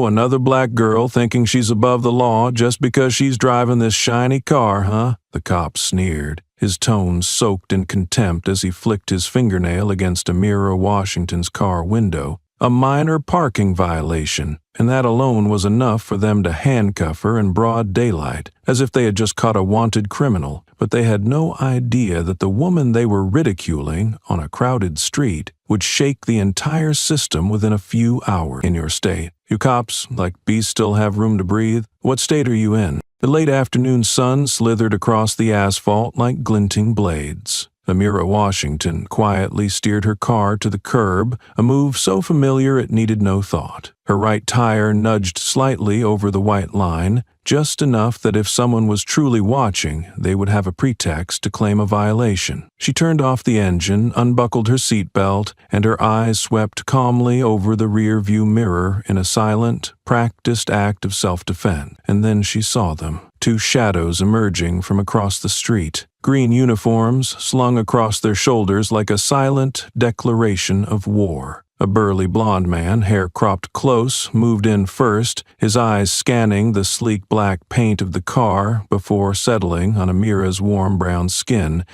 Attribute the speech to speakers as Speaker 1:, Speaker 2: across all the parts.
Speaker 1: another black girl thinking she's above the law just because she's driving this shiny car, huh? The cop sneered, his tone soaked in contempt as he flicked his fingernail against Amira Washington's car window. A minor parking violation, and that alone was enough for them to handcuff her in broad daylight, as if they had just caught a wanted criminal. But they had no idea that the woman they were ridiculing on a crowded street would shake the entire system within a few hours. In your state, you cops, like beasts, still have room to breathe? What state are you in? The late afternoon sun slithered across the asphalt like glinting blades. Amira Washington quietly steered her car to the curb, a move so familiar it needed no thought. Her right tire nudged slightly over the white line, just enough that if someone was truly watching, they would have a pretext to claim a violation. She turned off the engine, unbuckled her seatbelt, and her eyes swept calmly over the rear-view mirror in a silent, practiced act of self-defense. And then she saw them, two shadows emerging from across the street. Green uniforms slung across their shoulders like a silent declaration of war. A burly blond man, hair cropped close, moved in first, his eyes scanning the sleek black paint of the car before settling on Amira's warm brown skin,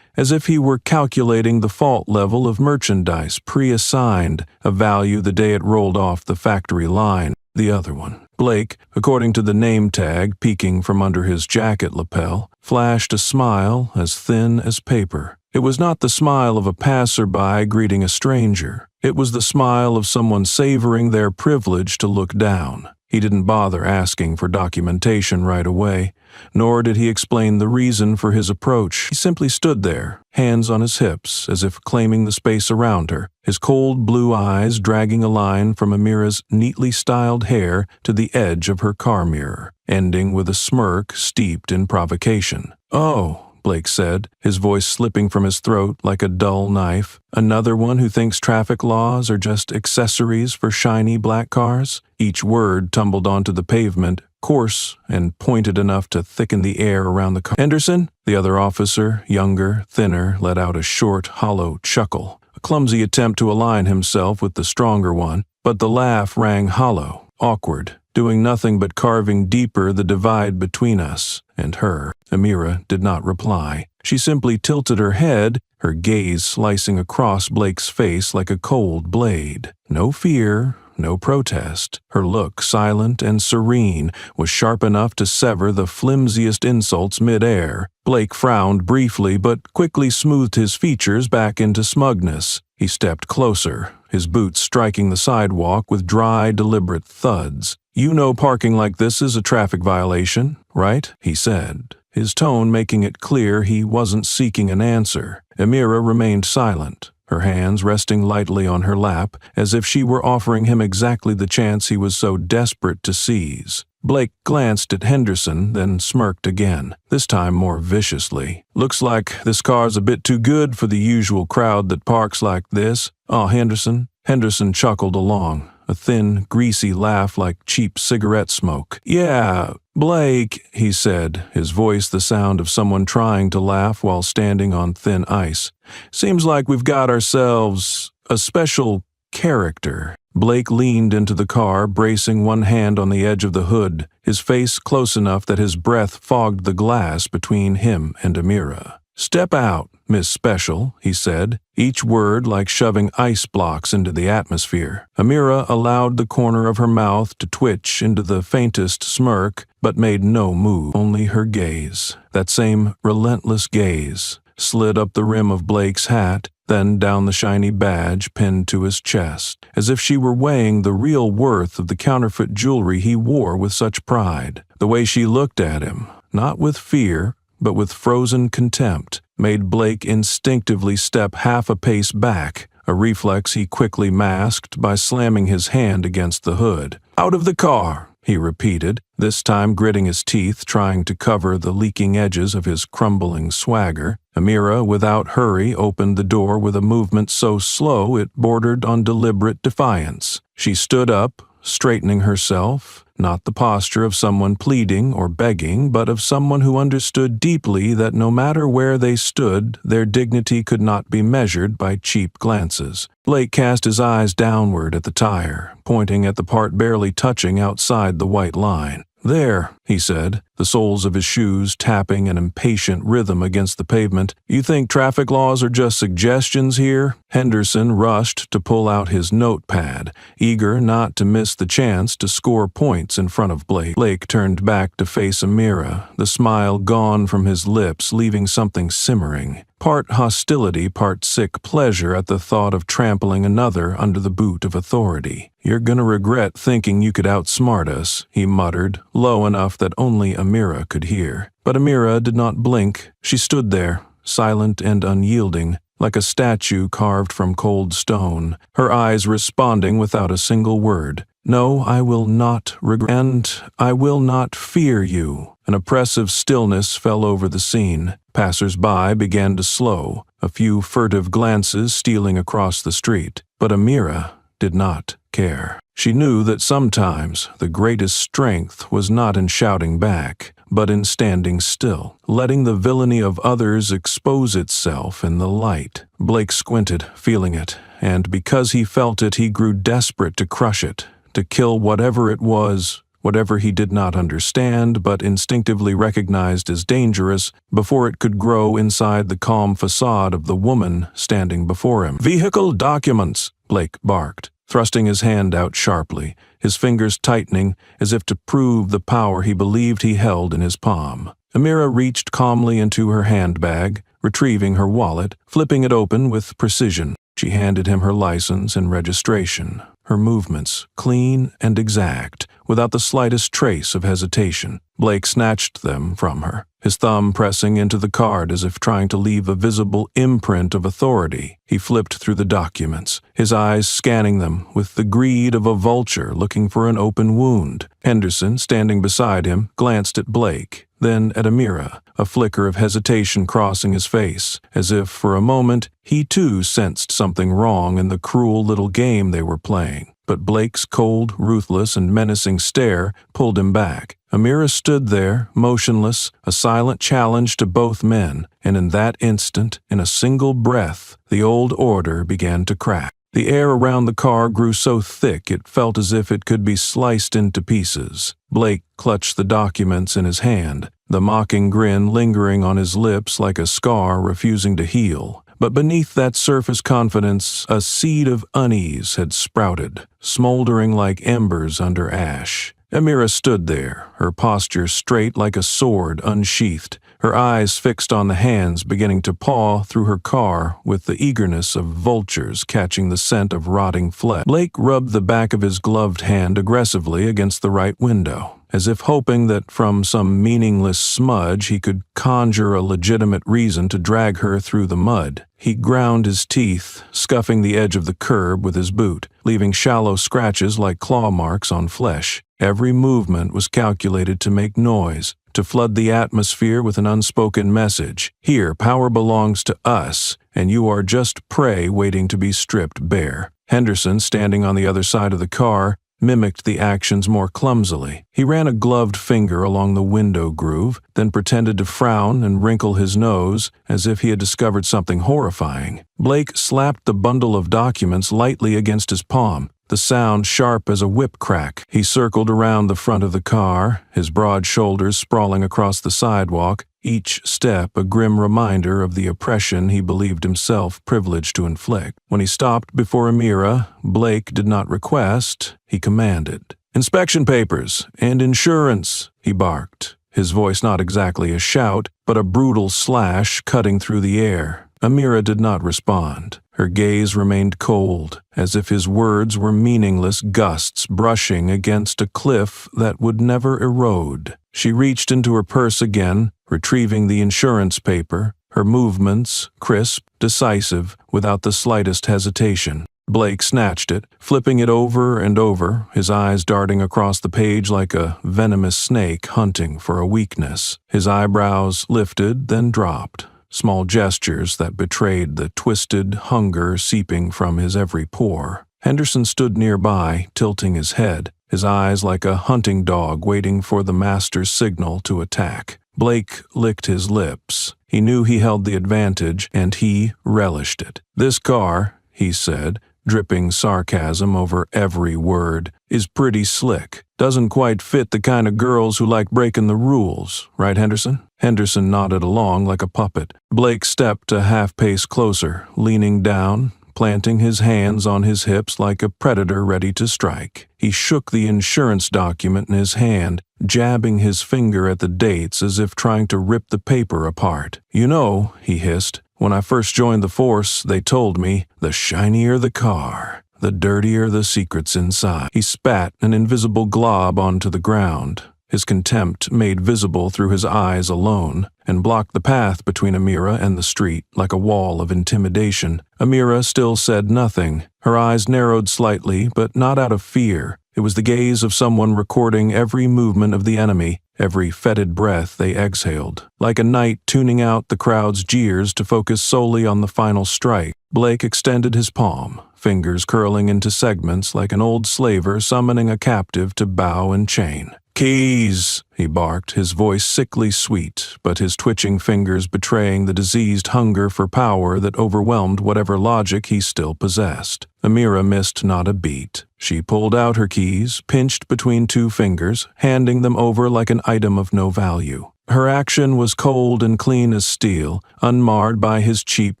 Speaker 1: as if he were calculating the fault level of merchandise pre-assigned, a value the day it rolled off the factory line. The other one, Blake, according to the name tag peeking from under his jacket lapel, flashed a smile as thin as paper. It was not the smile of a passerby greeting a stranger. It was the smile of someone savoring their privilege to look down. He didn't bother asking for documentation right away, nor did he explain the reason for his approach. He simply stood there, hands on his hips, as if claiming the space around her, his cold blue eyes dragging a line from Amira's neatly styled hair to the edge of her car mirror, ending with a smirk steeped in provocation. "Oh," Blake said, his voice slipping from his throat like a dull knife. "Another one who thinks traffic laws are just accessories for shiny black cars?" Each word tumbled onto the pavement, coarse and pointed enough to thicken the air around the car. "Henderson?" The other officer, younger, thinner, let out a short, hollow chuckle, a clumsy attempt to align himself with the stronger one, but the laugh rang hollow, awkward, doing nothing but carving deeper the divide between us and her. Amira did not reply. She simply tilted her head, her gaze slicing across Blake's face like a cold blade. No fear, no protest. Her look, silent and serene, was sharp enough to sever the flimsiest insults mid-air. Blake frowned briefly but quickly smoothed his features back into smugness. He stepped closer, his boots striking the sidewalk with dry, deliberate thuds. "You know parking like this is a traffic violation, right?" he said, his tone making it clear he wasn't seeking an answer. Amira remained silent, her hands resting lightly on her lap, as if she were offering him exactly the chance he was so desperate to seize. Blake glanced at Henderson, then smirked again, this time more viciously. "Looks like this car's a bit too good for the usual crowd that parks like this. Aw, Henderson." Henderson chuckled along, a thin, greasy laugh like cheap cigarette smoke. "Yeah, Blake," he said, his voice the sound of someone trying to laugh while standing on thin ice. "Seems like we've got ourselves a special character." Blake leaned into the car, bracing one hand on the edge of the hood, his face close enough that his breath fogged the glass between him and Amira. "Step out, Miss Special," he said, each word like shoving ice blocks into the atmosphere. Amira allowed the corner of her mouth to twitch into the faintest smirk, but made no move. Only her gaze, that same relentless gaze, slid up the rim of Blake's hat, then down the shiny badge pinned to his chest, as if she were weighing the real worth of the counterfeit jewelry he wore with such pride. The way she looked at him, not with fear, but with frozen contempt, made Blake instinctively step half a pace back, a reflex he quickly masked by slamming his hand against the hood. "Out of the car," he repeated, this time gritting his teeth, trying to cover the leaking edges of his crumbling swagger. Amira, without hurry, opened the door with a movement so slow it bordered on deliberate defiance. She stood up, straightening herself, not the posture of someone pleading or begging, but of someone who understood deeply that no matter where they stood, their dignity could not be measured by cheap glances. Blake cast his eyes downward at the tire, pointing at the part barely touching outside the white line. "There," he said, the soles of his shoes tapping an impatient rhythm against the pavement. "You think traffic laws are just suggestions here?" Henderson rushed to pull out his notepad, eager not to miss the chance to score points in front of Blake. Blake turned back to face Amira, the smile gone from his lips, leaving something simmering. Part hostility, part sick pleasure at the thought of trampling another under the boot of authority. "You're gonna regret thinking you could outsmart us," he muttered, low enough that only Amira could hear. But Amira did not blink. She stood there, silent and unyielding, like a statue carved from cold stone, her eyes responding without a single word. "No, I will not regret, and I will not fear you." An oppressive stillness fell over the scene. Passers-by began to slow, a few furtive glances stealing across the street. But Amira did not care. She knew that sometimes the greatest strength was not in shouting back, but in standing still, letting the villainy of others expose itself in the light. Blake squinted, feeling it, and because he felt it, he grew desperate to crush it, to kill whatever it was, whatever he did not understand but instinctively recognized as dangerous, before it could grow inside the calm facade of the woman standing before him. "Vehicle documents," Blake barked, thrusting his hand out sharply, his fingers tightening as if to prove the power he believed he held in his palm. Amira reached calmly into her handbag, retrieving her wallet, flipping it open with precision. She handed him her license and registration, her movements clean and exact, without the slightest trace of hesitation. Blake snatched them from her, his thumb pressing into the card as if trying to leave a visible imprint of authority. He flipped through the documents, his eyes scanning them with the greed of a vulture looking for an open wound. Henderson, standing beside him, glanced at Blake, then at Amira, a flicker of hesitation crossing his face, as if for a moment he too sensed something wrong in the cruel little game they were playing. But Blake's cold, ruthless, and menacing stare pulled him back. Amira stood there, motionless, a silent challenge to both men, and in that instant, in a single breath, the old order began to crack. The air around the car grew so thick it felt as if it could be sliced into pieces. Blake clutched the documents in his hand, the mocking grin lingering on his lips like a scar refusing to heal. But beneath that surface confidence, a seed of unease had sprouted, smoldering like embers under ash. Amira stood there, her posture straight like a sword unsheathed, her eyes fixed on the hands beginning to paw through her car with the eagerness of vultures catching the scent of rotting flesh. Blake rubbed the back of his gloved hand aggressively against the right window, as if hoping that from some meaningless smudge he could conjure a legitimate reason to drag her through the mud. He ground his teeth, scuffing the edge of the curb with his boot, leaving shallow scratches like claw marks on flesh. Every movement was calculated to make noise, to flood the atmosphere with an unspoken message. Here, power belongs to us, and you are just prey waiting to be stripped bare. Henderson, standing on the other side of the car, mimicked the actions more clumsily. He ran a gloved finger along the window groove, then pretended to frown and wrinkle his nose as if he had discovered something horrifying. Blake slapped the bundle of documents lightly against his palm, the sound sharp as a whip crack. He circled around the front of the car, his broad shoulders sprawling across the sidewalk, each step a grim reminder of the oppression he believed himself privileged to inflict. When he stopped before Amira, Blake did not request, he commanded. "Inspection papers and insurance," he barked, his voice not exactly a shout, but a brutal slash cutting through the air. Amira did not respond. Her gaze remained cold, as if his words were meaningless gusts brushing against a cliff that would never erode. She reached into her purse again, retrieving the insurance paper, her movements crisp, decisive, without the slightest hesitation. Blake snatched it, flipping it over and over, his eyes darting across the page like a venomous snake hunting for a weakness. His eyebrows lifted, then dropped, small gestures that betrayed the twisted hunger seeping from his every pore. Henderson stood nearby, tilting his head, his eyes like a hunting dog waiting for the master's signal to attack. Blake licked his lips. He knew he held the advantage, and he relished it. "This car," he said, dripping sarcasm over every word, "is pretty slick. Doesn't quite fit the kind of girls who like breaking the rules, right, Henderson?" Henderson nodded along like a puppet. Blake stepped a half-pace closer, leaning down, planting his hands on his hips like a predator ready to strike. He shook the insurance document in his hand, jabbing his finger at the dates as if trying to rip the paper apart. "You know," he hissed, "when I first joined the force, they told me, the shinier the car, the dirtier the secrets inside." He spat an invisible glob onto the ground, his contempt made visible through his eyes alone, and blocked the path between Amira and the street like a wall of intimidation. Amira still said nothing. Her eyes narrowed slightly, but not out of fear. It was the gaze of someone recording every movement of the enemy, every fetid breath they exhaled. Like a knight tuning out the crowd's jeers to focus solely on the final strike, Blake extended his palm, fingers curling into segments like an old slaver summoning a captive to bow and chain. "Keys," he barked, his voice sickly sweet, but his twitching fingers betraying the diseased hunger for power that overwhelmed whatever logic he still possessed. Amira missed not a beat. She pulled out her keys, pinched between two fingers, handing them over like an item of no value. Her action was cold and clean as steel, unmarred by his cheap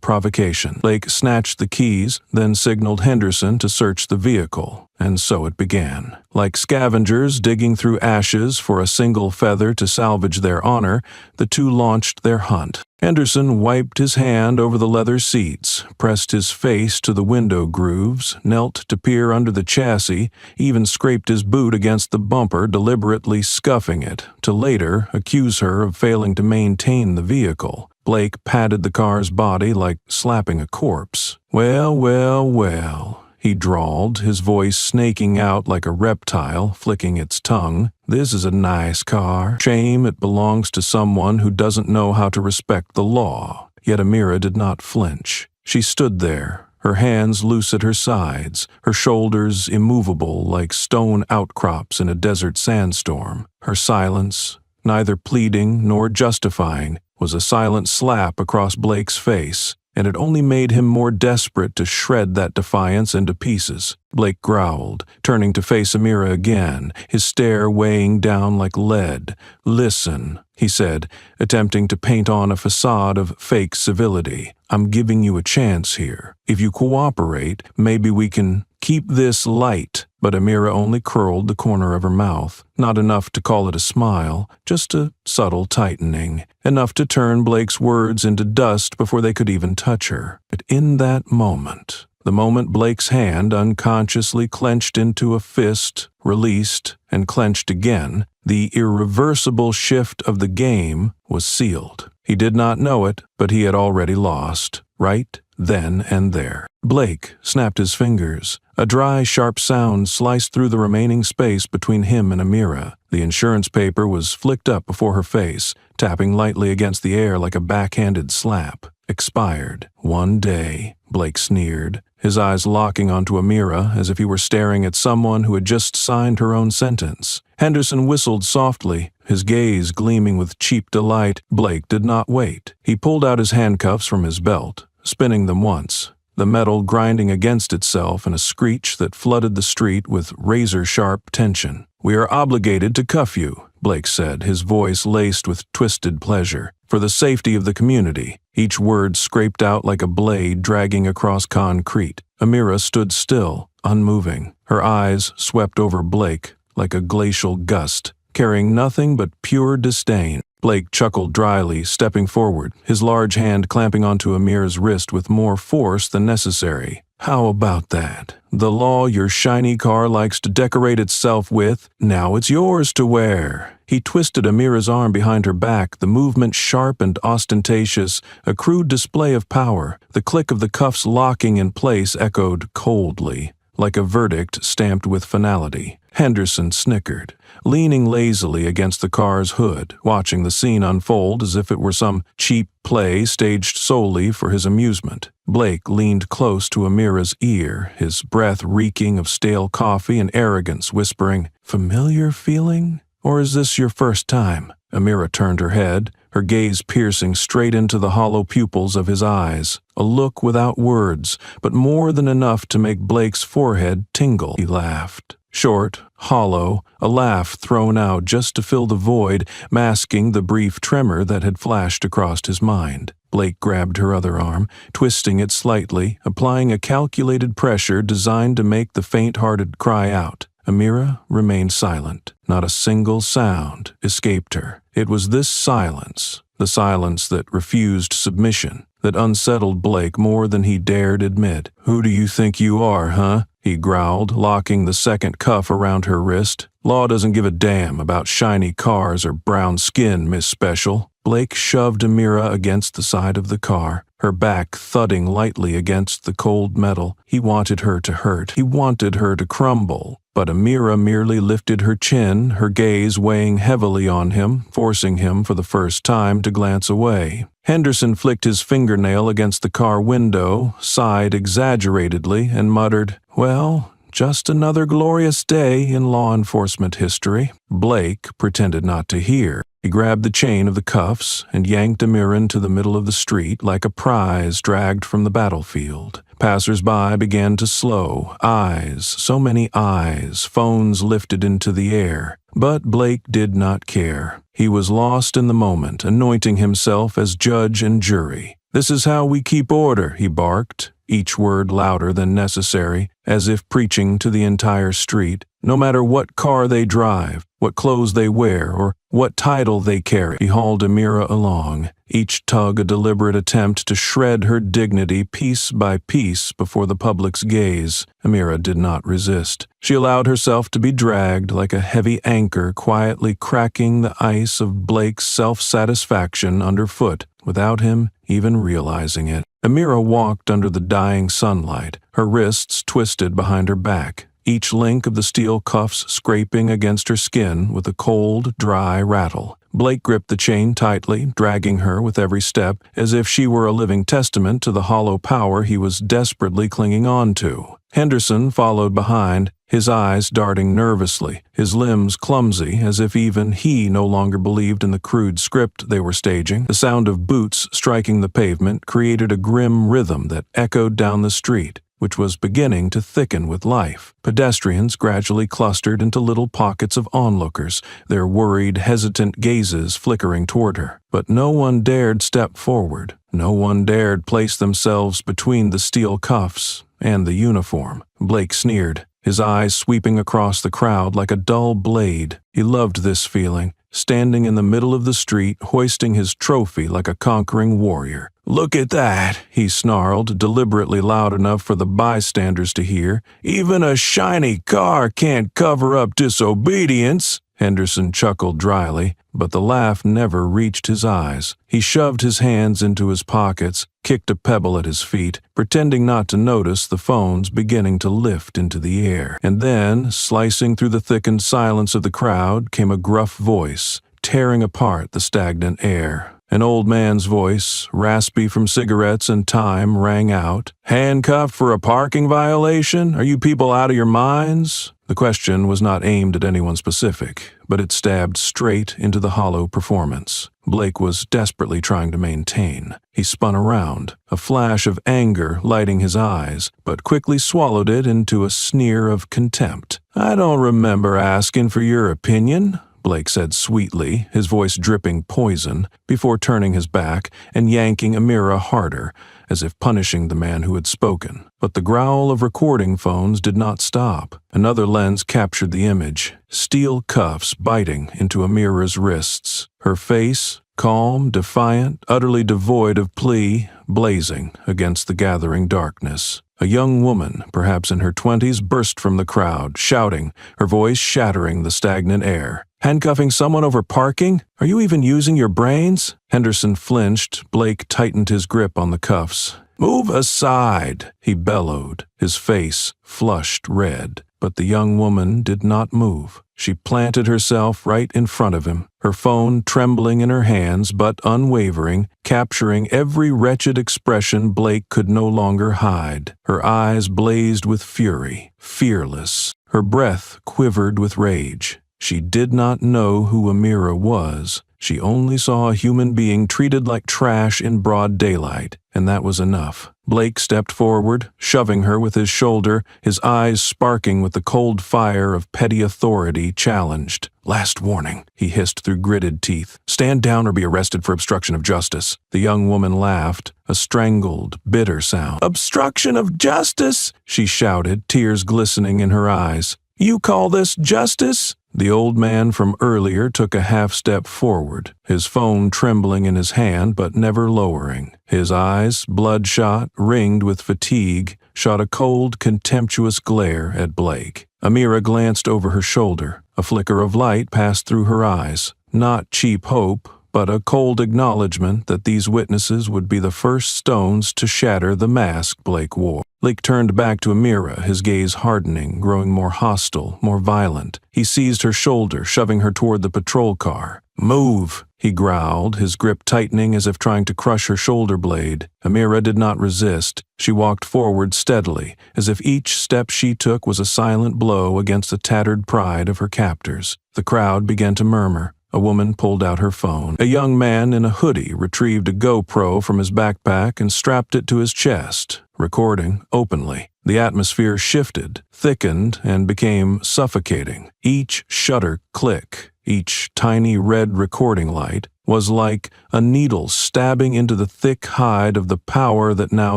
Speaker 1: provocation. Blake snatched the keys, then signaled Henderson to search the vehicle, and so it began. Like scavengers digging through ashes for a single feather to salvage their honor, the two launched their hunt. Henderson wiped his hand over the leather seats, pressed his face to the window grooves, knelt to peer under the chassis, even scraped his boot against the bumper, deliberately scuffing it, to later accuse her of failing to maintain the vehicle. Blake patted the car's body like slapping a corpse. "Well, well, well," he drawled, his voice snaking out like a reptile, flicking its tongue. "This is a nice car. Shame it belongs to someone who doesn't know how to respect the law." Yet Amira did not flinch. She stood there, her hands loose at her sides, her shoulders immovable like stone outcrops in a desert sandstorm. Her silence, neither pleading nor justifying, was a silent slap across Blake's face, and it only made him more desperate to shred that defiance into pieces. Blake growled, turning to face Amira again, his stare weighing down like lead. "Listen," he said, attempting to paint on a facade of fake civility. "I'm giving you a chance here. If you cooperate, maybe we can keep this light." But Amira only curled the corner of her mouth, not enough to call it a smile, just a subtle tightening, enough to turn Blake's words into dust before they could even touch her. But in that moment, the moment Blake's hand unconsciously clenched into a fist, released, and clenched again, the irreversible shift of the game was sealed. He did not know it, but he had already lost, right then and there. Blake snapped his fingers. A dry, sharp sound sliced through the remaining space between him and Amira. The insurance paper was flicked up before her face, tapping lightly against the air like a backhanded slap. "Expired. 1 day," Blake sneered, his eyes locking onto Amira as if he were staring at someone who had just signed her own sentence. Henderson whistled softly, his gaze gleaming with cheap delight. Blake did not wait. He pulled out his handcuffs from his belt, spinning them once, the metal grinding against itself in a screech that flooded the street with razor-sharp tension. "We are obligated to cuff you," Blake said, his voice laced with twisted pleasure, "for the safety of the community," each word scraped out like a blade dragging across concrete. Amira stood still, unmoving, her eyes swept over Blake like a glacial gust, carrying nothing but pure disdain. Blake chuckled dryly, stepping forward, his large hand clamping onto Amira's wrist with more force than necessary. "How about that? The law your shiny car likes to decorate itself with, now it's yours to wear." He twisted Amira's arm behind her back, the movement sharp and ostentatious, a crude display of power. The click of the cuffs locking in place echoed coldly, like a verdict stamped with finality. Henderson snickered, leaning lazily against the car's hood, watching the scene unfold as if it were some cheap play staged solely for his amusement. Blake leaned close to Amira's ear, his breath reeking of stale coffee and arrogance, whispering, "Familiar feeling? Or is this your first time?" Amira turned her head, her gaze piercing straight into the hollow pupils of his eyes, a look without words, but more than enough to make Blake's forehead tingle. He laughed. Short, hollow, a laugh thrown out just to fill the void, masking the brief tremor that had flashed across his mind. Blake grabbed her other arm, twisting it slightly, applying a calculated pressure designed to make the faint-hearted cry out. Amira remained silent. Not a single sound escaped her. It was this silence, the silence that refused submission, that unsettled Blake more than he dared admit. "Who do you think you are, huh?" he growled, locking the second cuff around her wrist. "Law doesn't give a damn about shiny cars or brown skin, Miss Special." Blake shoved Amira against the side of the car, her back thudding lightly against the cold metal. He wanted her to hurt. He wanted her to crumble. But Amira merely lifted her chin, her gaze weighing heavily on him, forcing him for the first time to glance away. Henderson flicked his fingernail against the car window, sighed exaggeratedly, and muttered, "Well, just another glorious day in law enforcement history." Blake pretended not to hear. He grabbed the chain of the cuffs and yanked Amira into the middle of the street like a prize dragged from the battlefield. Passers-by began to slow. Eyes, so many eyes, phones lifted into the air. But Blake did not care. He was lost in the moment, anointing himself as judge and jury. "This is how we keep order," he barked, each word louder than necessary, as if preaching to the entire street. "No matter what car they drive, what clothes they wear, or what title they carry." He hauled Amira along, each tug a deliberate attempt to shred her dignity piece by piece before the public's gaze. Amira did not resist. She allowed herself to be dragged like a heavy anchor, quietly cracking the ice of Blake's self-satisfaction underfoot, without him even realizing it. Amira walked under the dying sunlight, her wrists twisted behind her back, each link of the steel cuffs scraping against her skin with a cold, dry rattle. Blake gripped the chain tightly, dragging her with every step, as if she were a living testament to the hollow power he was desperately clinging on to. Henderson followed behind, his eyes darting nervously, his limbs clumsy, as if even he no longer believed in the crude script they were staging. The sound of boots striking the pavement created a grim rhythm that echoed down the street, which was beginning to thicken with life. Pedestrians gradually clustered into little pockets of onlookers, their worried, hesitant gazes flickering toward her. But no one dared step forward. No one dared place themselves between the steel cuffs and the uniform. Blake sneered, his eyes sweeping across the crowd like a dull blade. He loved this feeling, standing in the middle of the street, hoisting his trophy like a conquering warrior. "Look at that," he snarled, deliberately loud enough for the bystanders to hear. "Even a shiny car can't cover up disobedience." Henderson chuckled dryly, but the laugh never reached his eyes. He shoved his hands into his pockets, kicked a pebble at his feet, pretending not to notice the phones beginning to lift into the air. And then, slicing through the thickened silence of the crowd, came a gruff voice, tearing apart the stagnant air. An old man's voice, raspy from cigarettes and time, rang out. "Handcuffed for a parking violation? Are you people out of your minds?" The question was not aimed at anyone specific, but it stabbed straight into the hollow performance. Blake was desperately trying to maintain. He spun around, a flash of anger lighting his eyes, but quickly swallowed it into a sneer of contempt. "I don't remember asking for your opinion," Blake said sweetly, his voice dripping poison, before turning his back and yanking Amira harder, as if punishing the man who had spoken. But the growl of recording phones did not stop. Another lens captured the image, steel cuffs biting into Amira's wrists, her face, calm, defiant, utterly devoid of plea, blazing against the gathering darkness. A young woman, perhaps in her 20s, burst from the crowd, shouting, her voice shattering the stagnant air. "Handcuffing someone over parking? Are you even using your brains?" Henderson flinched. Blake tightened his grip on the cuffs. "Move aside," he bellowed, his face flushed red. but the young woman did not move. She planted herself right in front of him, her phone trembling in her hands but unwavering, capturing every wretched expression Blake could no longer hide. Her eyes blazed with fury, fearless. Her breath quivered with rage. She did not know who Amira was. She only saw a human being treated like trash in broad daylight, and that was enough. Blake stepped forward, shoving her with his shoulder, his eyes sparking with the cold fire of petty authority challenged. "Last warning," he hissed through gritted teeth. "Stand down or be arrested for obstruction of justice." The young woman laughed, a strangled, bitter sound. "Obstruction of justice?" she shouted, tears glistening in her eyes. "You call this justice?" The old man from earlier took a half-step forward, his phone trembling in his hand but never lowering. His eyes, bloodshot, ringed with fatigue, shot a cold, contemptuous glare at Blake. Amira glanced over her shoulder. A flicker of light passed through her eyes. Not cheap hope, but a cold acknowledgement that these witnesses would be the first stones to shatter the mask Blake wore. Blake turned back to Amira, his gaze hardening, growing more hostile, more violent. He seized her shoulder, shoving her toward the patrol car. "Move!" he growled, his grip tightening as if trying to crush her shoulder blade. Amira did not resist. She walked forward steadily, as if each step she took was a silent blow against the tattered pride of her captors. The crowd began to murmur. A woman pulled out her phone. A young man in a hoodie retrieved a GoPro from his backpack and strapped it to his chest, recording openly. The atmosphere shifted, thickened, and became suffocating. Each shutter click, each tiny red recording light, was like a needle stabbing into the thick hide of the power that now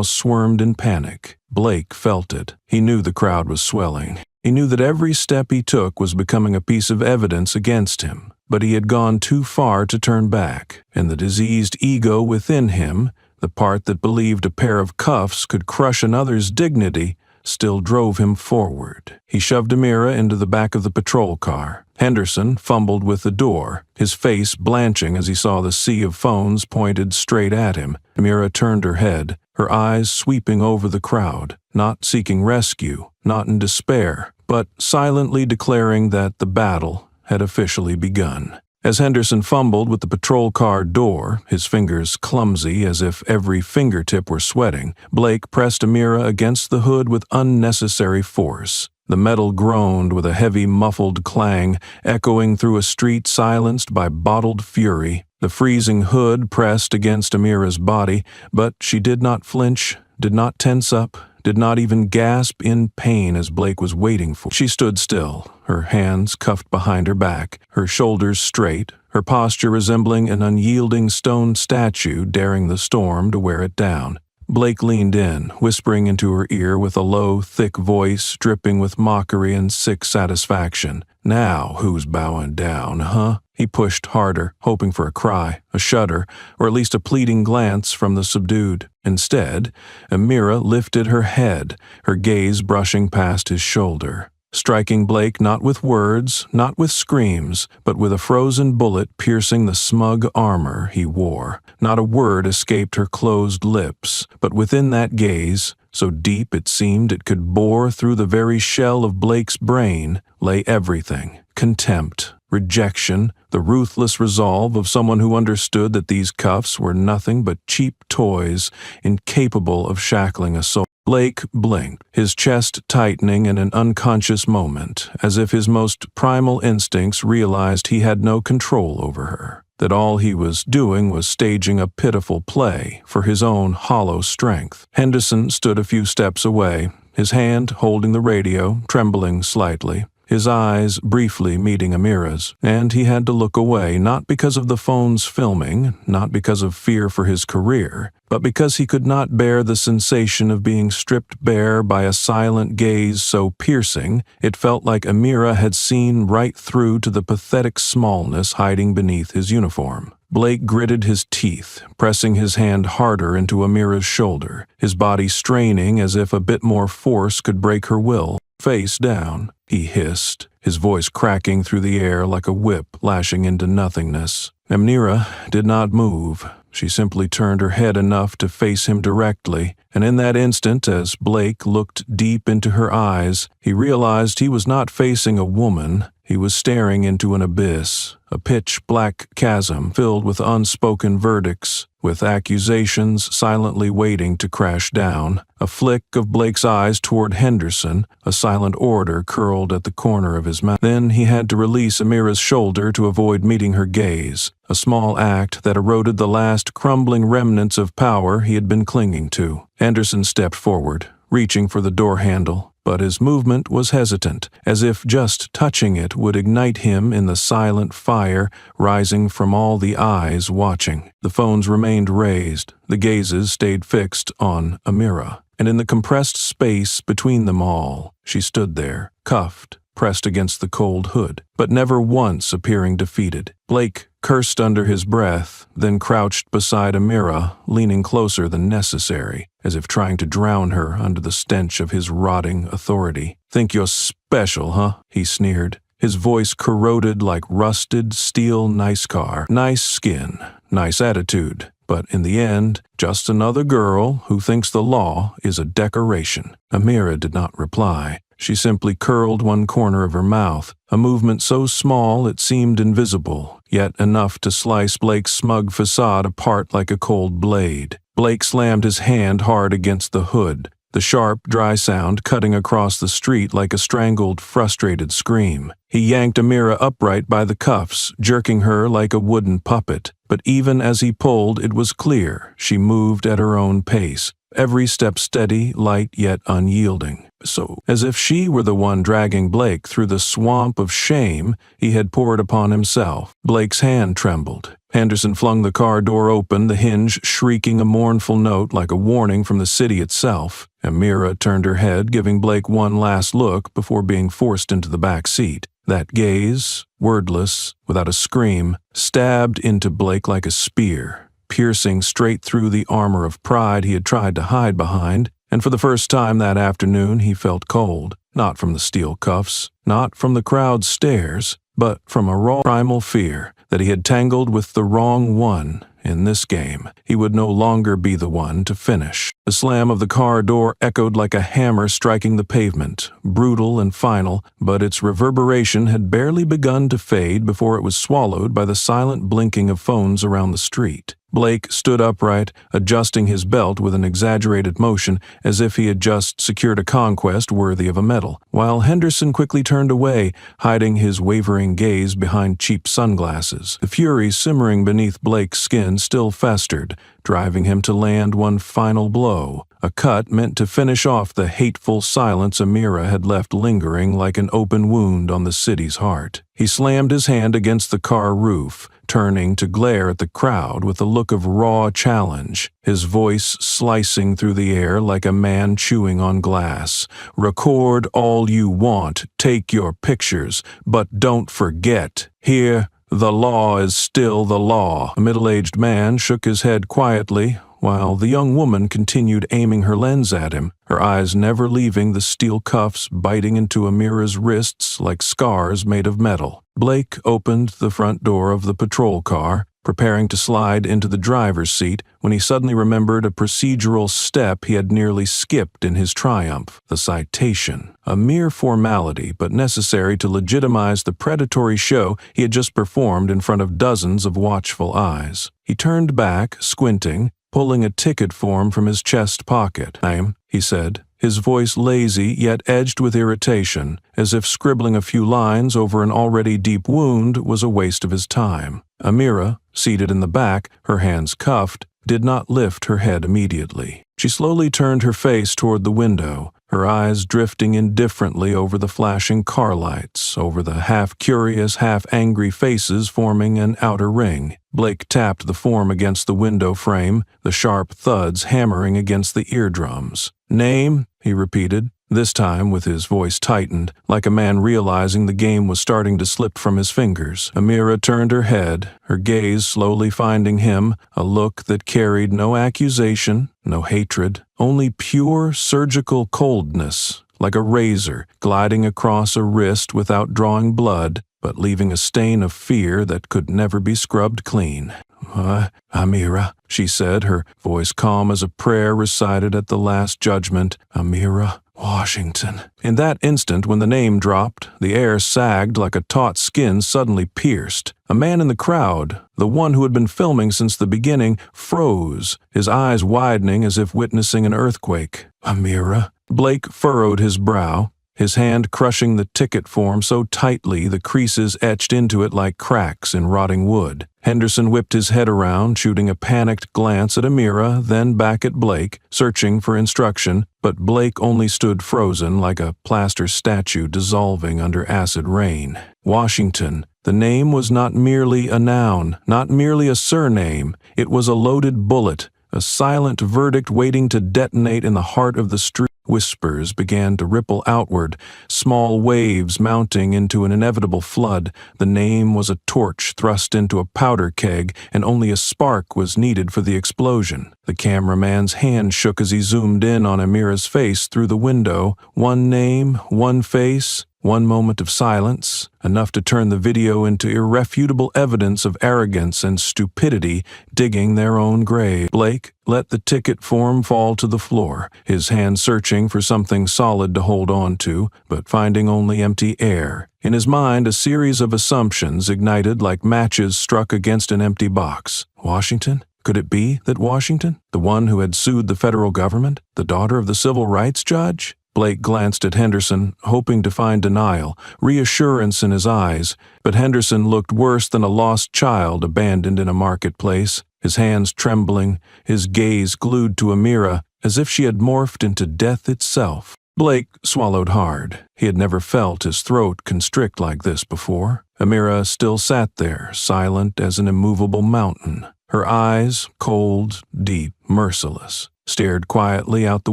Speaker 1: squirmed in panic. Blake felt it. He knew the crowd was swelling. He knew that every step he took was becoming a piece of evidence against him. But he had gone too far to turn back, and the diseased ego within him, the part that believed a pair of cuffs could crush another's dignity, still drove him forward. He shoved Amira into the back of the patrol car. Henderson fumbled with the door, his face blanching as he saw the sea of phones pointed straight at him. Amira turned her head, her eyes sweeping over the crowd, not seeking rescue, not in despair, but silently declaring that the battle had officially begun. As Henderson fumbled with the patrol car door, his fingers clumsy as if every fingertip were sweating, Blake pressed Amira against the hood with unnecessary force. The metal groaned with a heavy, muffled clang, echoing through a street silenced by bottled fury. The freezing hood pressed against Amira's body, but she did not flinch, did not tense up, did not even gasp in pain as Blake was waiting for. She stood still, her hands cuffed behind her back, her shoulders straight, her posture resembling an unyielding stone statue daring the storm to wear it down. Blake leaned in, whispering into her ear with a low, thick voice dripping with mockery and sick satisfaction. "Now who's bowing down, huh?" He pushed harder, hoping for a cry, a shudder, or at least a pleading glance from the subdued. Instead, Amira lifted her head, her gaze brushing past his shoulder, striking Blake not with words, not with screams, but with a frozen bullet piercing the smug armor he wore. Not a word escaped her closed lips, but within that gaze, so deep it seemed it could bore through the very shell of Blake's brain, lay everything: contempt, rejection, the ruthless resolve of someone who understood that these cuffs were nothing but cheap toys, incapable of shackling a soul. Blake blinked, his chest tightening in an unconscious moment, as if his most primal instincts realized he had no control over her, that all he was doing was staging a pitiful play for his own hollow strength. Henderson stood a few steps away, his hand holding the radio, trembling slightly, his eyes briefly meeting Amira's, and he had to look away, not because of the phone's filming, not because of fear for his career, but because he could not bear the sensation of being stripped bare by a silent gaze so piercing it felt like Amira had seen right through to the pathetic smallness hiding beneath his uniform. Blake gritted his teeth, pressing his hand harder into Amira's shoulder, his body straining as if a bit more force could break her will. "Face down," he hissed, his voice cracking through the air like a whip lashing into nothingness. Amira did not move. She simply turned her head enough to face him directly, and in that instant, as Blake looked deep into her eyes, he realized he was not facing a woman. He was staring into an abyss, a pitch-black chasm filled with unspoken verdicts, with accusations silently waiting to crash down. A flick of Blake's eyes toward Henderson, a silent order curled at the corner of his mouth. Then he had to release Amira's shoulder to avoid meeting her gaze, a small act that eroded the last crumbling remnants of power he had been clinging to. Henderson stepped forward, reaching for the door handle, but his movement was hesitant, as if just touching it would ignite him in the silent fire rising from all the eyes watching. The phones remained raised, the gazes stayed fixed on Amira, and in the compressed space between them all, she stood there, cuffed, pressed against the cold hood, but never once appearing defeated. Blake cursed under his breath, then crouched beside Amira, leaning closer than necessary, as if trying to drown her under the stench of his rotting authority. "Think you're special, huh?" he sneered, his voice corroded like rusted steel nice car. "Nice skin, nice attitude, but in the end, just another girl who thinks the law is a decoration." Amira did not reply. She simply curled one corner of her mouth, a movement so small it seemed invisible, yet enough to slice Blake's smug facade apart like a cold blade. Blake slammed his hand hard against the hood, the sharp, dry sound cutting across the street like a strangled, frustrated scream. He yanked Amira upright by the cuffs, jerking her like a wooden puppet. But even as he pulled, it was clear she moved at her own pace, every step steady, light yet unyielding. So, as if she were the one dragging Blake through the swamp of shame he had poured upon himself. Blake's hand trembled. Henderson flung the car door open, the hinge shrieking a mournful note like a warning from the city itself. Amira turned her head, giving Blake one last look before being forced into the back seat. That gaze, wordless, without a scream, stabbed into Blake like a spear, piercing straight through the armor of pride he had tried to hide behind, and for the first time that afternoon he felt cold, not from the steel cuffs, not from the crowd's stares, but from a raw primal fear that he had tangled with the wrong one. In this game, he would no longer be the one to finish. The slam of the car door echoed like a hammer striking the pavement, brutal and final, but its reverberation had barely begun to fade before it was swallowed by the silent blinking of phones around the street. Blake stood upright, adjusting his belt with an exaggerated motion as if he had just secured a conquest worthy of a medal, while Henderson quickly turned away, hiding his wavering gaze behind cheap sunglasses. The fury simmering beneath Blake's skin still festered, driving him to land one final blow, a cut meant to finish off the hateful silence Amira had left lingering like an open wound on the city's heart. He slammed his hand against the car roof, turning to glare at the crowd with a look of raw challenge, his voice slicing through the air like a man chewing on glass. "Record all you want, take your pictures, but don't forget, here, the law is still the law." A middle-aged man shook his head quietly, while the young woman continued aiming her lens at him, her eyes never leaving the steel cuffs biting into Amira's wrists like scars made of metal. Blake opened the front door of the patrol car, preparing to slide into the driver's seat when he suddenly remembered a procedural step he had nearly skipped in his triumph: the citation. A mere formality, but necessary to legitimize the predatory show he had just performed in front of dozens of watchful eyes. He turned back, squinting, pulling a ticket form from his chest pocket. "Name," he said, his voice lazy yet edged with irritation, as if scribbling a few lines over an already deep wound was a waste of his time. Amira, seated in the back, her hands cuffed, did not lift her head immediately. She slowly turned her face toward the window, her eyes drifting indifferently over the flashing car lights, over the half-curious, half-angry faces forming an outer ring. Blake tapped the form against the window frame, the sharp thuds hammering against the eardrums. "Name?" he repeated, this time with his voice tightened, like a man realizing the game was starting to slip from his fingers. Amira turned her head, her gaze slowly finding him, a look that carried no accusation, no hatred, only pure surgical coldness, like a razor gliding across a wrist without drawing blood, but leaving a stain of fear that could never be scrubbed clean. Amira, she said, her voice calm as a prayer recited at the Last Judgment. Amira Washington. In that instant, when the name dropped, the air sagged like a taut skin suddenly pierced. A man in the crowd, the one who had been filming since the beginning, froze, his eyes widening as if witnessing an earthquake. Amira? Blake furrowed his brow, his hand crushing the ticket form so tightly the creases etched into it like cracks in rotting wood. Henderson whipped his head around, shooting a panicked glance at Amira, then back at Blake, searching for instruction, but Blake only stood frozen like a plaster statue dissolving under acid rain. Washington. The name was not merely a noun, not merely a surname. It was a loaded bullet, a silent verdict waiting to detonate in the heart of the street. Whispers began to ripple outward, small waves mounting into an inevitable flood. The name was a torch thrust into a powder keg, and only a spark was needed for the explosion. The cameraman's hand shook as he zoomed in on Amira's face through the window. One name, one face, one moment of silence, enough to turn the video into irrefutable evidence of arrogance and stupidity digging their own grave. Blake let the ticket form fall to the floor, his hand searching for something solid to hold on to, but finding only empty air. In his mind, a series of assumptions ignited like matches struck against an empty box. Washington? Could it be that Washington, the one who had sued the federal government, the daughter of the civil rights judge? Blake glanced at Henderson, hoping to find denial, reassurance in his eyes, but Henderson looked worse than a lost child abandoned in a marketplace, his hands trembling, his gaze glued to Amira, as if she had morphed into death itself. Blake swallowed hard. He had never felt his throat constrict like this before. Amira still sat there, silent as an immovable mountain. Her eyes, cold, deep, merciless, stared quietly out the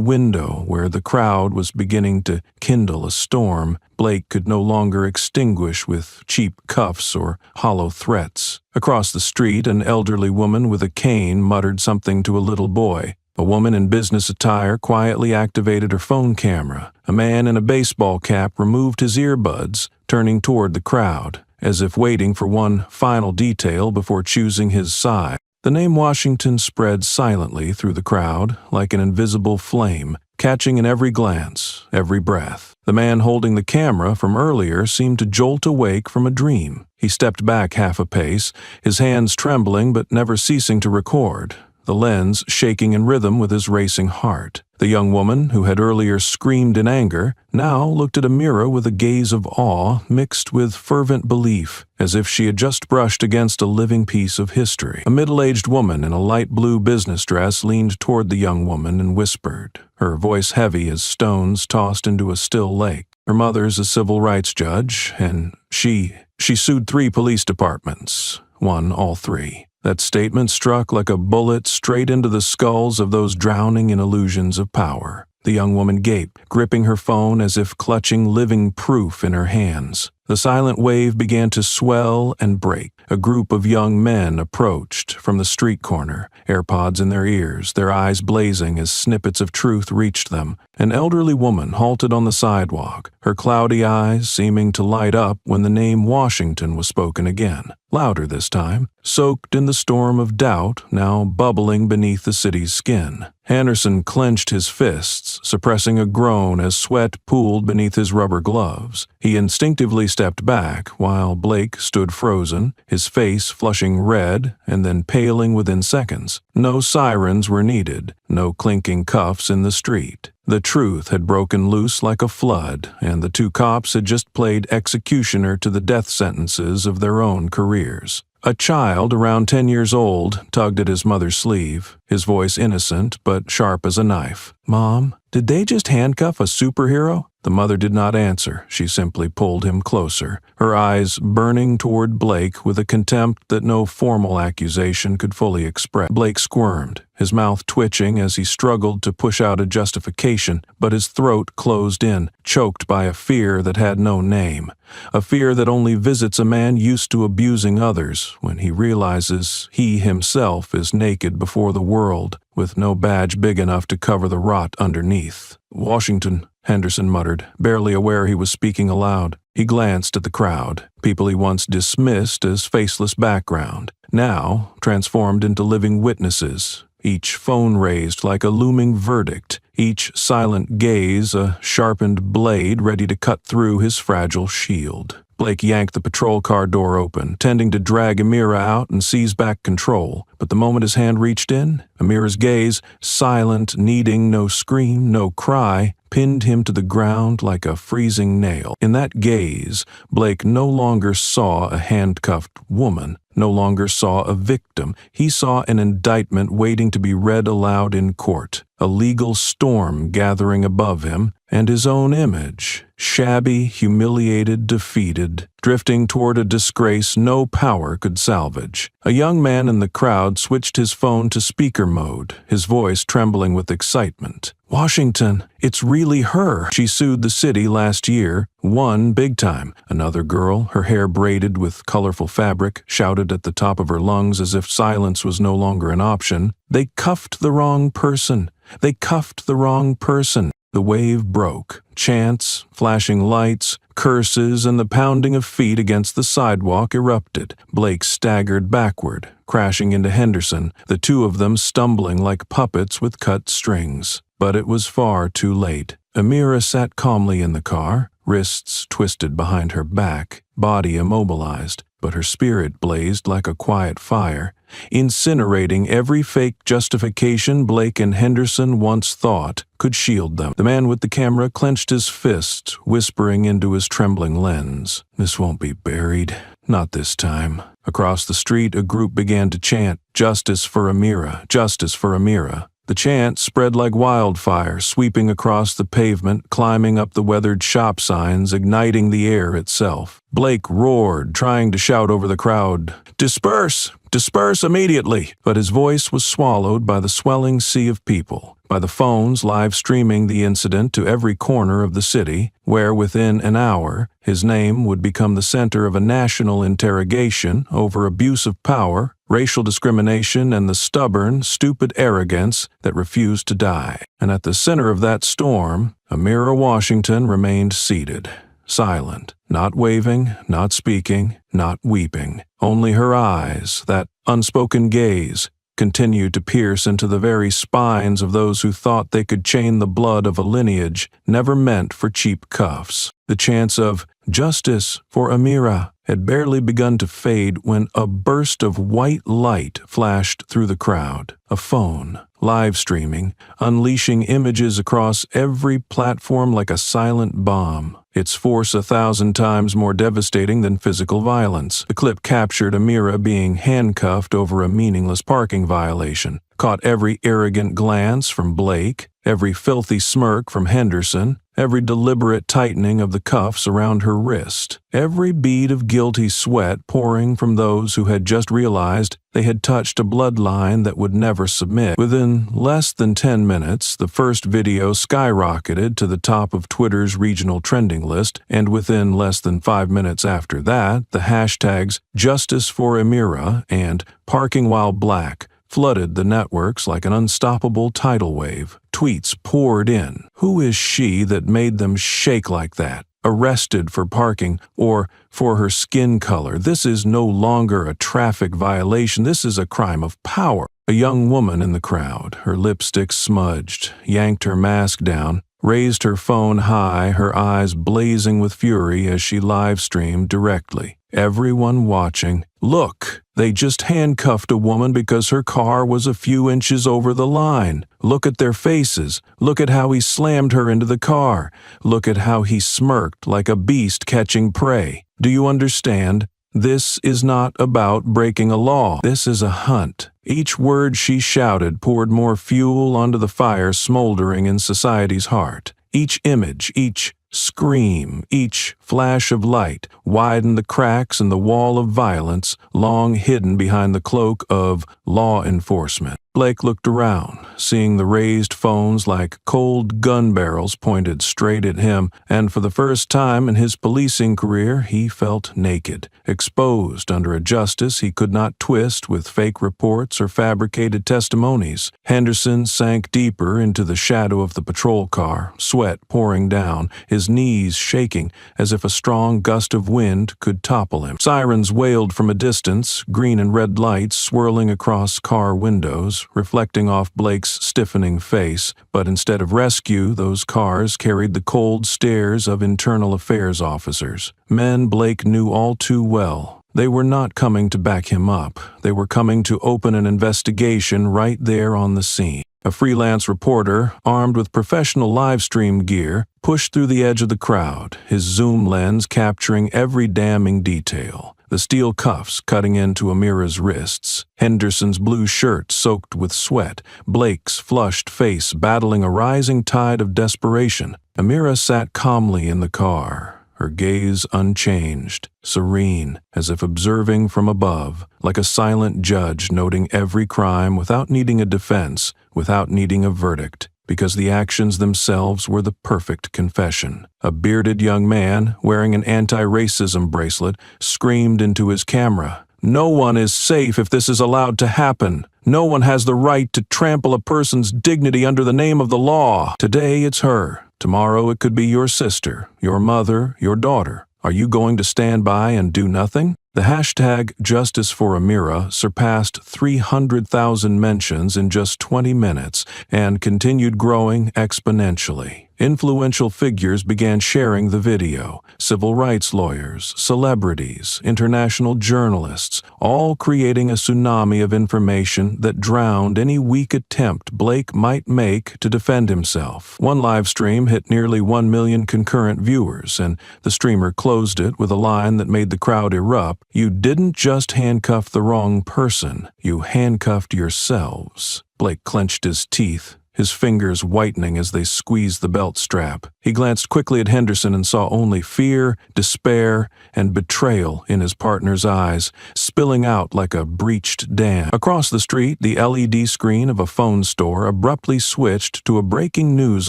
Speaker 1: window where the crowd was beginning to kindle a storm Blake could no longer extinguish with cheap cuffs or hollow threats. Across the street, an elderly woman with a cane muttered something to a little boy. A woman in business attire quietly activated her phone camera. A man in a baseball cap removed his earbuds, turning toward the crowd, as if waiting for one final detail before choosing his side. The name Washington spread silently through the crowd like an invisible flame, catching in every glance, every breath. The man holding the camera from earlier seemed to jolt awake from a dream. He stepped back half a pace, his hands trembling but never ceasing to record, the lens shaking in rhythm with his racing heart. The young woman, who had earlier screamed in anger, now looked at Amira with a gaze of awe mixed with fervent belief, as if she had just brushed against a living piece of history. A middle-aged woman in a light blue business dress leaned toward the young woman and whispered, her voice heavy as stones tossed into a still lake. Her mother's a civil rights judge, and she sued 3 police departments, won all 3. That statement struck like a bullet straight into the skulls of those drowning in illusions of power. The young woman gaped, gripping her phone as if clutching living proof in her hands. The silent wave began to swell and break. A group of young men approached from the street corner, AirPods in their ears, their eyes blazing as snippets of truth reached them. An elderly woman halted on the sidewalk, her cloudy eyes seeming to light up when the name Washington was spoken again, louder this time, soaked in the storm of doubt now bubbling beneath the city's skin. Henderson clenched his fists, suppressing a groan as sweat pooled beneath his rubber gloves. He instinctively stepped back while Blake stood frozen, his face flushing red and then paling within seconds. No sirens were needed, no clinking cuffs in the street. The truth had broken loose like a flood, and the 2 cops had just played executioner to the death sentences of their own careers. A child around 10 years old tugged at his mother's sleeve, his voice innocent but sharp as a knife. "Mom, did they just handcuff a superhero?" The mother did not answer. She simply pulled him closer, her eyes burning toward Blake with a contempt that no formal accusation could fully express. Blake squirmed, his mouth twitching as he struggled to push out a justification, but his throat closed in, choked by a fear that had no name. A fear that only visits a man used to abusing others when he realizes he himself is naked before the world, with no badge big enough to cover the rot underneath. "Washington," Henderson muttered, barely aware he was speaking aloud. He glanced at the crowd, people he once dismissed as faceless background, now transformed into living witnesses, each phone raised like a looming verdict, each silent gaze a sharpened blade ready to cut through his fragile shield. Blake yanked the patrol car door open, tending to drag Amira out and seize back control. But the moment his hand reached in, Amira's gaze, silent, needing no scream, no cry, pinned him to the ground like a freezing nail. In that gaze, Blake no longer saw a handcuffed woman, no longer saw a victim. He saw an indictment waiting to be read aloud in court, a legal storm gathering above him, and his own image, shabby, humiliated, defeated, drifting toward a disgrace no power could salvage. A young man in the crowd switched his phone to speaker mode, his voice trembling with excitement. "Washington, it's really her. She sued the city last year, won big time." Another girl, her hair braided with colorful fabric, shouted at the top of her lungs as if silence was no longer an option. "They cuffed the wrong person. They cuffed the wrong person." The wave broke. Chants, flashing lights, curses, and the pounding of feet against the sidewalk erupted. Blake staggered backward, crashing into Henderson, the two of them stumbling like puppets with cut strings. But it was far too late. Amira sat calmly in the car, wrists twisted behind her back, body immobilized, but her spirit blazed like a quiet fire, incinerating every fake justification Blake and Henderson once thought could shield them. The man with the camera clenched his fist, whispering into his trembling lens, "This won't be buried. Not this time." Across the street, a group began to chant, "Justice for Amira, justice for Amira." The chant spread like wildfire, sweeping across the pavement, climbing up the weathered shop signs, igniting the air itself. Blake roared, trying to shout over the crowd, "Disperse! Disperse immediately!" But his voice was swallowed by the swelling sea of people, by the phones live streaming the incident to every corner of the city, where within an hour his name would become the center of a national interrogation over abuse of power, racial discrimination, and the stubborn, stupid arrogance that refused to die. And at the center of that storm, Amira Washington remained seated, silent, not waving, not speaking, not weeping. Only her eyes, that unspoken gaze, continued to pierce into the very spines of those who thought they could chain the blood of a lineage never meant for cheap cuffs. The chants of "Justice for Amira" had barely begun to fade when a burst of white light flashed through the crowd. A phone, live streaming, unleashing images across every platform like a silent bomb, its force 1,000 times more devastating than physical violence. The clip captured Amira being handcuffed over a meaningless parking violation, caught every arrogant glance from Blake, every filthy smirk from Henderson, every deliberate tightening of the cuffs around her wrist, every bead of guilty sweat pouring from those who had just realized they had touched a bloodline that would never submit. Within less than 10 minutes, the first video skyrocketed to the top of Twitter's regional trending list, and within less than 5 minutes after that, the hashtags "Justice for Amira" and "Parking While Black" flooded the networks like an unstoppable tidal wave. Tweets poured in. Who is she that made them shake like that? Arrested for parking or for her skin color. This is no longer a traffic violation. This is a crime of power. A young woman in the crowd, her lipstick smudged, yanked her mask down, raised her phone high, her eyes blazing with fury as she live-streamed directly. Everyone watching. "Look, they just handcuffed a woman because her car was a few inches over the line. Look at their faces. Look at how he slammed her into the car. Look at how he smirked like a beast catching prey. Do you understand? This is not about breaking a law. This is a hunt." Each word she shouted poured more fuel onto the fire smoldering in society's heart. Each image, each scream, each flash of light widened the cracks in the wall of violence long hidden behind the cloak of law enforcement. Blake looked around, seeing the raised phones like cold gun barrels pointed straight at him, and for the first time in his policing career, he felt naked, exposed under a justice he could not twist with fake reports or fabricated testimonies. Henderson sank deeper into the shadow of the patrol car, sweat pouring down, his his knees shaking as if a strong gust of wind could topple him. Sirens wailed from a distance, green and red lights swirling across car windows, reflecting off Blake's stiffening face, but instead of rescue, those cars carried the cold stares of internal affairs officers. Men Blake knew all too well. They were not coming to back him up. They were coming to open an investigation right there on the scene. A freelance reporter, armed with professional live-stream gear, pushed through the edge of the crowd, his zoom lens capturing every damning detail. The steel cuffs cutting into Amira's wrists, Henderson's blue shirt soaked with sweat, Blake's flushed face battling a rising tide of desperation. Amira sat calmly in the car, her gaze unchanged, serene, as if observing from above, like a silent judge noting every crime without needing a defense, without needing a verdict, because the actions themselves were the perfect confession. A bearded young man, wearing an anti-racism bracelet, screamed into his camera, "No one is safe if this is allowed to happen. No one has the right to trample a person's dignity under the name of the law. Today it's her. Tomorrow it could be your sister, your mother, your daughter. Are you going to stand by and do nothing?" The hashtag Justice for Amira surpassed 300,000 mentions in just 20 minutes and continued growing exponentially. Influential figures began sharing the video. Civil rights lawyers, celebrities, international journalists, all creating a tsunami of information that drowned any weak attempt Blake might make to defend himself. One live stream hit nearly 1 million concurrent viewers, and the streamer closed it with a line that made the crowd erupt. "You didn't just handcuff the wrong person, you handcuffed yourselves." Blake clenched his teeth, his fingers whitening as they squeezed the belt strap. He glanced quickly at Henderson and saw only fear, despair, and betrayal in his partner's eyes, spilling out like a breached dam. Across the street, the LED screen of a phone store abruptly switched to a breaking news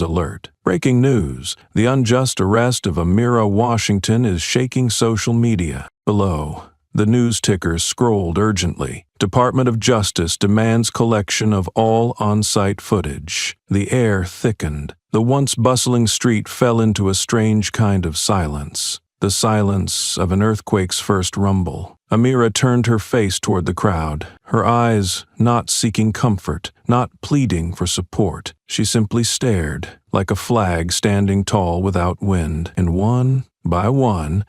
Speaker 1: alert. Breaking news: the unjust arrest of Amira Washington is shaking social media. Below, the news ticker scrolled urgently. Department of Justice demands collection of all on-site footage. The air thickened. The once bustling street fell into a strange kind of silence. The silence of an earthquake's first rumble. Amira turned her face toward the crowd, her eyes not seeking comfort, not pleading for support. She simply stared, like a flag standing tall without wind. And one by one,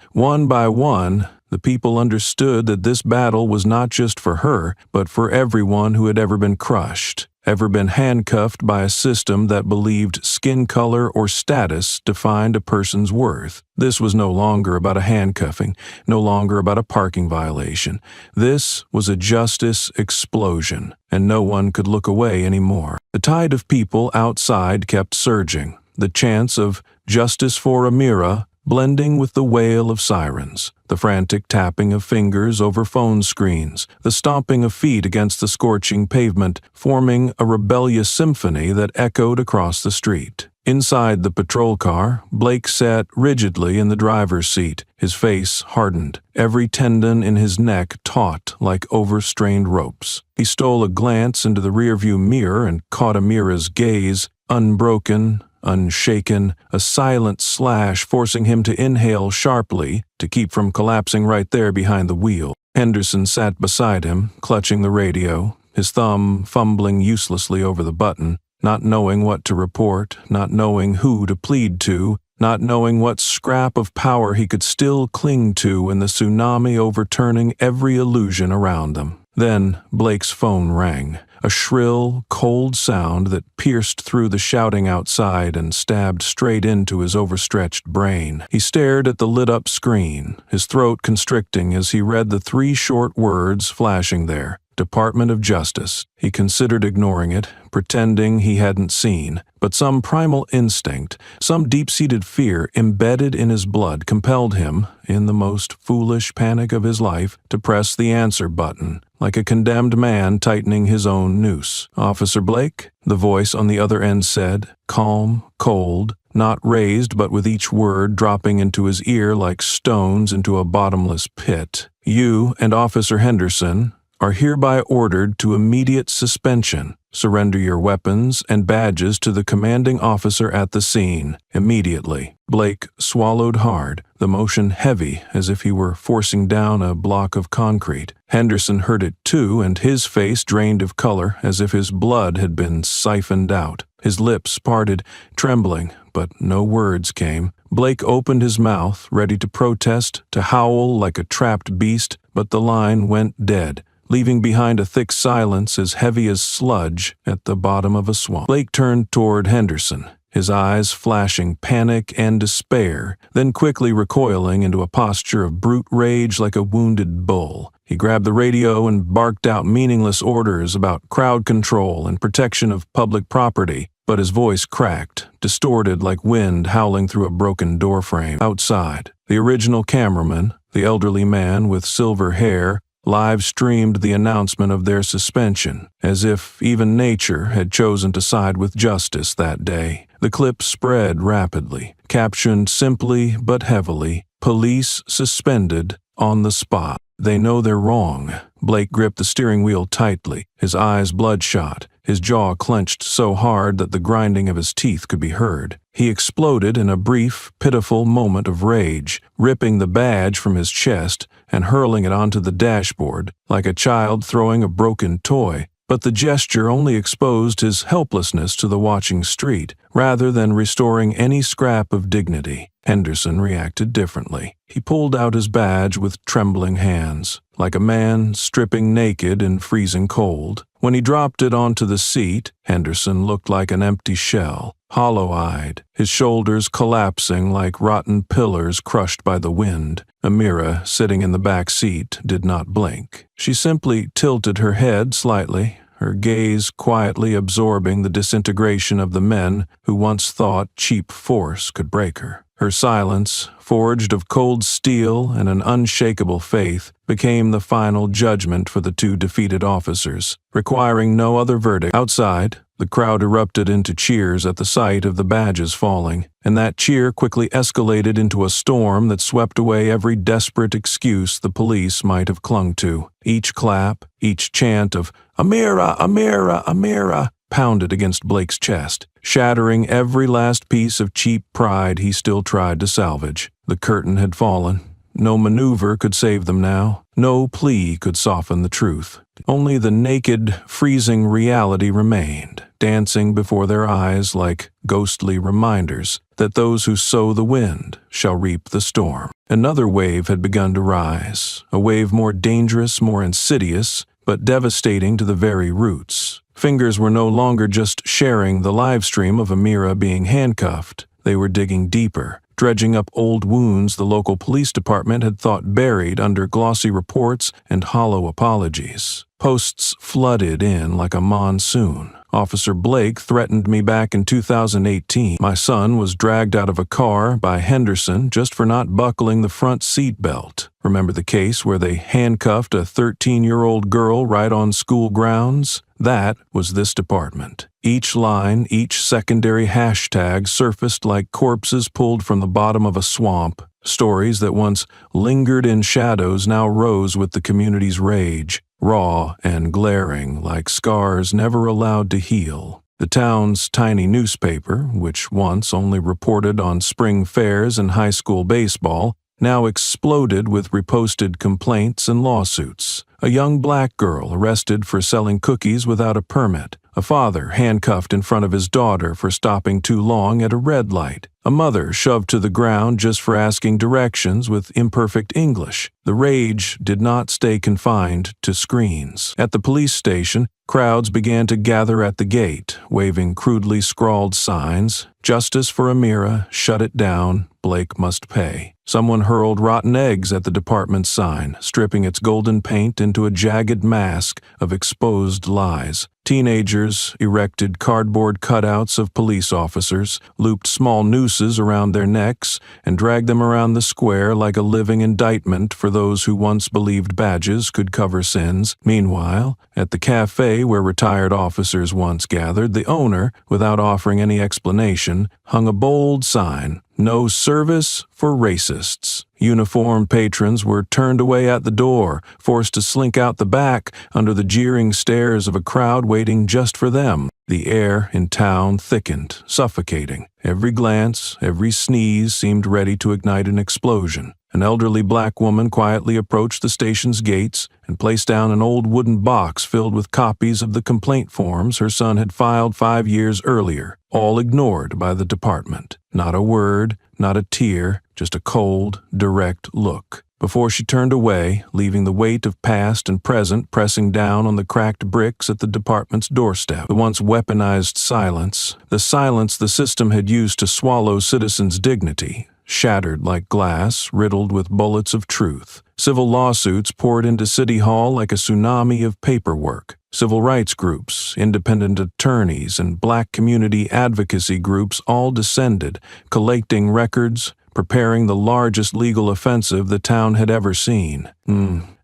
Speaker 1: the people understood that this battle was not just for her, but for everyone who had ever been crushed, ever been handcuffed by a system that believed skin color or status defined a person's worth. This was no longer about a handcuffing, no longer about a parking violation. This was a justice explosion, and no one could look away anymore. The tide of people outside kept surging, the chants of "Justice for Amira" blending with the wail of sirens, the frantic tapping of fingers over phone screens, the stomping of feet against the scorching pavement, forming a rebellious symphony that echoed across the street. Inside the patrol car, Blake sat rigidly in the driver's seat, his face hardened, every tendon in his neck taut like overstrained ropes. He stole a glance into the rearview mirror and caught Amira's gaze, unbroken, unshaken, a silent slash forcing him to inhale sharply to keep from collapsing right there behind the wheel. Henderson sat beside him, clutching the radio, his thumb fumbling uselessly over the button, not knowing what to report, not knowing who to plead to, not knowing what scrap of power he could still cling to in the tsunami overturning every illusion around them. Then Blake's phone rang. A shrill, cold sound that pierced through the shouting outside and stabbed straight into his overstretched brain. He stared at the lit-up screen, his throat constricting as he read the 3 short words flashing there. Department of Justice. He considered ignoring it, pretending he hadn't seen, but some primal instinct, some deep-seated fear embedded in his blood compelled him, in the most foolish panic of his life, to press the answer button, like a condemned man tightening his own noose. "Officer Blake?" the voice on the other end said, calm, cold, not raised but with each word dropping into his ear like stones into a bottomless pit. "You and Officer Henderson are hereby ordered to immediate suspension. Surrender your weapons and badges to the commanding officer at the scene, immediately." Blake swallowed hard, the motion heavy as if he were forcing down a block of concrete. Henderson heard it too, and his face drained of color as if his blood had been siphoned out. His lips parted, trembling, but no words came. Blake opened his mouth, ready to protest, to howl like a trapped beast, but the line went dead, leaving behind a thick silence as heavy as sludge at the bottom of a swamp. Blake turned toward Henderson, his eyes flashing panic and despair, then quickly recoiling into a posture of brute rage like a wounded bull. He grabbed the radio and barked out meaningless orders about crowd control and protection of public property, but his voice cracked, distorted like wind howling through a broken doorframe. Outside, the original cameraman, the elderly man with silver hair, live-streamed the announcement of their suspension, as if even nature had chosen to side with justice that day. The clip spread rapidly, captioned simply but heavily, "Police suspended on the spot. They know they're wrong." Blake gripped the steering wheel tightly, his eyes bloodshot, his jaw clenched so hard that the grinding of his teeth could be heard. He exploded in a brief, pitiful moment of rage, ripping the badge from his chest and hurling it onto the dashboard, like a child throwing a broken toy. But the gesture only exposed his helplessness to the watching street, rather than restoring any scrap of dignity. Henderson reacted differently. He pulled out his badge with trembling hands, like a man stripping naked in freezing cold. When he dropped it onto the seat, Henderson looked like an empty shell, hollow-eyed, his shoulders collapsing like rotten pillars crushed by the wind. Amira, sitting in the back seat, did not blink. She simply tilted her head slightly, her gaze quietly absorbing the disintegration of the men who once thought cheap force could break her. Her silence, forged of cold steel and an unshakable faith, became the final judgment for the two defeated officers, requiring no other verdict. Outside, the crowd erupted into cheers at the sight of the badges falling, and that cheer quickly escalated into a storm that swept away every desperate excuse the police might have clung to. Each clap, each chant of "Amira, Amira, Amira," pounded against Blake's chest, shattering every last piece of cheap pride he still tried to salvage. The curtain had fallen. No maneuver could save them now. No plea could soften the truth. Only the naked, freezing reality remained, dancing before their eyes like ghostly reminders that those who sow the wind shall reap the storm. Another wave had begun to rise, a wave more dangerous, more insidious, but devastating to the very roots. Fingers were no longer just sharing the live stream of Amira being handcuffed. They were digging deeper, dredging up old wounds the local police department had thought buried under glossy reports and hollow apologies. Posts flooded in like a monsoon. Officer Blake threatened me back in 2018. My son was dragged out of a car by Henderson just for not buckling the front seat belt. Remember the case where they handcuffed a 13-year-old girl right on school grounds? That was this department. Each line, each secondary hashtag surfaced like corpses pulled from the bottom of a swamp. Stories that once lingered in shadows now rose with the community's rage, raw and glaring like scars never allowed to heal. The town's tiny newspaper, which once only reported on spring fairs and high school baseball, now exploded with reposted complaints and lawsuits. A young black girl arrested for selling cookies without a permit. A father handcuffed in front of his daughter for stopping too long at a red light. A mother shoved to the ground just for asking directions with imperfect English. The rage did not stay confined to screens. At the police station, crowds began to gather at the gate, waving crudely scrawled signs. "Justice for Amira, shut it down, Blake must pay." Someone hurled rotten eggs at the department's sign, stripping its golden paint into a jagged mask of exposed lies. Teenagers erected cardboard cutouts of police officers, looped small nooses around their necks, and dragged them around the square like a living indictment for those who once believed badges could cover sins. Meanwhile, at the cafe where retired officers once gathered, the owner, without offering any explanation, hung a bold sign: "No service for racists." Uniformed patrons were turned away at the door, forced to slink out the back under the jeering stares of a crowd waiting just for them. The air in town thickened, suffocating. Every glance, every sneeze seemed ready to ignite an explosion. An elderly black woman quietly approached the station's gates and placed down an old wooden box filled with copies of the complaint forms her son had filed 5 years earlier, all ignored by the department. Not a word, not a tear, just a cold, direct look. Before she turned away, leaving the weight of past and present pressing down on the cracked bricks at the department's doorstep, the once weaponized silence, the silence the system had used to swallow citizens' dignity, shattered like glass, riddled with bullets of truth. Civil lawsuits poured into City Hall like a tsunami of paperwork. Civil rights groups, independent attorneys, and black community advocacy groups all descended, collating records, preparing the largest legal offensive the town had ever seen.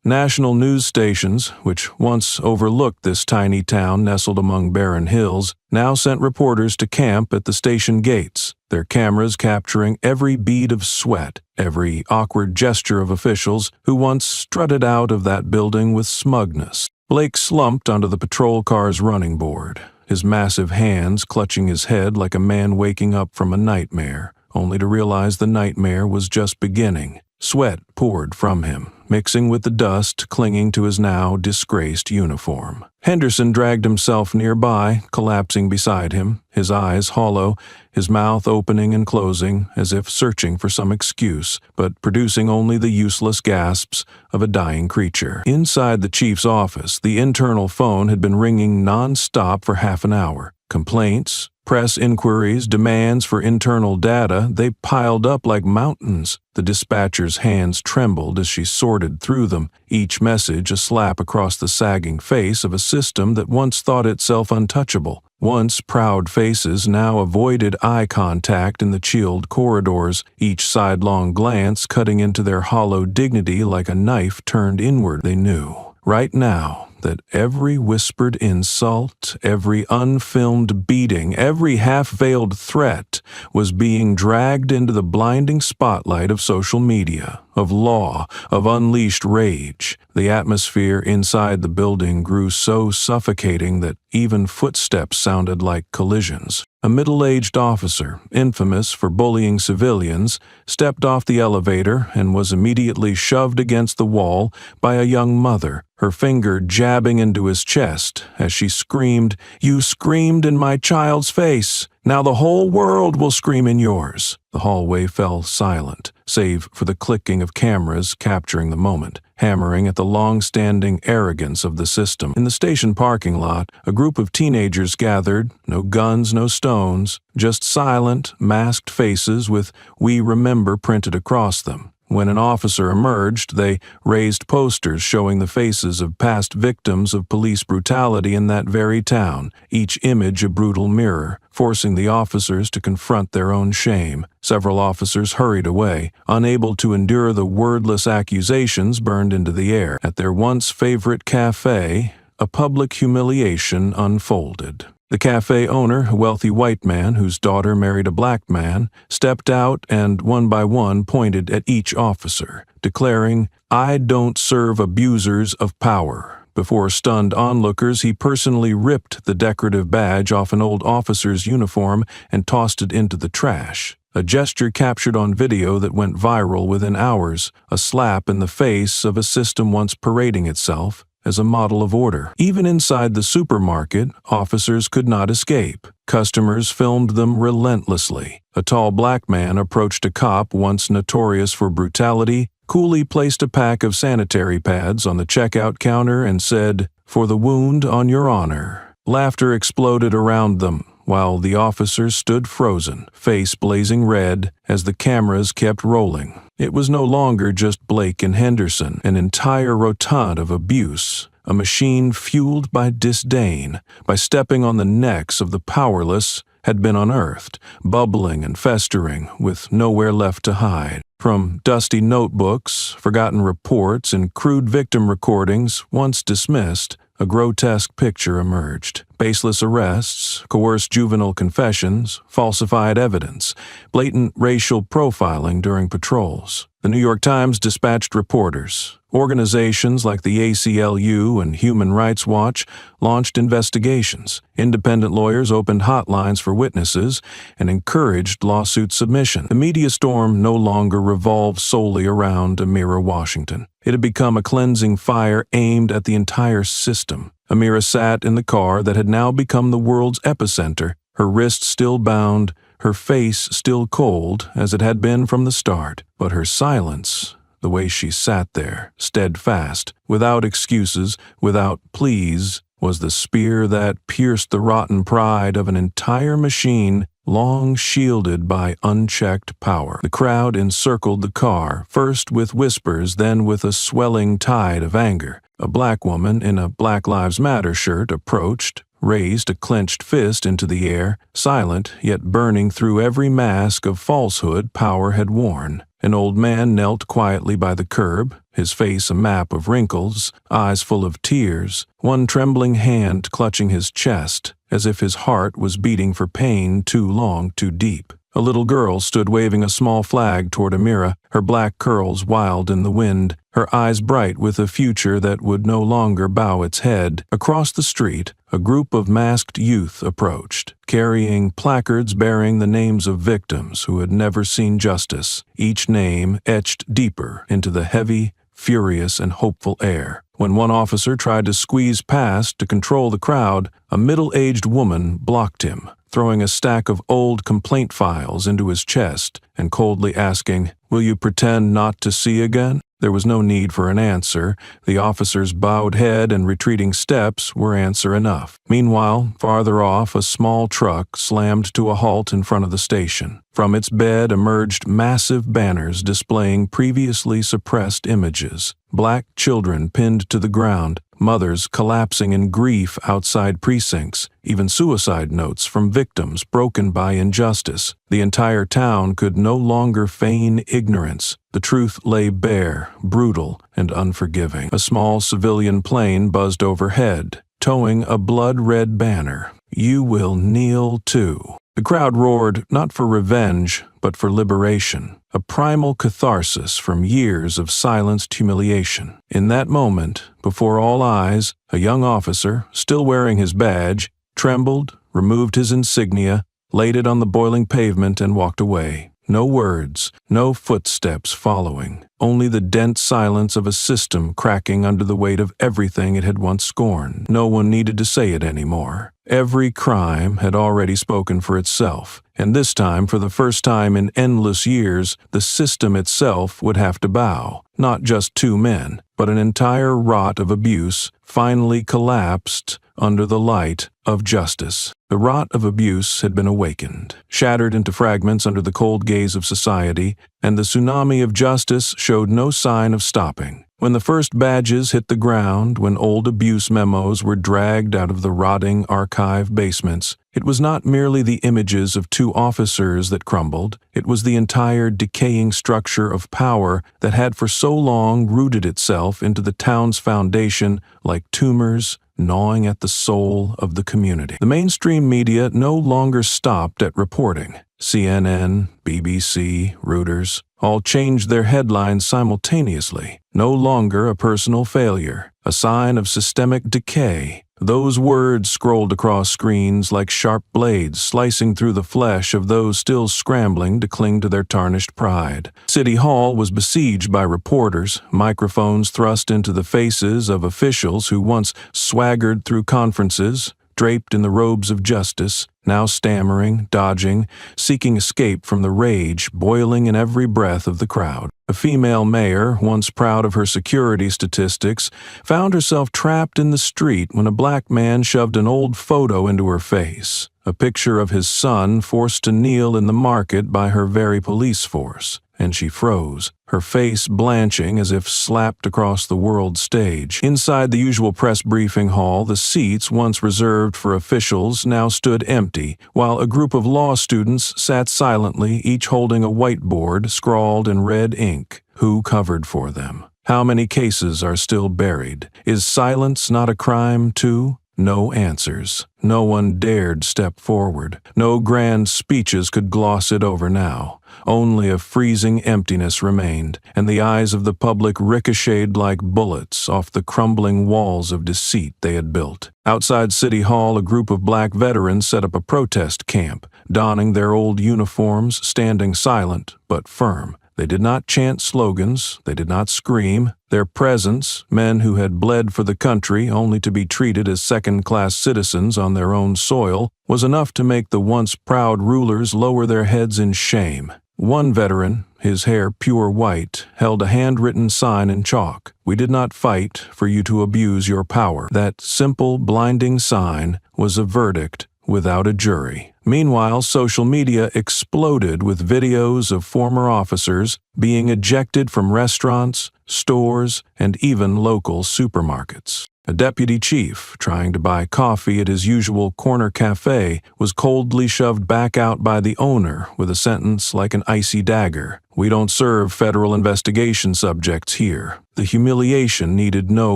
Speaker 1: National news stations, which once overlooked this tiny town nestled among barren hills, now sent reporters to camp at the station gates, their cameras capturing every bead of sweat, every awkward gesture of officials who once strutted out of that building with smugness. Blake slumped onto the patrol car's running board, his massive hands clutching his head like a man waking up from a nightmare, only to realize the nightmare was just beginning. Sweat poured from him, mixing with the dust clinging to his now disgraced uniform. Henderson dragged himself nearby, collapsing beside him, his eyes hollow, his mouth opening and closing, as if searching for some excuse, but producing only the useless gasps of a dying creature. Inside the chief's office, the internal phone had been ringing non-stop for half an hour. Complaints, press inquiries, demands for internal data, they piled up like mountains. The dispatcher's hands trembled as she sorted through them, each message a slap across the sagging face of a system that once thought itself untouchable. Once proud faces now avoided eye contact in the chilled corridors, each sidelong glance cutting into their hollow dignity like a knife turned inward. They knew, right now, that every whispered insult, every unfilmed beating, every half-veiled threat was being dragged into the blinding spotlight of social media, of law, of unleashed rage. The atmosphere inside the building grew so suffocating that even footsteps sounded like collisions. A middle-aged officer, infamous for bullying civilians, stepped off the elevator and was immediately shoved against the wall by a young mother, her finger jabbing into his chest as she screamed, "You screamed in my child's face. Now the whole world will scream in yours." The hallway fell silent, save for the clicking of cameras capturing the moment, hammering at the long-standing arrogance of the system. In the station parking lot, a group of teenagers gathered, no guns, no stones, just silent, masked faces with "We Remember" printed across them. When an officer emerged, they raised posters showing the faces of past victims of police brutality in that very town, each image a brutal mirror, forcing the officers to confront their own shame. Several officers hurried away, unable to endure the wordless accusations burned into the air. At their once favorite cafe, a public humiliation unfolded. The cafe owner, a wealthy white man whose daughter married a black man, stepped out and one by one pointed at each officer, declaring, "I don't serve abusers of power." Before stunned onlookers, he personally ripped the decorative badge off an old officer's uniform and tossed it into the trash. A gesture captured on video that went viral within hours, a slap in the face of a system once parading itself as a model of order. Even inside the supermarket, officers could not escape. Customers filmed them relentlessly. A tall black man approached a cop once notorious for brutality, coolly placed a pack of sanitary pads on the checkout counter and said, "For the wound on your honor." Laughter exploded around them, while the officers stood frozen, face blazing red, as the cameras kept rolling. It was no longer just Blake and Henderson, an entire rotund of abuse, a machine fueled by disdain, by stepping on the necks of the powerless, had been unearthed, bubbling and festering, with nowhere left to hide. From dusty notebooks, forgotten reports, and crude victim recordings, once dismissed, a grotesque picture emerged. Baseless arrests, coerced juvenile confessions, falsified evidence, blatant racial profiling during patrols. The New York Times dispatched reporters. Organizations like the ACLU and Human Rights Watch launched investigations. Independent lawyers opened hotlines for witnesses and encouraged lawsuit submission. The media storm no longer revolved solely around Amira Washington. It had become a cleansing fire aimed at the entire system. Amira sat in the car that had now become the world's epicenter, her wrists still bound, her face still cold as it had been from the start. But her silence, the way she sat there, steadfast, without excuses, without pleas, was the spear that pierced the rotten pride of an entire machine long shielded by unchecked power. The crowd encircled the car, first with whispers, then with a swelling tide of anger. A black woman in a Black Lives Matter shirt approached, raised a clenched fist into the air, silent yet burning through every mask of falsehood power had worn. An old man knelt quietly by the curb, his face a map of wrinkles, eyes full of tears, one trembling hand clutching his chest, as if his heart was beating for pain too long, too deep. A little girl stood waving a small flag toward Amira, her black curls wild in the wind, her eyes bright with a future that would no longer bow its head. Across the street, a group of masked youth approached, carrying placards bearing the names of victims who had never seen justice, each name etched deeper into the heavy, furious, and hopeful air. When one officer tried to squeeze past to control the crowd, a middle-aged woman blocked him, throwing a stack of old complaint files into his chest and coldly asking, "Will you pretend not to see again?" There was no need for an answer. The officer's bowed head and retreating steps were answer enough. Meanwhile, farther off, a small truck slammed to a halt in front of the station. From its bed emerged massive banners displaying previously suppressed images. Black children pinned to the ground, mothers collapsing in grief outside precincts, even suicide notes from victims broken by injustice. The entire town could no longer feign ignorance. The truth lay bare, brutal, and unforgiving. A small civilian plane buzzed overhead, towing a blood-red banner. "You will kneel too." The crowd roared not for revenge, but for liberation, a primal catharsis from years of silenced humiliation. In that moment, before all eyes, a young officer, still wearing his badge, trembled, removed his insignia, laid it on the boiling pavement, and walked away. No words, no footsteps following, only the dense silence of a system cracking under the weight of everything it had once scorned. No one needed to say it anymore. Every crime had already spoken for itself, and this time, for the first time in endless years, the system itself would have to bow. Not just two men, but an entire rot of abuse finally collapsed under the light of justice. The rot of abuse had been awakened, shattered into fragments under the cold gaze of society, and the tsunami of justice showed no sign of stopping. When the first badges hit the ground, when old abuse memos were dragged out of the rotting archive basements, it was not merely the images of two officers that crumbled, it was the entire decaying structure of power that had for so long rooted itself into the town's foundation like tumors gnawing at the soul of the community. The mainstream media no longer stopped at reporting. CNN, BBC, Reuters, all changed their headlines simultaneously. No longer a personal failure, a sign of systemic decay. Those words scrolled across screens like sharp blades slicing through the flesh of those still scrambling to cling to their tarnished pride. City Hall was besieged by reporters, microphones thrust into the faces of officials who once swaggered through conferences, draped in the robes of justice, now stammering, dodging, seeking escape from the rage boiling in every breath of the crowd. A female mayor, once proud of her security statistics, found herself trapped in the street when a black man shoved an old photo into her face, a picture of his son forced to kneel in the market by her very police force. And she froze, her face blanching as if slapped across the world stage. Inside the usual press briefing hall, the seats once reserved for officials now stood empty, while a group of law students sat silently, each holding a whiteboard scrawled in red ink. Who covered for them? How many cases are still buried? Is silence not a crime, too? No answers. No one dared step forward. No grand speeches could gloss it over now. Only a freezing emptiness remained, and the eyes of the public ricocheted like bullets off the crumbling walls of deceit they had built. Outside City Hall, a group of black veterans set up a protest camp, donning their old uniforms, standing silent but firm. They did not chant slogans, they did not scream. Their presence, men who had bled for the country only to be treated as second-class citizens on their own soil, was enough to make the once proud rulers lower their heads in shame. One veteran, his hair pure white, held a handwritten sign in chalk. "We did not fight for you to abuse your power." That simple, blinding sign was a verdict without a jury. Meanwhile, social media exploded with videos of former officers being ejected from restaurants, stores, and even local supermarkets. A deputy chief, trying to buy coffee at his usual corner cafe, was coldly shoved back out by the owner with a sentence like an icy dagger. "We don't serve federal investigation subjects here." The humiliation needed no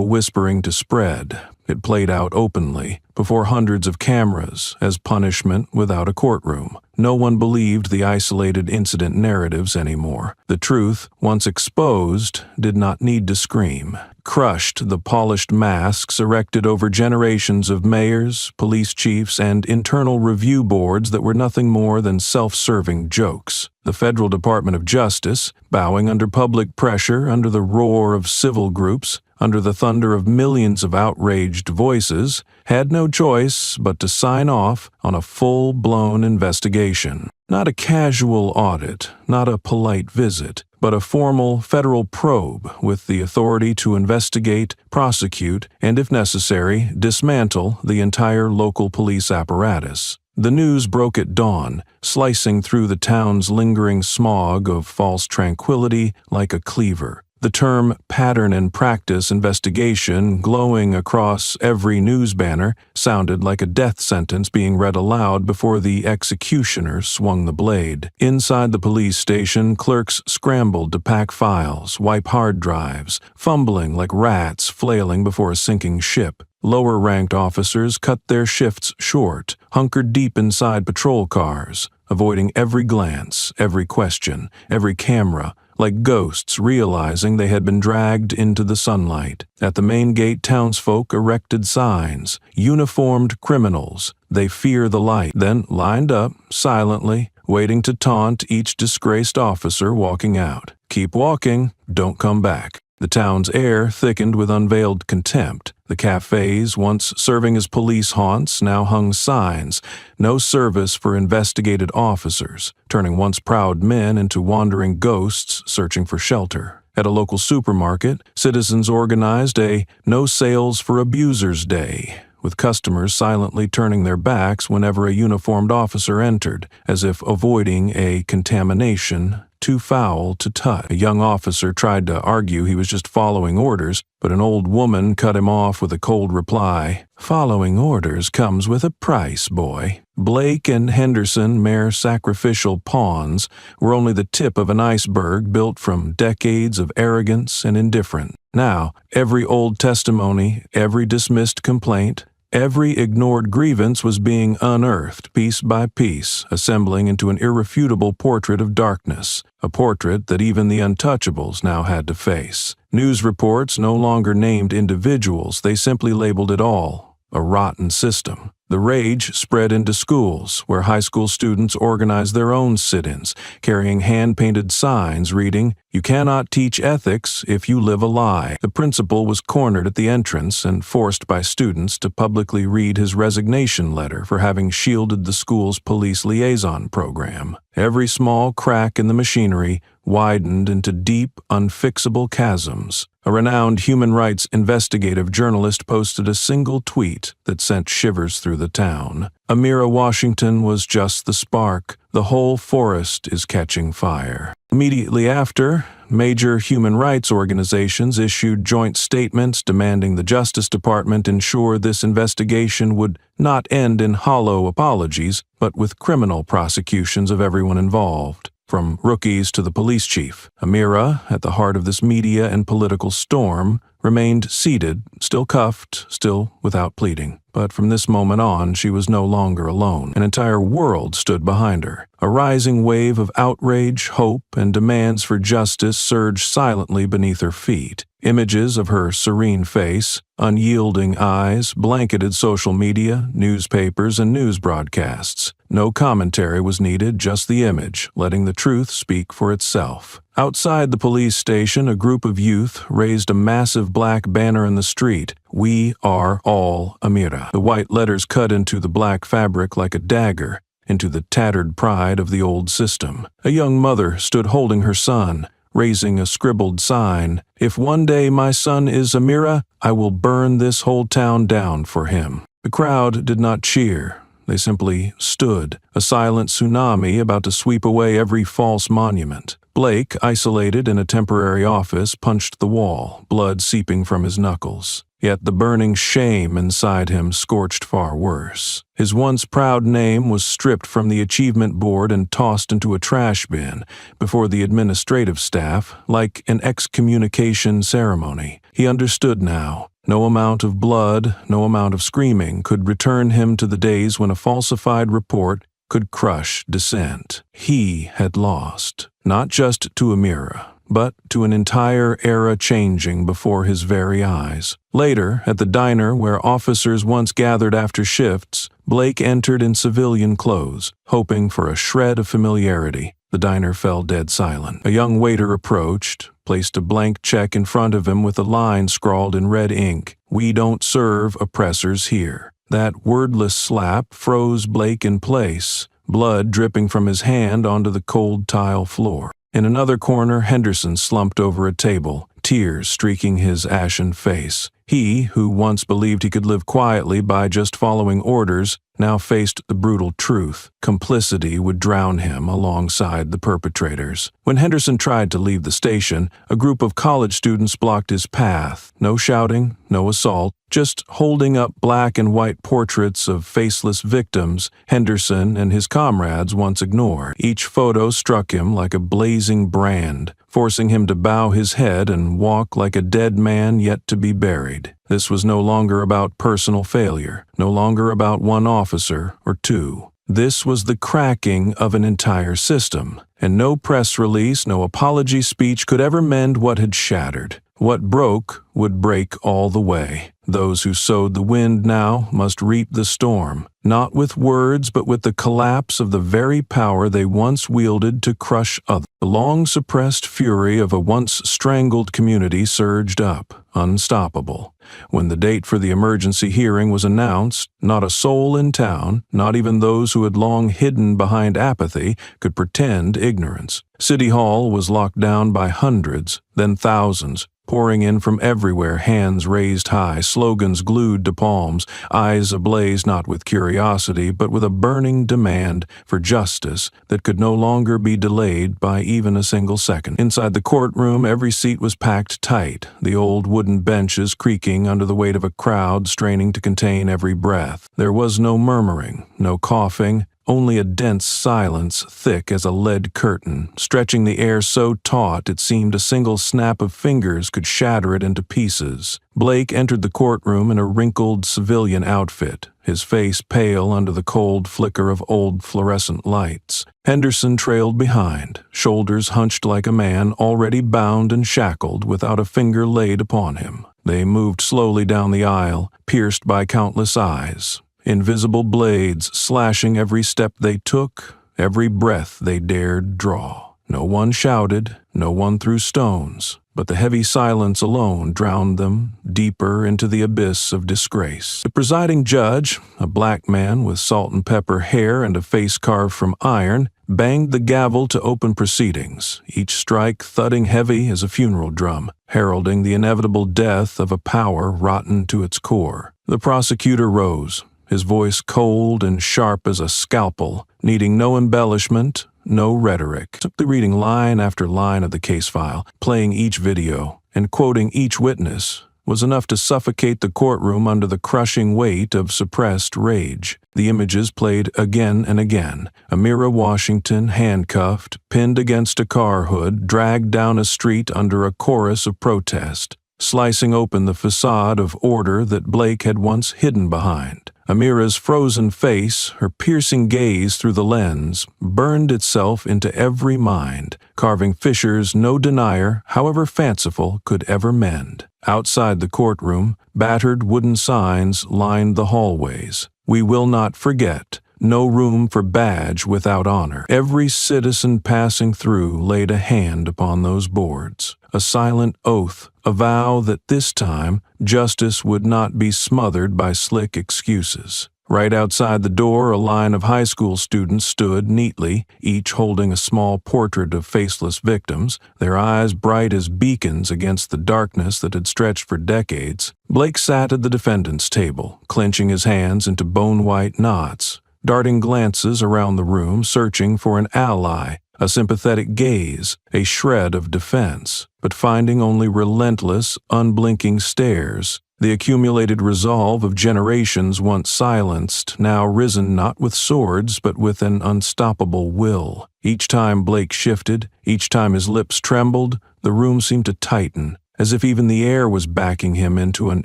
Speaker 1: whispering to spread. It played out openly, before hundreds of cameras, as punishment without a courtroom. No one believed the isolated incident narratives anymore. The truth, once exposed, did not need to scream. Crushed the polished masks erected over generations of mayors, police chiefs, and internal review boards that were nothing more than self-serving jokes. The Federal Department of Justice, bowing under public pressure, under the roar of civil groups, under the thunder of millions of outraged voices, had no choice but to sign off on a full-blown investigation. Not a casual audit, not a polite visit, but a formal federal probe with the authority to investigate, prosecute, and if necessary, dismantle the entire local police apparatus. The news broke at dawn, slicing through the town's lingering smog of false tranquility like a cleaver. The term pattern and practice investigation, glowing across every news banner, sounded like a death sentence being read aloud before the executioner swung the blade. Inside the police station, clerks scrambled to pack files, wipe hard drives, fumbling like rats flailing before a sinking ship. Lower-ranked officers cut their shifts short, hunkered deep inside patrol cars, avoiding every glance, every question, every camera, like ghosts realizing they had been dragged into the sunlight. At the main gate, townsfolk erected signs, "Uniformed criminals, they fear the light," then lined up, silently, waiting to taunt each disgraced officer walking out. "Keep walking, don't come back." The town's air thickened with unveiled contempt. The cafes, once serving as police haunts, now hung signs, "No service for investigated officers," turning once proud men into wandering ghosts searching for shelter. At a local supermarket, citizens organized a "No Sales for Abusers Day," with customers silently turning their backs whenever a uniformed officer entered, as if avoiding a contamination too foul to touch. A young officer tried to argue he was just following orders, but an old woman cut him off with a cold reply. "Following orders comes with a price, boy." Blake and Henderson, mere sacrificial pawns, were only the tip of an iceberg built from decades of arrogance and indifference. Now, every old testimony, every dismissed complaint, every ignored grievance was being unearthed piece by piece, assembling into an irrefutable portrait of darkness, a portrait that even the untouchables now had to face. News reports no longer named individuals, they simply labeled it all a rotten system. The rage spread into schools, where high school students organized their own sit-ins, carrying hand-painted signs reading, "You cannot teach ethics if you live a lie." The principal was cornered at the entrance and forced by students to publicly read his resignation letter for having shielded the school's police liaison program. Every small crack in the machinery widened into deep, unfixable chasms. A renowned human rights investigative journalist posted a single tweet that sent shivers through the town. Amira Washington was just the spark. The whole forest is catching fire. Immediately after, major human rights organizations issued joint statements demanding the Justice Department ensure this investigation would not end in hollow apologies, but with criminal prosecutions of everyone involved. From rookies to the police chief, Amira, at the heart of this media and political storm, remained seated, still cuffed, still without pleading. But from this moment on, she was no longer alone. An entire world stood behind her. A rising wave of outrage, hope, and demands for justice surged silently beneath her feet. Images of her serene face, unyielding eyes, blanketed social media, newspapers, and news broadcasts. No commentary was needed, just the image, letting the truth speak for itself. Outside the police station, a group of youth raised a massive black banner in the street. "We are all Amira." The white letters cut into the black fabric like a dagger, into the tattered pride of the old system. A young mother stood holding her son, raising a scribbled sign, "If one day my son is Amira, I will burn this whole town down for him." The crowd did not cheer. They simply stood, a silent tsunami about to sweep away every false monument. Blake, isolated in a temporary office, punched the wall, blood seeping from his knuckles. Yet the burning shame inside him scorched far worse. His once proud name was stripped from the achievement board and tossed into a trash bin before the administrative staff, like an excommunication ceremony. He understood now. No amount of blood, no amount of screaming could return him to the days when a falsified report could crush dissent. He had lost, not just to Amira, but to an entire era changing before his very eyes. Later, at the diner where officers once gathered after shifts, Blake entered in civilian clothes, hoping for a shred of familiarity. The diner fell dead silent. A young waiter approached, placed a blank check in front of him with a line scrawled in red ink, "We don't serve oppressors here." That wordless slap froze Blake in place, blood dripping from his hand onto the cold tile floor. In another corner, Henderson slumped over a table, tears streaking his ashen face. He, who once believed he could live quietly by just following orders, now faced the brutal truth. Complicity would drown him alongside the perpetrators. When Henderson tried to leave the station, a group of college students blocked his path. No shouting, no assault, just holding up black and white portraits of faceless victims Henderson and his comrades once ignored. Each photo struck him like a blazing brand, forcing him to bow his head and walk like a dead man yet to be buried. This was no longer about personal failure, no longer about one officer or two. This was the cracking of an entire system, and no press release, no apology speech could ever mend what had shattered. What broke would break all the way. Those who sowed the wind now must reap the storm, not with words but with the collapse of the very power they once wielded to crush others. The long-suppressed fury of a once strangled community surged up, unstoppable. When the date for the emergency hearing was announced, not a soul in town, not even those who had long hidden behind apathy, could pretend ignorance. City Hall was locked down by hundreds, then thousands, pouring in from everywhere, hands raised high, slogans glued to palms, eyes ablaze not with curiosity but with a burning demand for justice that could no longer be delayed by even a single second. Inside the courtroom, every seat was packed tight, the old wooden benches creaking under the weight of a crowd straining to contain every breath. There was no murmuring, no coughing, only a dense silence thick as a lead curtain, stretching the air so taut it seemed a single snap of fingers could shatter it into pieces. Blake entered the courtroom in a wrinkled civilian outfit, his face pale under the cold flicker of old fluorescent lights. Henderson trailed behind, shoulders hunched like a man already bound and shackled without a finger laid upon him. They moved slowly down the aisle, pierced by countless eyes. Invisible blades slashing every step they took, every breath they dared draw. No one shouted, no one threw stones, but the heavy silence alone drowned them deeper into the abyss of disgrace. The presiding judge, a black man with salt and pepper hair and a face carved from iron, banged the gavel to open proceedings, each strike thudding heavy as a funeral drum, heralding the inevitable death of a power rotten to its core. The prosecutor rose, his voice cold and sharp as a scalpel, needing no embellishment, no rhetoric. Simply reading line after line of the case file, playing each video, and quoting each witness was enough to suffocate the courtroom under the crushing weight of suppressed rage. The images played again and again. Amira Washington, handcuffed, pinned against a car hood, dragged down a street under a chorus of protest. slicing open the facade of order that Blake had once hidden behind. Amira's frozen face, her piercing gaze through the lens, burned itself into every mind, carving fissures no denier, however fanciful, could ever mend. Outside the courtroom, battered wooden signs lined the hallways. "We will not forget. No room for badge without honor." Every citizen passing through laid a hand upon those boards. A silent oath, a vow that this time justice would not be smothered by slick excuses. Right outside the door, a line of high school students stood neatly, each holding a small portrait of faceless victims, their eyes bright as beacons against the darkness that had stretched for decades. Blake sat at the defendant's table, clenching his hands into bone-white knots, darting glances around the room, searching for an ally, a sympathetic gaze, a shred of defense, but finding only relentless, unblinking stares. The accumulated resolve of generations once silenced, now risen not with swords but with an unstoppable will. Each time Blake shifted, each time his lips trembled, the room seemed to tighten, as if even the air was backing him into an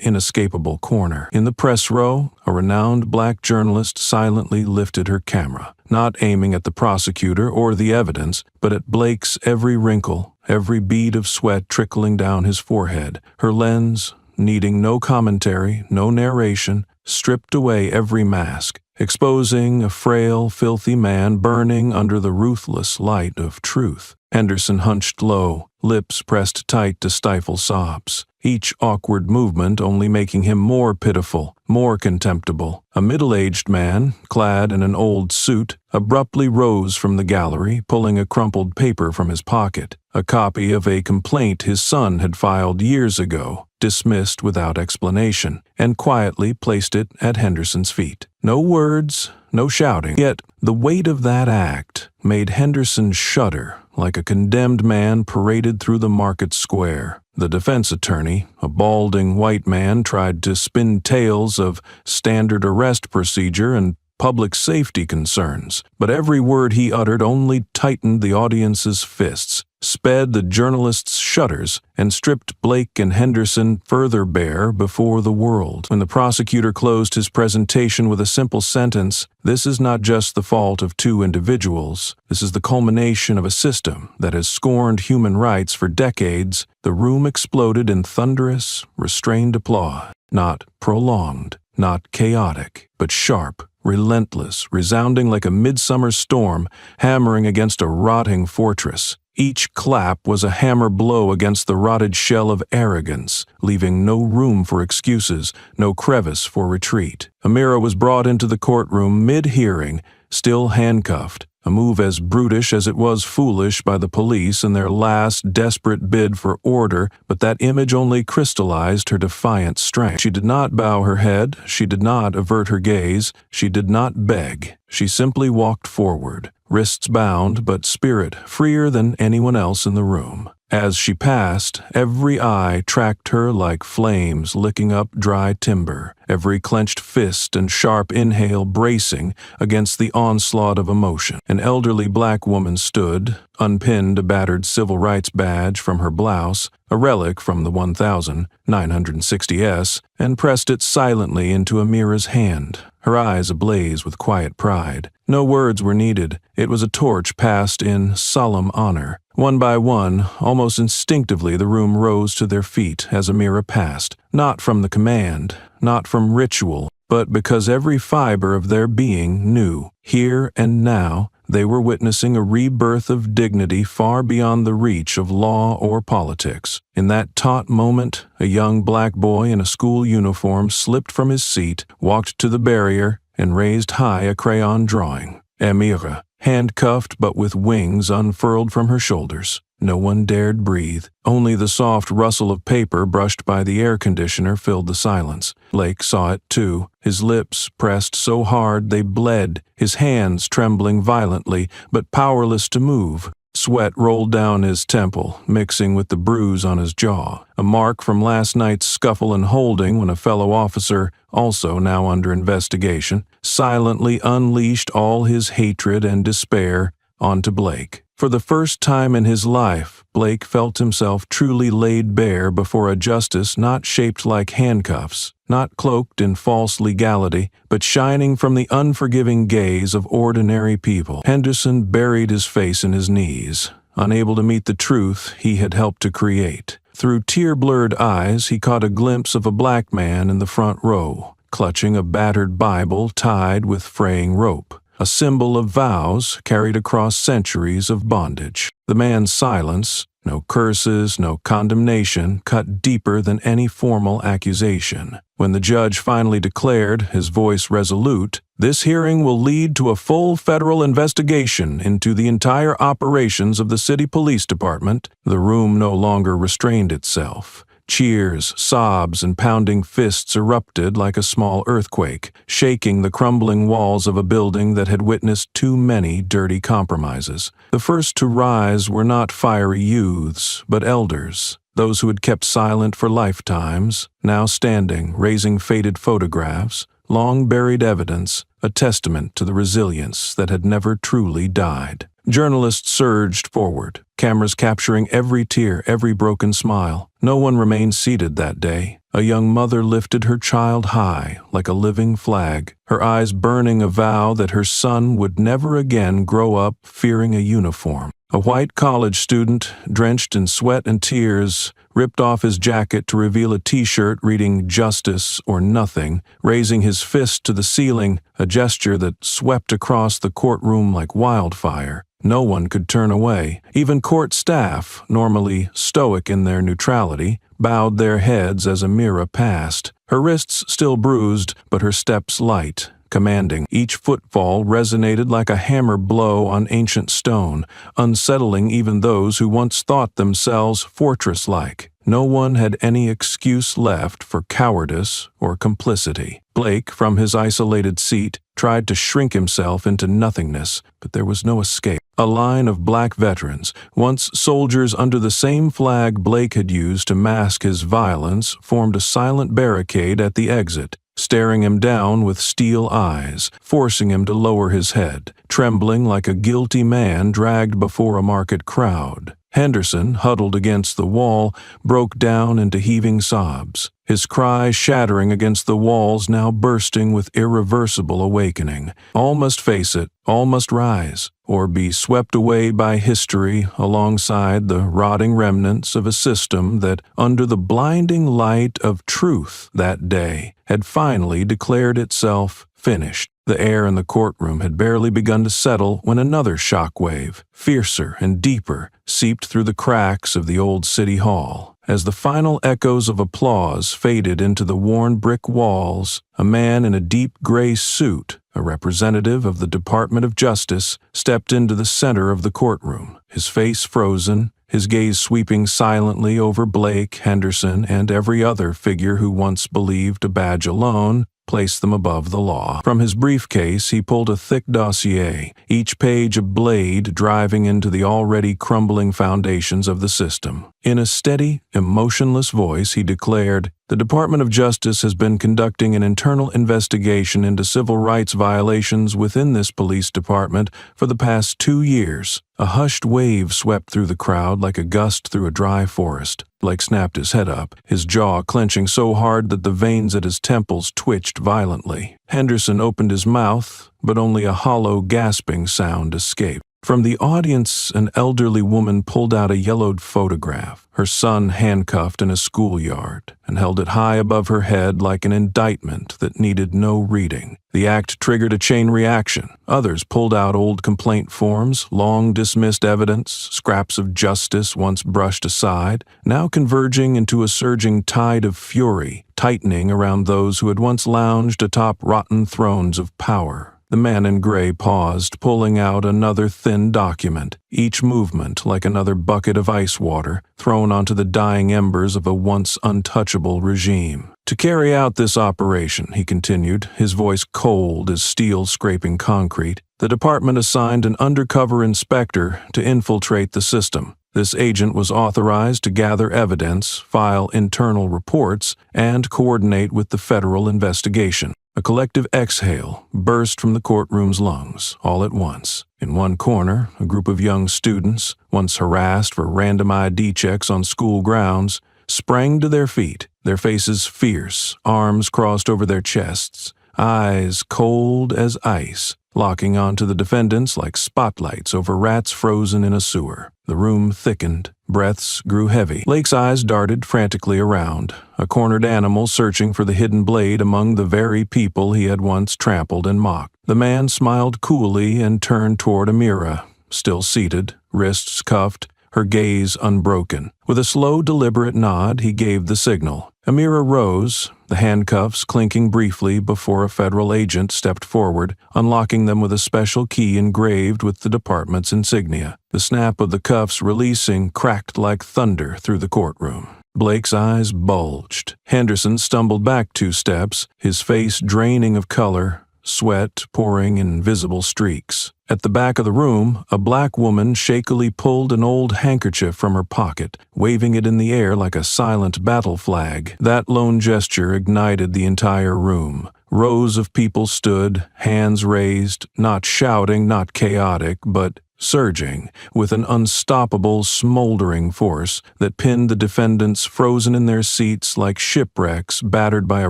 Speaker 1: inescapable corner. In the press row, a renowned black journalist silently lifted her camera, not aiming at the prosecutor or the evidence, but at Blake's every wrinkle, every bead of sweat trickling down his forehead. Her lens, needing no commentary, no narration, stripped away every mask, exposing a frail, filthy man burning under the ruthless light of truth. Henderson hunched low, lips pressed tight to stifle sobs, each awkward movement only making him more pitiful, more contemptible. A middle-aged man, clad in an old suit, abruptly rose from the gallery, pulling a crumpled paper from his pocket, a copy of a complaint his son had filed years ago, dismissed without explanation, and quietly placed it at Henderson's feet. No words, no shouting, yet the weight of that act made Henderson shudder like a condemned man paraded through the market square. The defense attorney, a balding white man, tried to spin tales of standard arrest procedure and public safety concerns, but every word he uttered only tightened the audience's fists, sped the journalists' shudders, and stripped Blake and Henderson further bare before the world. When the prosecutor closed his presentation with a simple sentence, "This is not just the fault of two individuals. This is the culmination of a system that has scorned human rights for decades," the room exploded in thunderous, restrained applause. Not prolonged, not chaotic, but sharp, relentless, resounding like a midsummer storm hammering against a rotting fortress. Each clap was a hammer blow against the rotted shell of arrogance, leaving no room for excuses, no crevice for retreat. Amira was brought into the courtroom mid-hearing, still handcuffed, a move as brutish as it was foolish by the police in their last desperate bid for order, but that image only crystallized her defiant strength. She did not bow her head, she did not avert her gaze, she did not beg. She simply walked forward, wrists bound but spirit freer than anyone else in the room. As she passed, every eye tracked her like flames licking up dry timber, every clenched fist and sharp inhale bracing against the onslaught of emotion. An elderly black woman stood, unpinned a battered civil rights badge from her blouse, a relic from the 1960s, and pressed it silently into Amira's hand, her eyes ablaze with quiet pride. No words were needed. It was a torch passed in solemn honor. One by one, almost instinctively, the room rose to their feet as Amira passed, not from the command, not from ritual, but because every fiber of their being knew, here and now, they were witnessing a rebirth of dignity far beyond the reach of law or politics. In that taut moment, a young black boy in a school uniform slipped from his seat, walked to the barrier, and raised high a crayon drawing. Amira, handcuffed but with wings unfurled from her shoulders. No one dared breathe. Only the soft rustle of paper brushed by the air conditioner filled the silence. Blake saw it too, his lips pressed so hard they bled, his hands trembling violently but powerless to move. Sweat rolled down his temple, mixing with the bruise on his jaw, a mark from last night's scuffle and holding when a fellow officer, also now under investigation, silently unleashed all his hatred and despair onto Blake. For the first time in his life, Blake felt himself truly laid bare before a justice not shaped like handcuffs, not cloaked in false legality, but shining from the unforgiving gaze of ordinary people. Henderson buried his face in his knees, unable to meet the truth he had helped to create. Through tear-blurred eyes, he caught a glimpse of a black man in the front row, clutching a battered Bible tied with fraying rope, a symbol of vows carried across centuries of bondage. The man's silence, no curses, no condemnation, cut deeper than any formal accusation. When the judge finally declared, his voice resolute, "This hearing will lead to a full federal investigation into the entire operations of the city police department," the room no longer restrained itself. Cheers, sobs, and pounding fists erupted like a small earthquake, shaking the crumbling walls of a building that had witnessed too many dirty compromises. The first to rise were not fiery youths, but elders, those who had kept silent for lifetimes, now standing, raising faded photographs, long-buried evidence, a testament to the resilience that had never truly died. Journalists surged forward, cameras capturing every tear, every broken smile. No one remained seated that day. A young mother lifted her child high, like a living flag, her eyes burning a vow that her son would never again grow up fearing a uniform. A white college student, drenched in sweat and tears, ripped off his jacket to reveal a T-shirt reading "Justice or Nothing," raising his fist to the ceiling, a gesture that swept across the courtroom like wildfire. No one could turn away. Even court staff, normally stoic in their neutrality, bowed their heads as Amira passed, her wrists still bruised, but her steps light, commanding. Each footfall resonated like a hammer blow on ancient stone, unsettling even those who once thought themselves fortress-like. No one had any excuse left for cowardice or complicity. Blake, from his isolated seat, tried to shrink himself into nothingness, but there was no escape. A line of black veterans, once soldiers under the same flag Blake had used to mask his violence, formed a silent barricade at the exit, staring him down with steel eyes, forcing him to lower his head, trembling like a guilty man dragged before a market crowd. Henderson, huddled against the wall, broke down into heaving sobs, his cry shattering against the walls now bursting with irreversible awakening. All must face it, all must rise, or be swept away by history alongside the rotting remnants of a system that, under the blinding light of truth that day, had finally declared itself finished. The air in the courtroom had barely begun to settle when another shockwave, fiercer and deeper, seeped through the cracks of the old city hall. As the final echoes of applause faded into the worn brick walls, a man in a deep gray suit, a representative of the Department of Justice, stepped into the center of the courtroom, his face frozen, his gaze sweeping silently over Blake, Henderson, and every other figure who once believed a badge alone placed them above the law. From his briefcase, he pulled a thick dossier, each page a blade driving into the already crumbling foundations of the system. In a steady, emotionless voice, he declared, "The Department of Justice has been conducting an internal investigation into civil rights violations within this police department for the past 2 years." A hushed wave swept through the crowd like a gust through a dry forest. Blake snapped his head up, his jaw clenching so hard that the veins at his temples twitched violently. Henderson opened his mouth, but only a hollow, gasping sound escaped. From the audience, an elderly woman pulled out a yellowed photograph, her son handcuffed in a schoolyard, and held it high above her head like an indictment that needed no reading. The act triggered a chain reaction. Others pulled out old complaint forms, long dismissed evidence, scraps of justice once brushed aside, now converging into a surging tide of fury, tightening around those who had once lounged atop rotten thrones of power. The man in gray paused, pulling out another thin document, each movement like another bucket of ice water thrown onto the dying embers of a once untouchable regime. "To carry out this operation," he continued, his voice cold as steel scraping concrete, "the department assigned an undercover inspector to infiltrate the system. This agent was authorized to gather evidence, file internal reports, and coordinate with the federal investigation. A collective exhale burst from the courtroom's lungs, all at once. In one corner, a group of young students, once harassed for random ID checks on school grounds, sprang to their feet, their faces fierce, arms crossed over their chests, eyes cold as ice, locking onto the defendants like spotlights over rats frozen in a sewer. The room thickened. Breaths grew heavy. Blake's eyes darted frantically around, a cornered animal searching for the hidden blade among the very people he had once trampled and mocked. The man smiled coolly and turned toward Amira, still seated, wrists cuffed, her gaze unbroken. With a slow, deliberate nod, he gave the signal. Amira rose, the handcuffs clinking briefly before a federal agent stepped forward, unlocking them with a special key engraved with the department's insignia. The snap of the cuffs releasing cracked like thunder through the courtroom. Blake's eyes bulged. Henderson stumbled back 2 steps, his face draining of color, sweat pouring in visible streaks. At the back of the room, a black woman shakily pulled an old handkerchief from her pocket, waving it in the air like a silent battle flag. That lone gesture ignited the entire room. Rows of people stood, hands raised, not shouting, not chaotic, but surging, with an unstoppable, smoldering force that pinned the defendants frozen in their seats like shipwrecks battered by a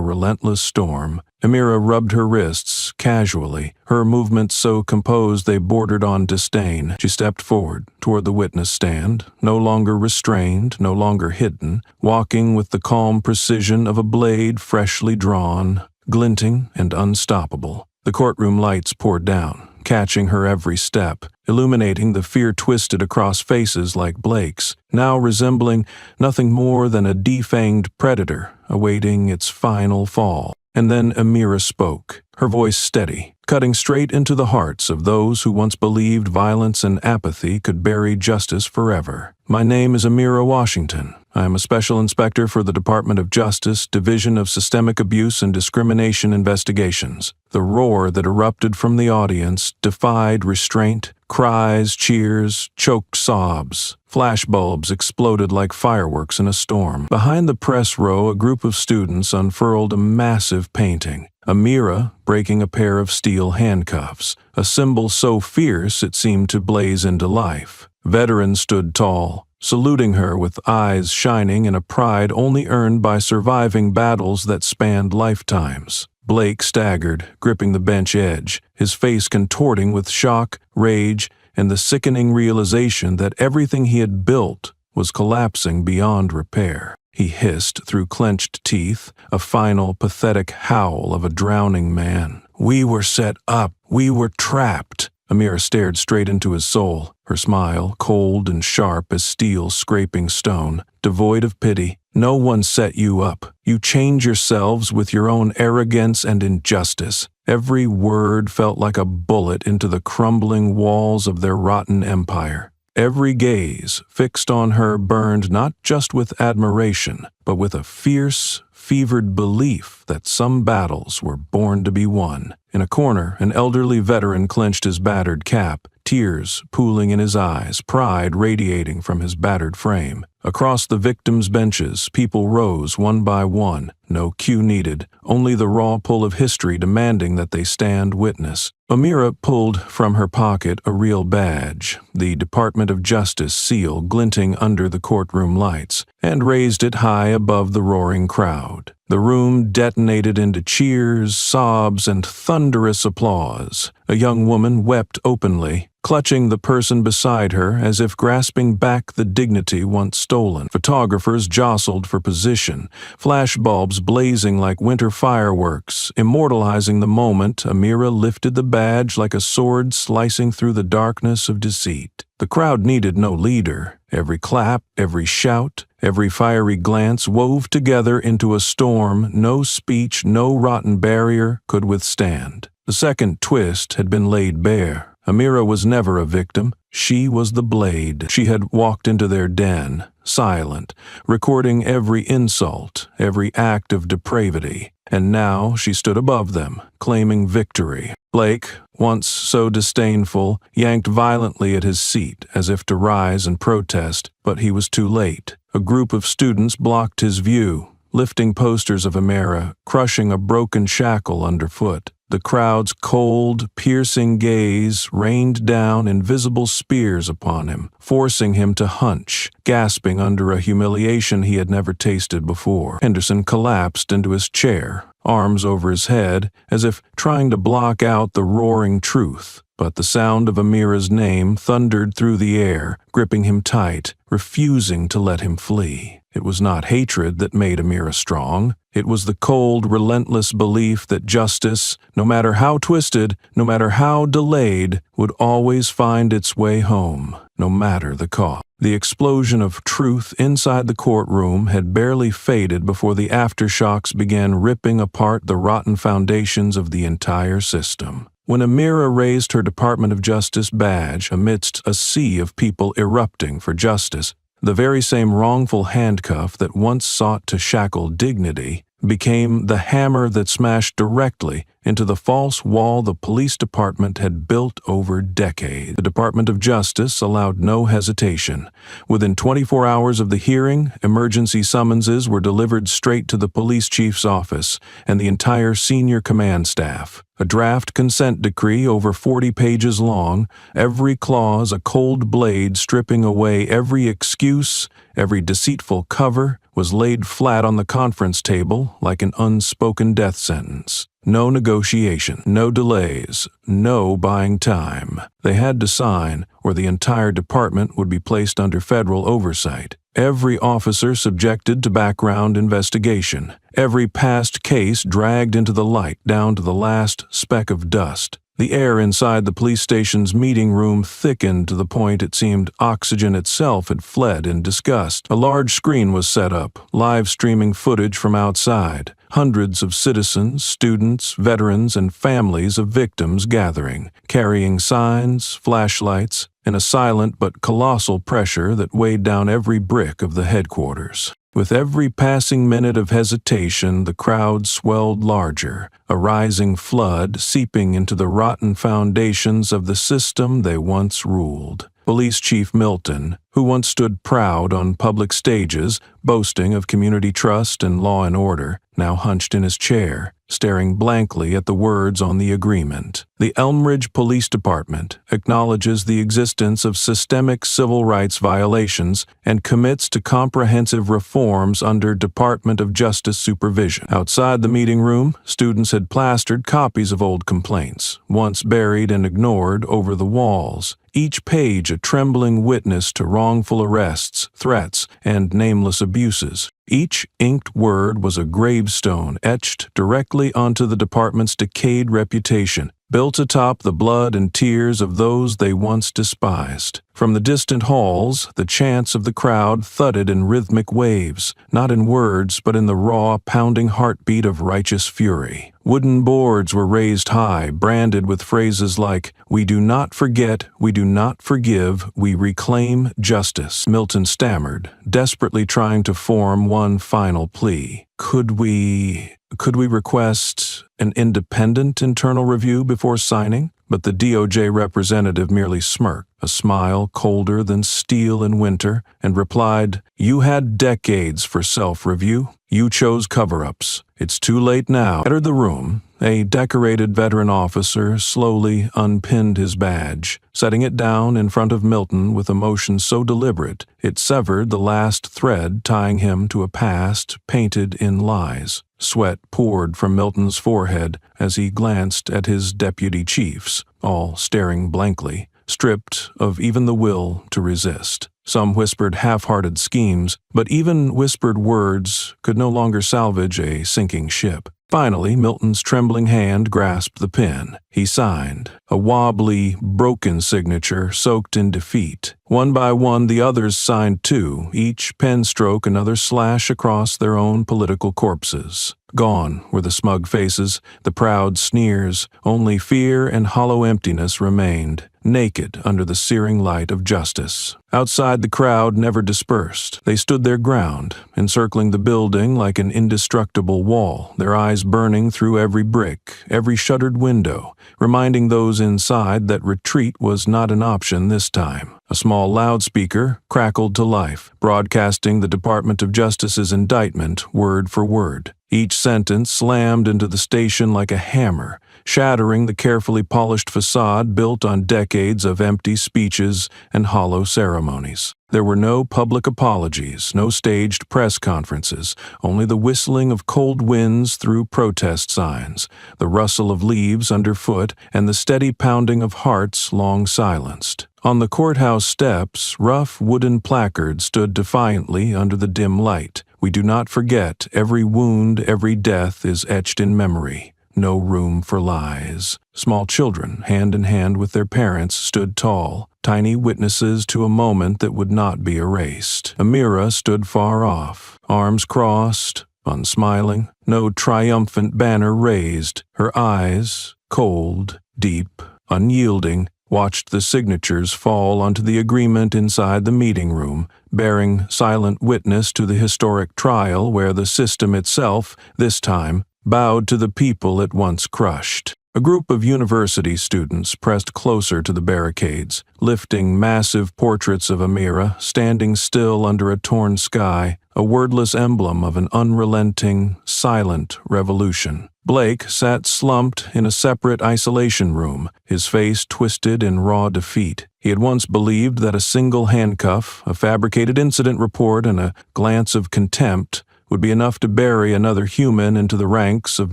Speaker 1: relentless storm. Amira rubbed her wrists, casually, her movements so composed they bordered on disdain. She stepped forward, toward the witness stand, no longer restrained, no longer hidden, walking with the calm precision of a blade freshly drawn, glinting and unstoppable. The courtroom lights poured down, catching her every step, illuminating the fear twisted across faces like Blake's, now resembling nothing more than a defanged predator awaiting its final fall. And then Amira spoke, her voice steady, cutting straight into the hearts of those who once believed violence and apathy could bury justice forever. My name is Amira Washington. I am a special inspector for the Department of Justice, Division of Systemic Abuse and Discrimination Investigations. The roar that erupted from the audience defied restraint. Cries, cheers, choked sobs. Flashbulbs exploded like fireworks in a storm. Behind the press row, a group of students unfurled a massive painting. Amira breaking a pair of steel handcuffs, a symbol so fierce it seemed to blaze into life. Veterans stood tall, saluting her with eyes shining in a pride only earned by surviving battles that spanned lifetimes. Blake staggered, gripping the bench edge, his face contorting with shock, rage, and the sickening realization that everything he had built was collapsing beyond repair. He hissed through clenched teeth, a final, pathetic howl of a drowning man. We were set up. We were trapped. Amira stared straight into his soul, her smile cold and sharp as steel scraping stone, devoid of pity. No one set you up. You change yourselves with your own arrogance and injustice. Every word felt like a bullet into the crumbling walls of their rotten empire. Every gaze fixed on her burned not just with admiration, but with a fierce, fevered belief that some battles were born to be won. In a corner, an elderly veteran clenched his battered cap, tears pooling in his eyes, pride radiating from his battered frame. Across the victims' benches, people rose one by one, no cue needed, only the raw pull of history demanding that they stand witness. Amira pulled from her pocket a real badge, the Department of Justice seal glinting under the courtroom lights, and raised it high above the roaring crowd. The room detonated into cheers, sobs, and thunderous applause. A young woman wept openly, clutching the person beside her as if grasping back the dignity once stolen. Photographers jostled for position, flashbulbs blazing like winter fireworks, immortalizing the moment Amira lifted the badge like a sword slicing through the darkness of deceit. The crowd needed no leader. Every clap, every shout, every fiery glance wove together into a storm no speech, no rotten barrier could withstand. The second twist had been laid bare. Amira was never a victim. She was the blade. She had walked into their den, silent, recording every insult, every act of depravity. And now she stood above them, claiming victory. Blake, once so disdainful, yanked violently at his seat as if to rise and protest, but he was too late. A group of students blocked his view, lifting posters of Amira, crushing a broken shackle underfoot. The crowd's cold, piercing gaze rained down invisible spears upon him, forcing him to hunch, gasping under a humiliation he had never tasted before. Henderson collapsed into his chair, arms over his head, as if trying to block out the roaring truth. But the sound of Amira's name thundered through the air, gripping him tight, refusing to let him flee. It was not hatred that made Amira strong. It was the cold, relentless belief that justice, no matter how twisted, no matter how delayed, would always find its way home, no matter the cost. The explosion of truth inside the courtroom had barely faded before the aftershocks began ripping apart the rotten foundations of the entire system. When Amira raised her Department of Justice badge amidst a sea of people erupting for justice, the very same wrongful handcuff that once sought to shackle dignity became the hammer that smashed directly into the false wall the police department had built over decades. The Department of Justice allowed no hesitation. Within 24 hours of the hearing, emergency summonses were delivered straight to the police chief's office and the entire senior command staff. A draft consent decree over 40 pages long, every clause a cold blade stripping away every excuse, every deceitful cover, was laid flat on the conference table like an unspoken death sentence. No negotiation, no delays, no buying time. They had to sign, or the entire department would be placed under federal oversight. Every officer subjected to background investigation. Every past case dragged into the light down to the last speck of dust. The air inside the police station's meeting room thickened to the point it seemed oxygen itself had fled in disgust. A large screen was set up, live streaming footage from outside. Hundreds of citizens, students, veterans, and families of victims gathering, carrying signs, flashlights, and a silent but colossal pressure that weighed down every brick of the headquarters. With every passing minute of hesitation, the crowd swelled larger, a rising flood seeping into the rotten foundations of the system they once ruled. Police Chief Milton, who once stood proud on public stages, boasting of community trust and law and order, now hunched in his chair, staring blankly at the words on the agreement. The Elmridge Police Department acknowledges the existence of systemic civil rights violations and commits to comprehensive reforms under Department of Justice supervision. Outside the meeting room, students had plastered copies of old complaints, once buried and ignored, over the walls. Each page a trembling witness to wrongful arrests, threats, and nameless abuses. Each inked word was a gravestone etched directly onto the department's decayed reputation, built atop the blood and tears of those they once despised. From the distant halls, the chants of the crowd thudded in rhythmic waves, not in words but in the raw, pounding heartbeat of righteous fury. Wooden boards were raised high, branded with phrases like, "We do not forget, we do not forgive, we reclaim justice." Milton stammered, desperately trying to form one final plea. Could we request an independent internal review before signing? But the DOJ representative merely smirked, a smile colder than steel in winter, and replied, "You had decades for self-review. You chose cover-ups. It's too late now." Entered the room. A decorated veteran officer slowly unpinned his badge, setting it down in front of Milton with a motion so deliberate it severed the last thread tying him to a past painted in lies. Sweat poured from Milton's forehead as he glanced at his deputy chiefs, all staring blankly, stripped of even the will to resist. Some whispered half-hearted schemes, but even whispered words could no longer salvage a sinking ship. Finally, Milton's trembling hand grasped the pen. He signed, a wobbly, broken signature soaked in defeat. One by one, the others signed too, each pen stroke another slash across their own political corpses. Gone were the smug faces, the proud sneers. Only fear and hollow emptiness remained. naked under the searing light of justice. Outside, the crowd never dispersed. They stood their ground, encircling the building like an indestructible wall, their eyes burning through every brick, every shuttered window, reminding those inside that retreat was not an option this time. A small loudspeaker crackled to life, broadcasting the Department of Justice's indictment word for word. Each sentence slammed into the station like a hammer, shattering the carefully polished facade built on decades of empty speeches and hollow ceremonies. There were no public apologies, no staged press conferences, only the whistling of cold winds through protest signs, the rustle of leaves underfoot, and the steady pounding of hearts long silenced. On the courthouse steps, rough wooden placards stood defiantly under the dim light. We do not forget, every wound, every death is etched in memory. No room for lies. Small children, hand in hand with their parents, stood tall, tiny witnesses to a moment that would not be erased. Amira stood far off, arms crossed, unsmiling, no triumphant banner raised. Her eyes, cold, deep, unyielding, watched the signatures fall onto the agreement inside the meeting room, bearing silent witness to the historic trial where the system itself, this time, bowed to the people it once crushed. A group of university students pressed closer to the barricades, lifting massive portraits of Amira, standing still under a torn sky, a wordless emblem of an unrelenting, silent revolution. Blake sat slumped in a separate isolation room, his face twisted in raw defeat. He had once believed that a single handcuff, a fabricated incident report, and a glance of contempt would be enough to bury another human into the ranks of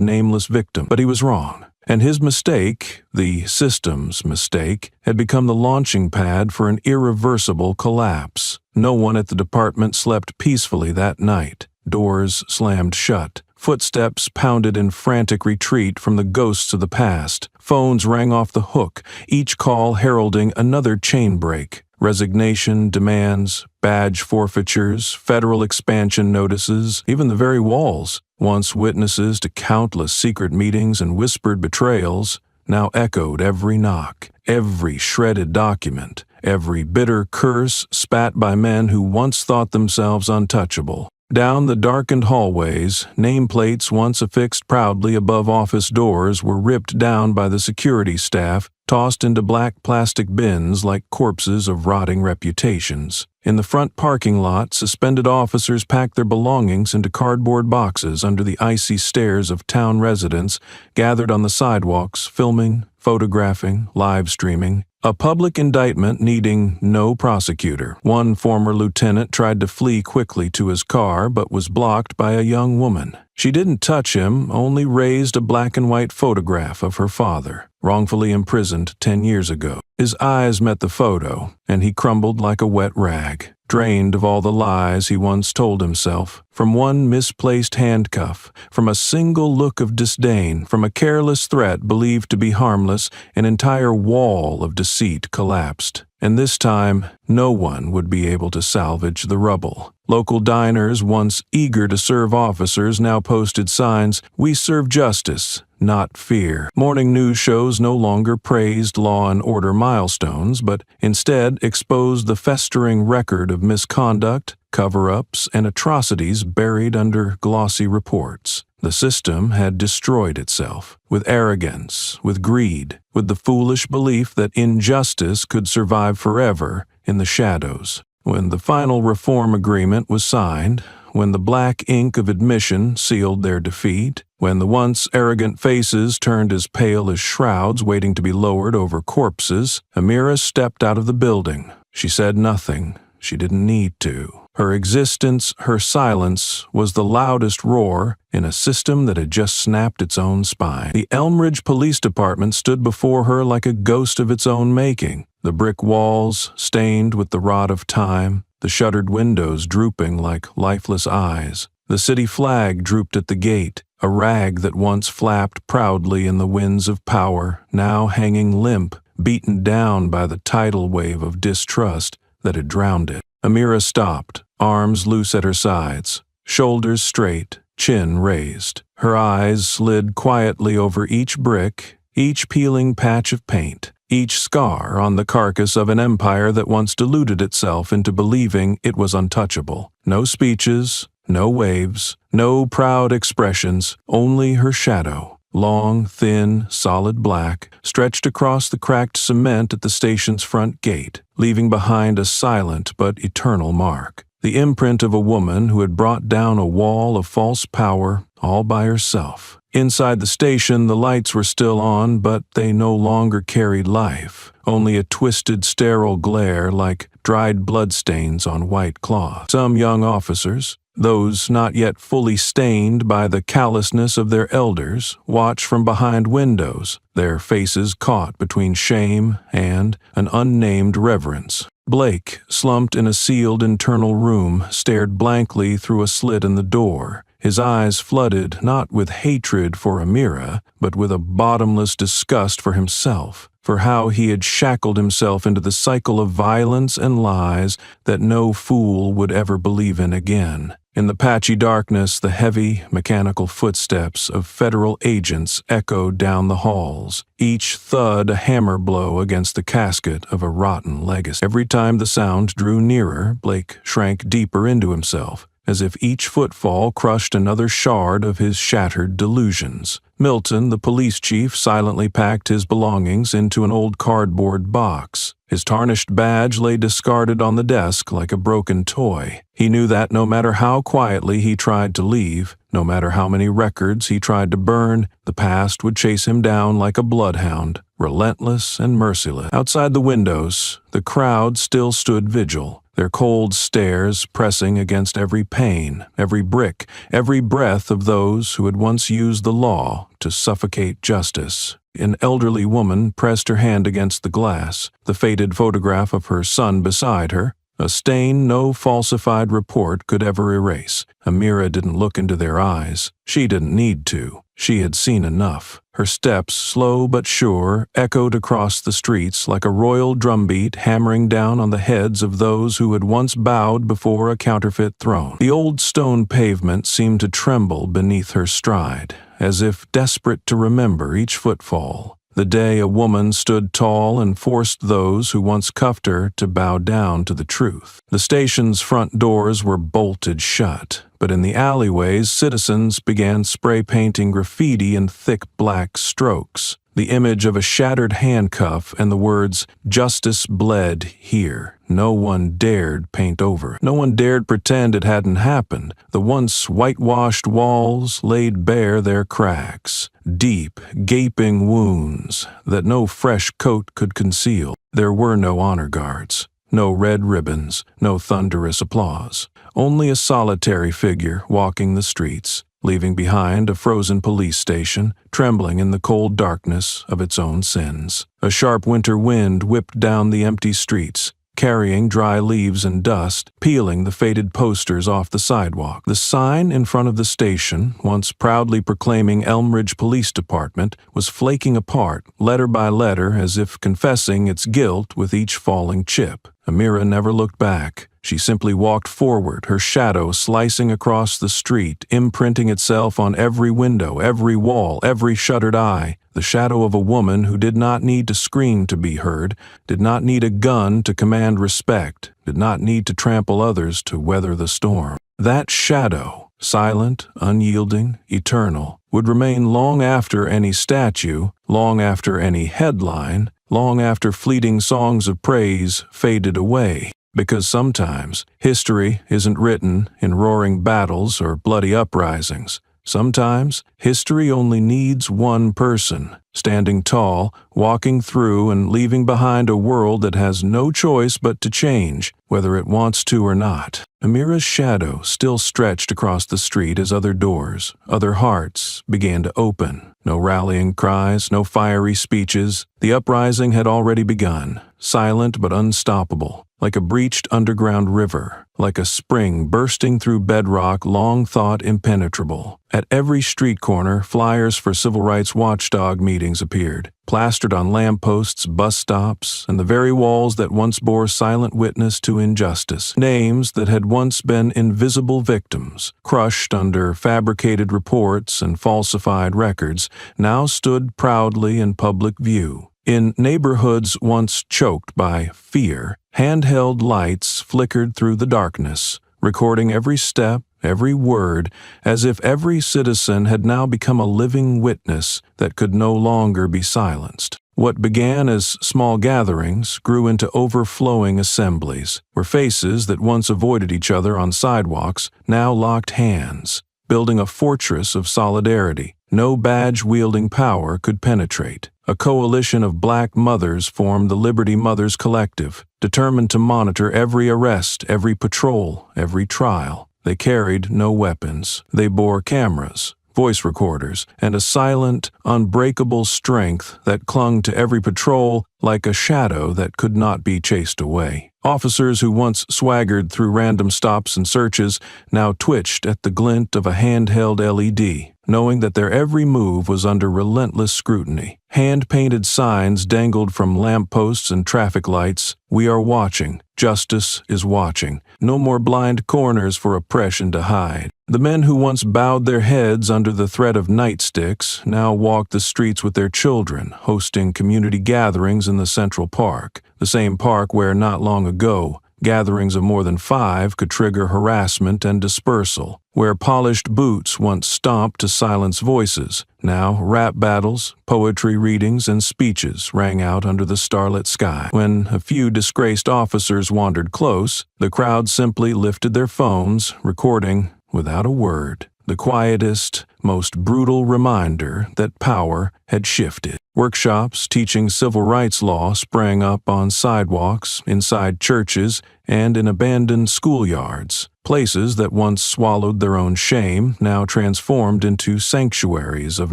Speaker 1: nameless victims. But he was wrong. And his mistake, the system's mistake, had become the launching pad for an irreversible collapse. No one at the department slept peacefully that night. Doors slammed shut. Footsteps pounded in frantic retreat from the ghosts of the past. Phones rang off the hook, each call heralding another chain break. Resignation demands, badge forfeitures, federal expansion notices, even the very walls, once witnesses to countless secret meetings and whispered betrayals, now echoed every knock, every shredded document, every bitter curse spat by men who once thought themselves untouchable. Down the darkened hallways, nameplates once affixed proudly above office doors were ripped down by the security staff, tossed into black plastic bins like corpses of rotting reputations. In the front parking lot, suspended officers packed their belongings into cardboard boxes under the icy stares of town residents gathered on the sidewalks, filming, photographing, live streaming. A public indictment needing no prosecutor. One former lieutenant tried to flee quickly to his car, but was blocked by a young woman. She didn't touch him, only raised a black and white photograph of her father, wrongfully imprisoned 10 years ago. His eyes met the photo, and he crumbled like a wet rag, drained of all the lies he once told himself. From one misplaced handcuff, from a single look of disdain, from a careless threat believed to be harmless, an entire wall of deceit collapsed. And this time, no one would be able to salvage the rubble. Local diners, once eager to serve officers, now posted signs, "We serve justice, not fear." Morning news shows no longer praised law and order milestones, but instead exposed the festering record of misconduct, cover-ups, and atrocities buried under glossy reports. The system had destroyed itself, with arrogance, with greed, with the foolish belief that injustice could survive forever in the shadows. When the final reform agreement was signed, when the black ink of admission sealed their defeat, when the once arrogant faces turned as pale as shrouds waiting to be lowered over corpses, Amira stepped out of the building. She said nothing. She didn't need to. Her existence, her silence, was the loudest roar in a system that had just snapped its own spine. The Elmridge Police Department stood before her like a ghost of its own making, the brick walls stained with the rot of time, the shuttered windows drooping like lifeless eyes. The city flag drooped at the gate, a rag that once flapped proudly in the winds of power, now hanging limp, beaten down by the tidal wave of distrust that had drowned it. Amira stopped, arms loose at her sides, shoulders straight, chin raised. Her eyes slid quietly over each brick, each peeling patch of paint, each scar on the carcass of an empire that once deluded itself into believing it was untouchable. No speeches, no waves, no proud expressions, only her shadow. Long, thin, solid black, stretched across the cracked cement at the station's front gate, leaving behind a silent but eternal mark. The imprint of a woman who had brought down a wall of false power all by herself. Inside the station, the lights were still on, but they no longer carried life, only a twisted, sterile glare like dried bloodstains on white cloth. Some young officers, those not yet fully stained by the callousness of their elders, watched from behind windows, their faces caught between shame and an unnamed reverence. Blake, slumped in a sealed internal room, stared blankly through a slit in the door, his eyes flooded not with hatred for Amira, but with a bottomless disgust for himself, for how he had shackled himself into the cycle of violence and lies that no fool would ever believe in again. In the patchy darkness, the heavy, mechanical footsteps of federal agents echoed down the halls, each thud a hammer blow against the casket of a rotten legacy. Every time the sound drew nearer, Blake shrank deeper into himself, as if each footfall crushed another shard of his shattered delusions. Milton, the police chief, silently packed his belongings into an old cardboard box. His tarnished badge lay discarded on the desk like a broken toy. He knew that no matter how quietly he tried to leave, no matter how many records he tried to burn, the past would chase him down like a bloodhound, relentless and merciless. Outside the windows, the crowd still stood vigil, their cold stares pressing against every pane, every brick, every breath of those who had once used the law to suffocate justice. An elderly woman pressed her hand against the glass, the faded photograph of her son beside her, a stain no falsified report could ever erase. Amira didn't look into their eyes. She didn't need to. She had seen enough. Her steps, slow but sure, echoed across the streets like a royal drumbeat hammering down on the heads of those who had once bowed before a counterfeit throne. The old stone pavement seemed to tremble beneath her stride, as if desperate to remember each footfall. The day a woman stood tall and forced those who once cuffed her to bow down to the truth. The station's front doors were bolted shut, but in the alleyways, citizens began spray-painting graffiti in thick black strokes. The image of a shattered handcuff and the words, "Justice bled here." No one dared paint over it. No one dared pretend it hadn't happened. The once whitewashed walls laid bare their cracks, deep, gaping wounds that no fresh coat could conceal. There were no honor guards, no red ribbons, no thunderous applause. Only a solitary figure walking the streets, leaving behind a frozen police station, trembling in the cold darkness of its own sins. A sharp winter wind whipped down the empty streets, carrying dry leaves and dust, peeling the faded posters off the sidewalk. The sign in front of the station, once proudly proclaiming Elmridge Police Department, was flaking apart, letter by letter, as if confessing its guilt with each falling chip. Amira never looked back. She simply walked forward, her shadow slicing across the street, imprinting itself on every window, every wall, every shuttered eye. The shadow of a woman who did not need to scream to be heard, did not need a gun to command respect, did not need to trample others to weather the storm. That shadow, silent, unyielding, eternal, would remain long after any statue, long after any headline, long after fleeting songs of praise faded away. Because sometimes history isn't written in roaring battles or bloody uprisings. Sometimes history only needs one person, standing tall, walking through and leaving behind a world that has no choice but to change, whether it wants to or not. Amira's shadow still stretched across the street as other doors, other hearts began to open. No rallying cries, no fiery speeches. The uprising had already begun, silent but unstoppable, like a breached underground river, like a spring bursting through bedrock long thought impenetrable. At every street corner, flyers for civil rights watchdog meetings appeared, plastered on lampposts, bus stops, and the very walls that once bore silent witness to injustice. Names that had once been invisible victims, crushed under fabricated reports and falsified records, now stood proudly in public view. In neighborhoods once choked by fear, handheld lights flickered through the darkness, recording every step, every word, as if every citizen had now become a living witness that could no longer be silenced. What began as small gatherings grew into overflowing assemblies, where faces that once avoided each other on sidewalks now locked hands, building a fortress of solidarity no badge-wielding power could penetrate. A coalition of black mothers formed the Liberty Mothers Collective, determined to monitor every arrest, every patrol, every trial. They carried no weapons. They bore cameras, voice recorders, and a silent, unbreakable strength that clung to every patrol like a shadow that could not be chased away. Officers who once swaggered through random stops and searches now twitched at the glint of a handheld LED, knowing that their every move was under relentless scrutiny. Hand-painted signs dangled from lampposts and traffic lights. "We are watching. Justice is watching. No more blind corners for oppression to hide." The men who once bowed their heads under the threat of nightsticks now walked the streets with their children, hosting community gatherings in the Central Park, the same park where not long ago gatherings of more than 5 could trigger harassment and dispersal, where polished boots once stomped to silence voices. Now rap battles, poetry readings, and speeches rang out under the starlit sky. When a few disgraced officers wandered close, the crowd simply lifted their phones, recording, without a word, the quietest, most brutal reminder that power had shifted. Workshops teaching civil rights law sprang up on sidewalks, inside churches, and in abandoned schoolyards. Places that once swallowed their own shame now transformed into sanctuaries of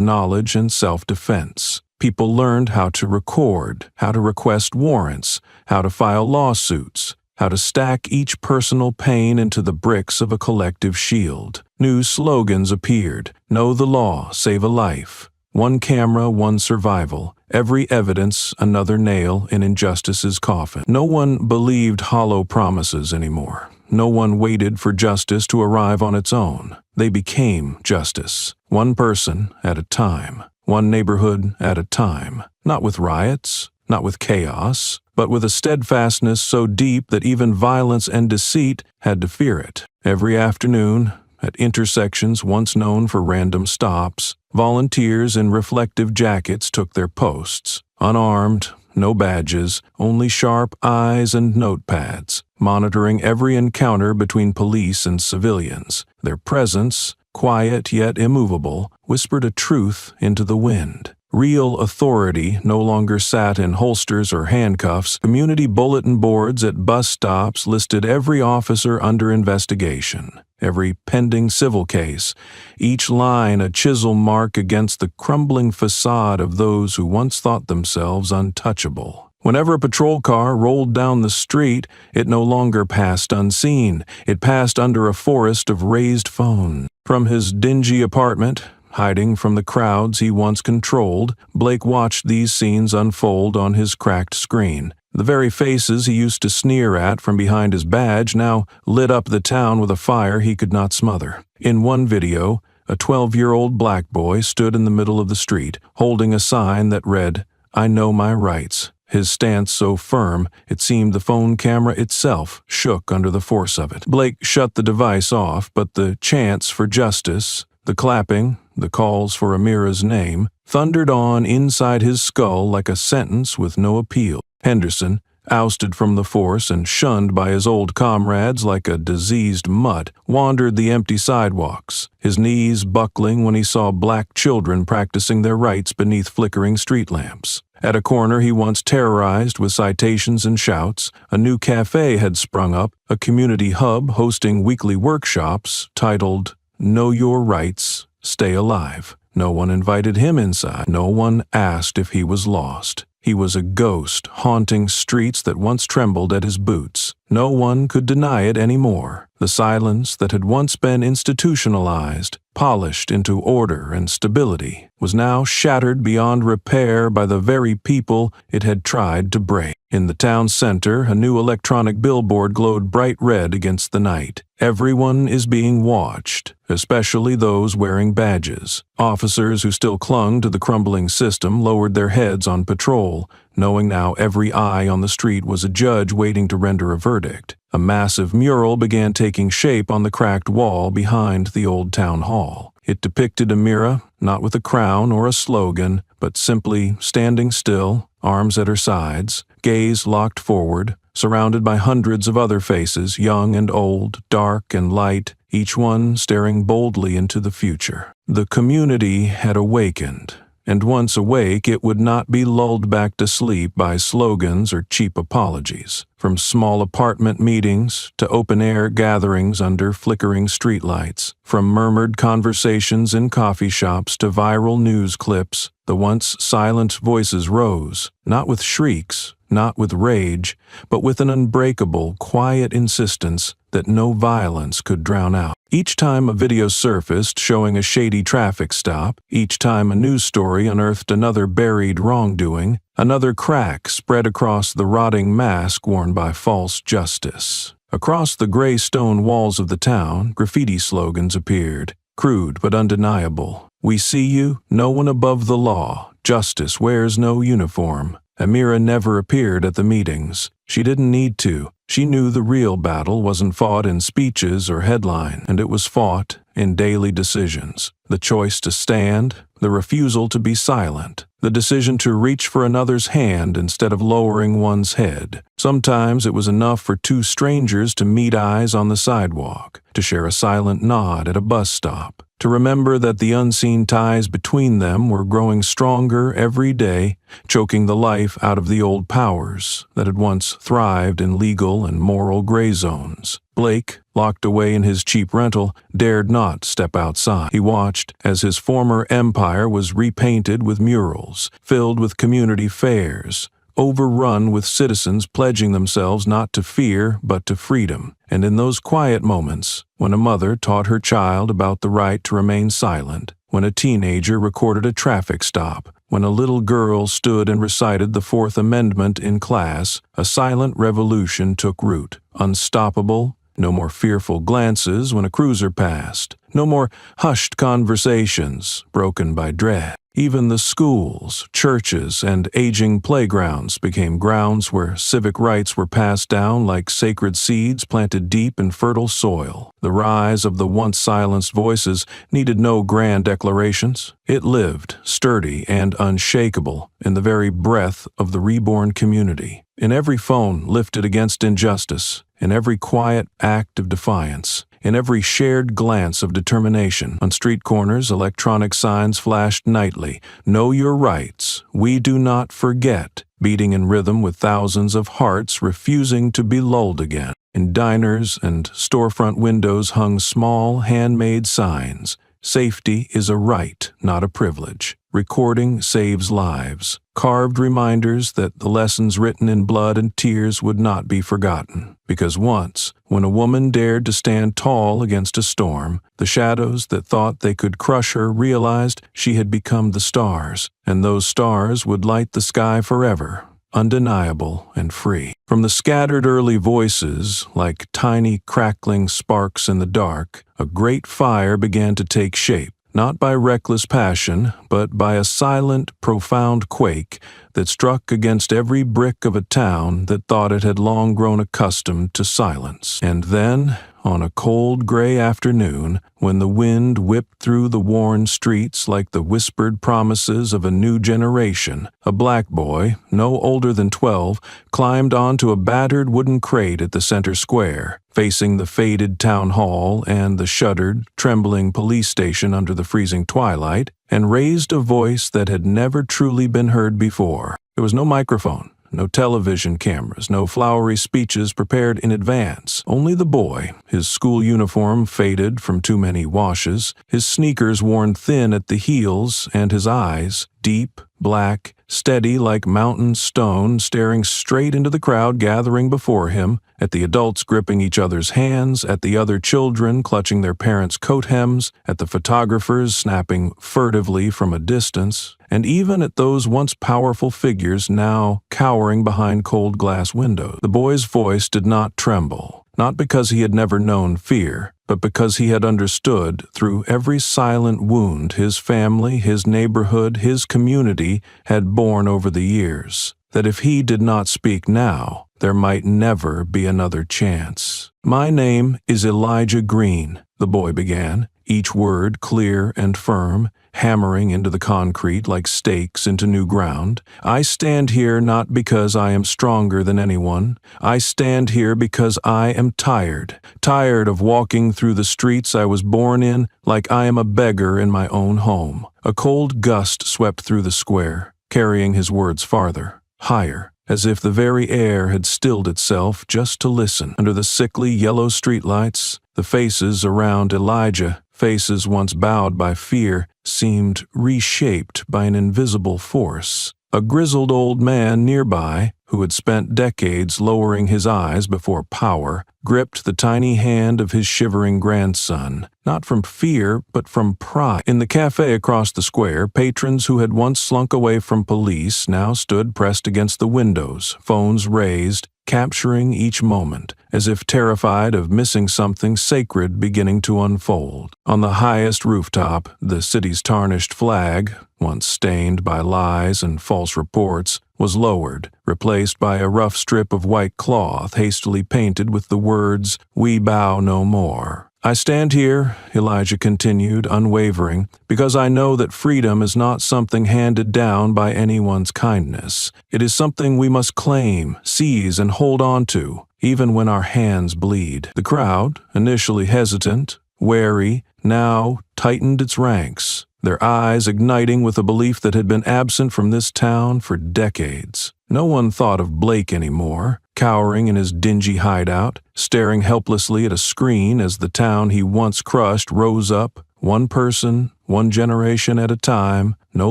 Speaker 1: knowledge and self-defense. People learned how to record, how to request warrants, how to file lawsuits, how to stack each personal pain into the bricks of a collective shield. New slogans appeared: "Know the law, save a life." One camera, one survival. Every evidence, another nail in injustice's coffin. No one believed hollow promises anymore. No one waited for justice to arrive on its own. They became justice, one person at a time, one neighborhood at a time. Not with riots, not with chaos, but with a steadfastness so deep that even violence and deceit had to fear it. Every afternoon, at intersections once known for random stops, volunteers in reflective jackets took their posts. Unarmed, no badges, only sharp eyes and notepads, monitoring every encounter between police and civilians. Their presence, quiet yet immovable, whispered a truth into the wind. Real authority no longer sat in holsters or handcuffs. Community bulletin boards at bus stops listed every officer under investigation, every pending civil case, each line a chisel mark against the crumbling facade of those who once thought themselves untouchable. Whenever a patrol car rolled down the street, it no longer passed unseen. It passed under a forest of raised phones. From his dingy apartment, hiding from the crowds he once controlled, Blake watched these scenes unfold on his cracked screen. The very faces he used to sneer at from behind his badge now lit up the town with a fire he could not smother. In one video, a 12-year-old black boy stood in the middle of the street, holding a sign that read, "I know my rights." His stance so firm, it seemed the phone camera itself shook under the force of it. Blake shut the device off, but the chants for justice, the clapping, the calls for Amira's name, thundered on inside his skull like a sentence with no appeal. Henderson, ousted from the force and shunned by his old comrades like a diseased mutt, wandered the empty sidewalks, his knees buckling when he saw black children practicing their rights beneath flickering street lamps. At a corner he once terrorized with citations and shouts, a new cafe had sprung up, a community hub hosting weekly workshops titled, "Know Your Rights, Stay Alive." No one invited him inside. No one asked if he was lost. He was a ghost haunting streets that once trembled at his boots. No one could deny it anymore. The silence that had once been institutionalized, polished into order and stability, was now shattered beyond repair by the very people it had tried to break. In the town center, a new electronic billboard glowed bright red against the night. "Everyone is being watched. especially those wearing badges. Officers who still clung to the crumbling system lowered their heads on patrol, knowing now every eye on the street was a judge waiting to render a verdict. A massive mural began taking shape on the cracked wall behind the old town hall. It depicted Amira, not with a crown or a slogan, but simply standing still, arms at her sides, gaze locked forward, surrounded by hundreds of other faces, young and old, dark and light, each one staring boldly into the future. The community had awakened, and once awake, it would not be lulled back to sleep by slogans or cheap apologies. From small apartment meetings to open-air gatherings under flickering streetlights, from murmured conversations in coffee shops to viral news clips, the once silent voices rose, not with shrieks, not with rage, but with an unbreakable, quiet insistence that no violence could drown out. Each time a video surfaced showing a shady traffic stop, each time a news story unearthed another buried wrongdoing, another crack spread across the rotting mask worn by false justice. Across the gray stone walls of the town, graffiti slogans appeared, crude but undeniable. "We see you, no one above the law. Justice wears no uniform." Amira never appeared at the meetings. She didn't need to. She knew the real battle wasn't fought in speeches or headlines, and it was fought in daily decisions. The choice to stand, the refusal to be silent, the decision to reach for another's hand instead of lowering one's head. Sometimes it was enough for two strangers to meet eyes on the sidewalk, to share a silent nod at a bus stop, to remember that the unseen ties between them were growing stronger every day, choking the life out of the old powers that had once thrived in legal and moral gray zones. Blake, locked away in his cheap rental, dared not step outside. He watched as his former empire was repainted with murals, filled with community fairs, overrun with citizens pledging themselves not to fear but to freedom. And in those quiet moments, when a mother taught her child about the right to remain silent, when a teenager recorded a traffic stop, when a little girl stood and recited the Fourth Amendment in class, a silent revolution took root. Unstoppable, no more fearful glances when a cruiser passed, no more hushed conversations broken by dread. Even the schools, churches, and aging playgrounds became grounds where civic rights were passed down like sacred seeds planted deep in fertile soil. The rise of the once silenced voices needed no grand declarations. It lived, sturdy and unshakable, in the very breath of the reborn community. In every phone lifted against injustice, in every quiet act of defiance, in every shared glance of determination. On street corners, electronic signs flashed nightly. "Know your rights. We do not forget," beating in rhythm with thousands of hearts refusing to be lulled again. In diners and storefront windows hung small, handmade signs. "Safety is a right, not a privilege. Recording saves lives." Carved reminders that the lessons written in blood and tears would not be forgotten. Because once, when a woman dared to stand tall against a storm, the shadows that thought they could crush her realized she had become the stars, and those stars would light the sky forever, undeniable and free. From the scattered early voices, like tiny crackling sparks in the dark, a great fire began to take shape. Not by reckless passion, but by a silent, profound quake that struck against every brick of a town that thought it had long grown accustomed to silence. And then, on a cold gray afternoon, when the wind whipped through the worn streets like the whispered promises of a new generation, a black boy, no older than 12, climbed onto a battered wooden crate at the center square, facing the faded town hall and the shuttered, trembling police station under the freezing twilight, and raised a voice that had never truly been heard before. There was no microphone, no television cameras, no flowery speeches prepared in advance. Only the boy, his school uniform faded from too many washes, his sneakers worn thin at the heels, and his eyes, deep, black, steady like mountain stone, staring straight into the crowd gathering before him, at the adults gripping each other's hands, at the other children clutching their parents' coat hems, at the photographers snapping furtively from a distance, and even at those once powerful figures now cowering behind cold glass windows. The boy's voice did not tremble. not because he had never known fear, but because he had understood through every silent wound his family, his neighborhood, his community had borne over the years, that if he did not speak now, there might never be another chance. "My name is Elijah Green," the boy began, each word clear and firm, hammering into the concrete like stakes into new ground. "I stand here not because I am stronger than anyone. I stand here because I am tired of walking through the streets I was born in like I am a beggar in my own home." A cold gust swept through the square, carrying his words farther, higher, as if the very air had stilled itself just to listen. Under the sickly yellow streetlights, the faces around Elijah, faces once bowed by fear, seemed reshaped by an invisible force. A grizzled old man nearby, who had spent decades lowering his eyes before power, gripped the tiny hand of his shivering grandson, not from fear, but from pride. In the cafe across the square, patrons who had once slunk away from police now stood pressed against the windows, phones raised, capturing each moment, as if terrified of missing something sacred beginning to unfold. On the highest rooftop, the city's tarnished flag, once stained by lies and false reports, was lowered, replaced by a rough strip of white cloth hastily painted with the words, "We bow no more." "I stand here," Elijah continued, unwavering, "because I know that freedom is not something handed down by anyone's kindness. It is something we must claim, seize, and hold on to, even when our hands bleed." The crowd, initially hesitant, wary, now tightened its ranks, their eyes igniting with a belief that had been absent from this town for decades. No one thought of Blake anymore, cowering in his dingy hideout, staring helplessly at a screen as the town he once crushed rose up, one person, one generation at a time, no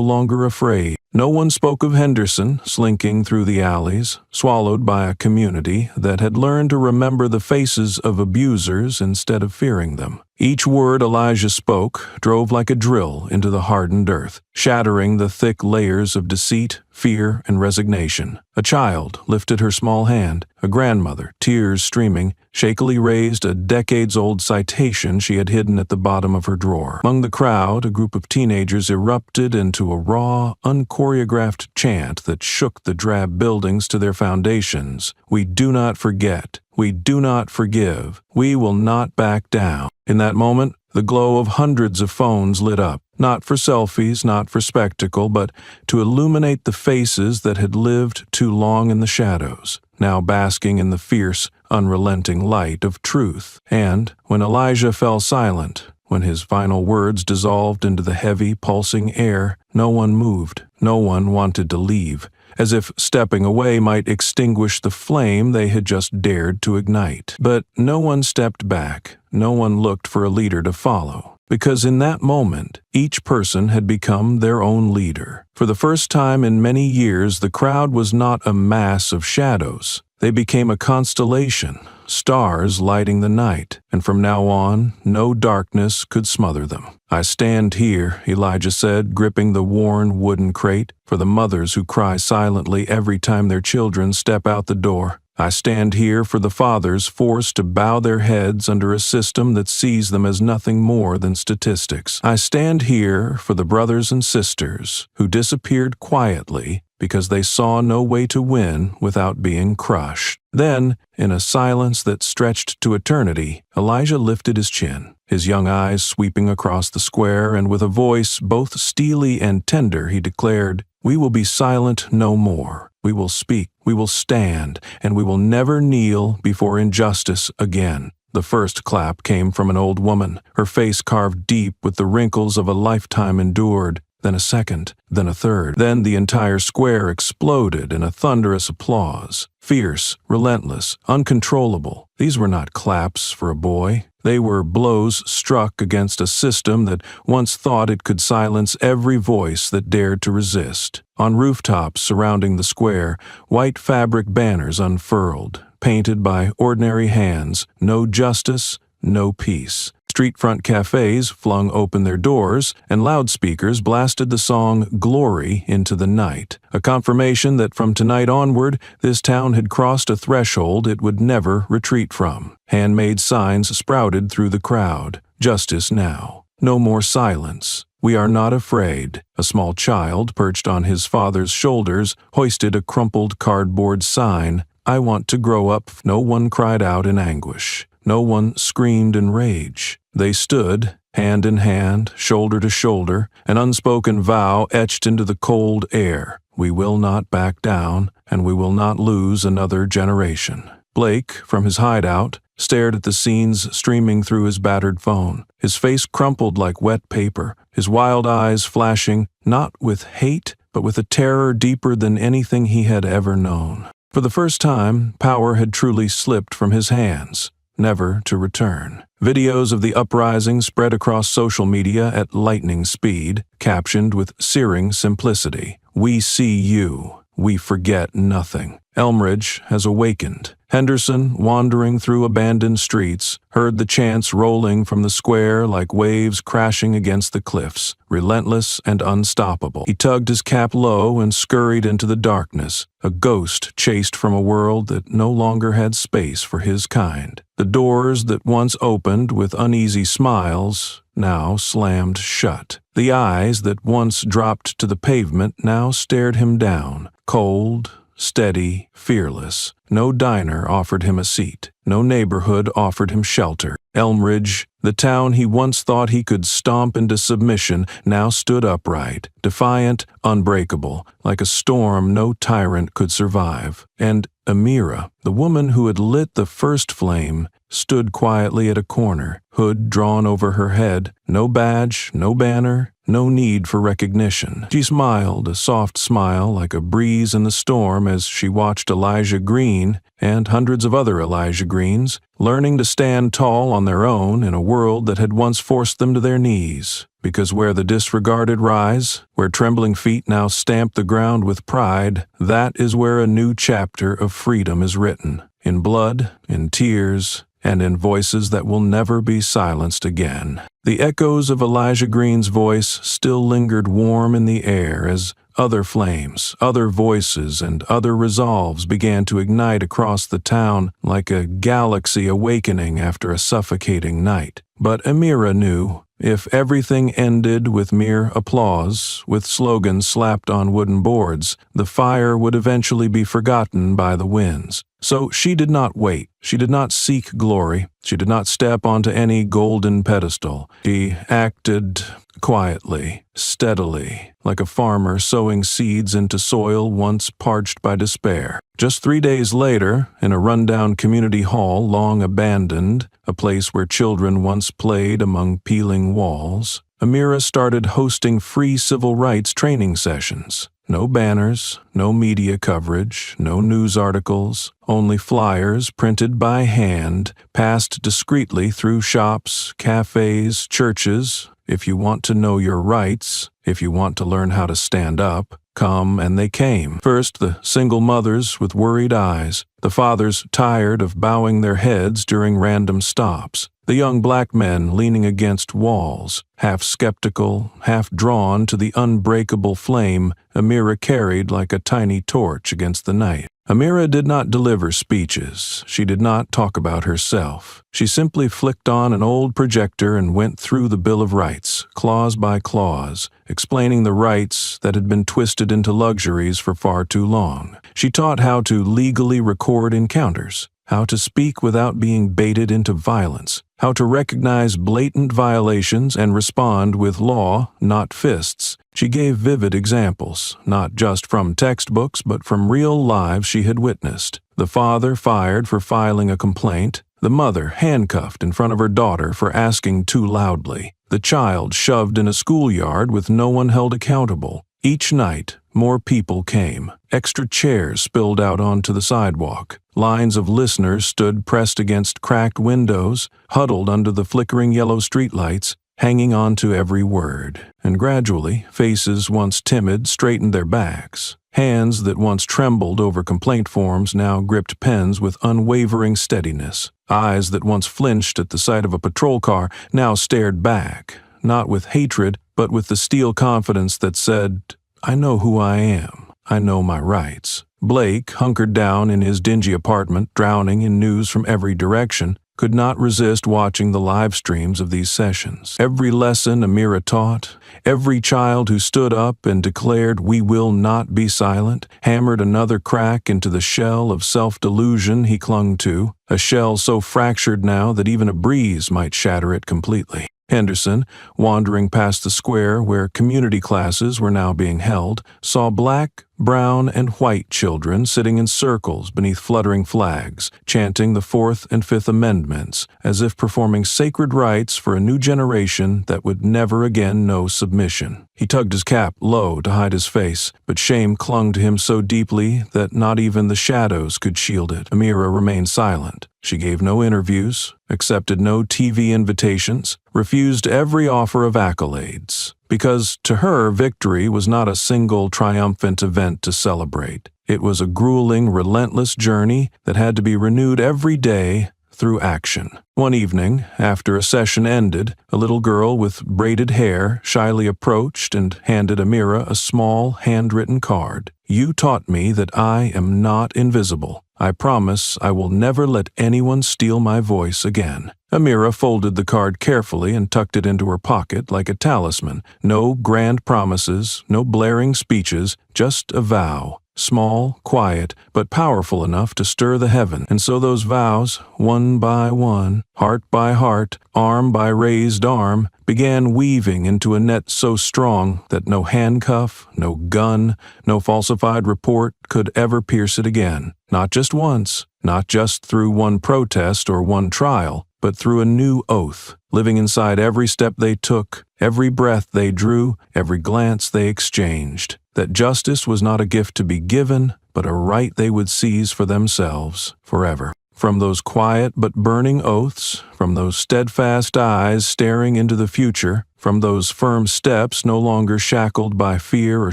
Speaker 1: longer afraid. No one spoke of Henderson slinking through the alleys, swallowed by a community that had learned to remember the faces of abusers instead of fearing them. Each word Elijah spoke drove like a drill into the hardened earth, shattering the thick layers of deceit, fear, and resignation. A child lifted her small hand. A grandmother, tears streaming, shakily raised a decades-old citation she had hidden at the bottom of her drawer. Among the crowd, a group of teenagers erupted into a raw, unchoreographed chant that shook the drab buildings to their foundations. "We do not forget. We do not forgive. We will not back down." In that moment, the glow of hundreds of phones lit up, not for selfies, not for spectacle, but to illuminate the faces that had lived too long in the shadows, now basking in the fierce, unrelenting light of truth. And when Elijah fell silent, when his final words dissolved into the heavy, pulsing air, no one moved, no one wanted to leave, as if stepping away might extinguish the flame they had just dared to ignite. But no one stepped back, no one looked for a leader to follow, because in that moment, each person had become their own leader. For the first time in many years, the crowd was not a mass of shadows. They became a constellation, stars lighting the night, and from now on, no darkness could smother them. "I stand here," Elijah said, gripping the worn wooden crate, "for the mothers who cry silently every time their children step out the door. I stand here for the fathers forced to bow their heads under a system that sees them as nothing more than statistics. I stand here for the brothers and sisters who disappeared quietly because they saw no way to win without being crushed." Then, in a silence that stretched to eternity, Elijah lifted his chin, his young eyes sweeping across the square, and with a voice both steely and tender he declared, "We will be silent no more. We will speak, we will stand, and we will never kneel before injustice again." The first clap came from an old woman, her face carved deep with the wrinkles of a lifetime endured. Then a second, then a third. Then the entire square exploded in a thunderous applause. Fierce, relentless, uncontrollable. These were not claps for a boy. They were blows struck against a system that once thought it could silence every voice that dared to resist. On rooftops surrounding the square, white fabric banners unfurled, painted by ordinary hands, "No justice, no peace. Street-front cafes flung open their doors, and loudspeakers blasted the song Glory into the night, a confirmation that from tonight onward, this town had crossed a threshold it would never retreat from. Handmade signs sprouted through the crowd. Justice now. No more silence. We are not afraid. A small child, perched on his father's shoulders, hoisted a crumpled cardboard sign. I want to grow up. No one cried out in anguish. No one screamed in rage. They stood, hand in hand, shoulder to shoulder, an unspoken vow etched into the cold air. We will not back down, and we will not lose another generation. Blake, from his hideout, stared at the scenes streaming through his battered phone, his face crumpled like wet paper, his wild eyes flashing, not with hate, but with a terror deeper than anything he had ever known. For the first time, power had truly slipped from his hands, never to return. Videos of the uprising spread across social media at lightning speed, captioned with searing simplicity. We see you. We forget nothing. Elmridge has awakened. Henderson, wandering through abandoned streets, heard the chants rolling from the square like waves crashing against the cliffs, relentless and unstoppable. He tugged his cap low and scurried into the darkness, a ghost chased from a world that no longer had space for his kind. The doors that once opened with uneasy smiles now slammed shut. The eyes that once dropped to the pavement now stared him down, cold, steady, fearless. No diner offered him a seat. No neighborhood offered him shelter. Elmridge, the town he once thought he could stomp into submission, now stood upright, defiant, unbreakable, like a storm no tyrant could survive. And Amira, the woman who had lit the first flame, stood quietly at a corner, hood drawn over her head, no badge, no banner, no need for recognition. She smiled, a soft smile like a breeze in the storm as she watched Elijah Green and hundreds of other Elijah Greens learning to stand tall on their own in a world that had once forced them to their knees. Because where the disregarded rise, where trembling feet now stamp the ground with pride, that is where a new chapter of freedom is written, in blood, in tears, and in voices that will never be silenced again. The echoes of Elijah Green's voice still lingered warm in the air as other flames, other voices, and other resolves began to ignite across the town like a galaxy awakening after a suffocating night. But Amira knew, if everything ended with mere applause, with slogans slapped on wooden boards, the fire would eventually be forgotten by the winds. So she did not wait. She did not seek glory. She did not step onto any golden pedestal. She acted quietly, steadily, like a farmer sowing seeds into soil once parched by despair. Just 3 days later, in a rundown community hall long abandoned, a place where children once played among peeling walls, Amira started hosting free civil rights training sessions. No banners, no media coverage, no news articles, only flyers printed by hand, passed discreetly through shops, cafes, churches. If you want to know your rights, if you want to learn how to stand up, come, and they came. First, the single mothers with worried eyes, the fathers tired of bowing their heads during random stops, the young black men leaning against walls, half skeptical, half drawn to the unbreakable flame Amira carried like a tiny torch against the night. Amira did not deliver speeches. She did not talk about herself. She simply flicked on an old projector and went through the Bill of Rights, clause by clause, explaining the rights that had been twisted into luxuries for far too long. She taught how to legally record encounters, how to speak without being baited into violence, how to recognize blatant violations and respond with law, not fists. She gave vivid examples, not just from textbooks, but from real lives she had witnessed. The father fired for filing a complaint, the mother handcuffed in front of her daughter for asking too loudly, the child shoved in a schoolyard with no one held accountable. Each night, more people came. Extra chairs spilled out onto the sidewalk. Lines of listeners stood pressed against cracked windows, huddled under the flickering yellow streetlights, hanging on to every word. And gradually, faces once timid straightened their backs. Hands that once trembled over complaint forms now gripped pens with unwavering steadiness. Eyes that once flinched at the sight of a patrol car now stared back, not with hatred, but with the steel confidence that said, "I know who I am. I know my rights." Blake, hunkered down in his dingy apartment, drowning in news from every direction, could not resist watching the live streams of these sessions. Every lesson Amira taught, every child who stood up and declared, "We will not be silent," hammered another crack into the shell of self-delusion he clung to, a shell so fractured now that even a breeze might shatter it completely. Henderson, wandering past the square where community classes were now being held, saw black, brown, and white children sitting in circles beneath fluttering flags, chanting the Fourth and Fifth Amendments, as if performing sacred rites for a new generation that would never again know submission. He tugged his cap low to hide his face, but shame clung to him so deeply that not even the shadows could shield it. Amira remained silent. She gave no interviews, accepted no TV invitations, refused every offer of accolades, because to her victory was not a single triumphant event to celebrate. It was a grueling, relentless journey that had to be renewed every day through action. One evening, after a session ended, a little girl with braided hair shyly approached and handed Amira a small, handwritten card. "You taught me that I am not invisible. I promise I will never let anyone steal my voice again." Amira folded the card carefully and tucked it into her pocket like a talisman. No grand promises, no blaring speeches, just a vow. Small, quiet, but powerful enough to stir the heaven. And so those vows, one by one, heart by heart, arm by raised arm, began weaving into a net so strong that no handcuff, no gun, no falsified report could ever pierce it again. Not just once, not just through one protest or one trial, but through a new oath, living inside every step they took, every breath they drew, every glance they exchanged. That justice was not a gift to be given, but a right they would seize for themselves forever. From those quiet but burning oaths, from those steadfast eyes staring into the future, from those firm steps no longer shackled by fear or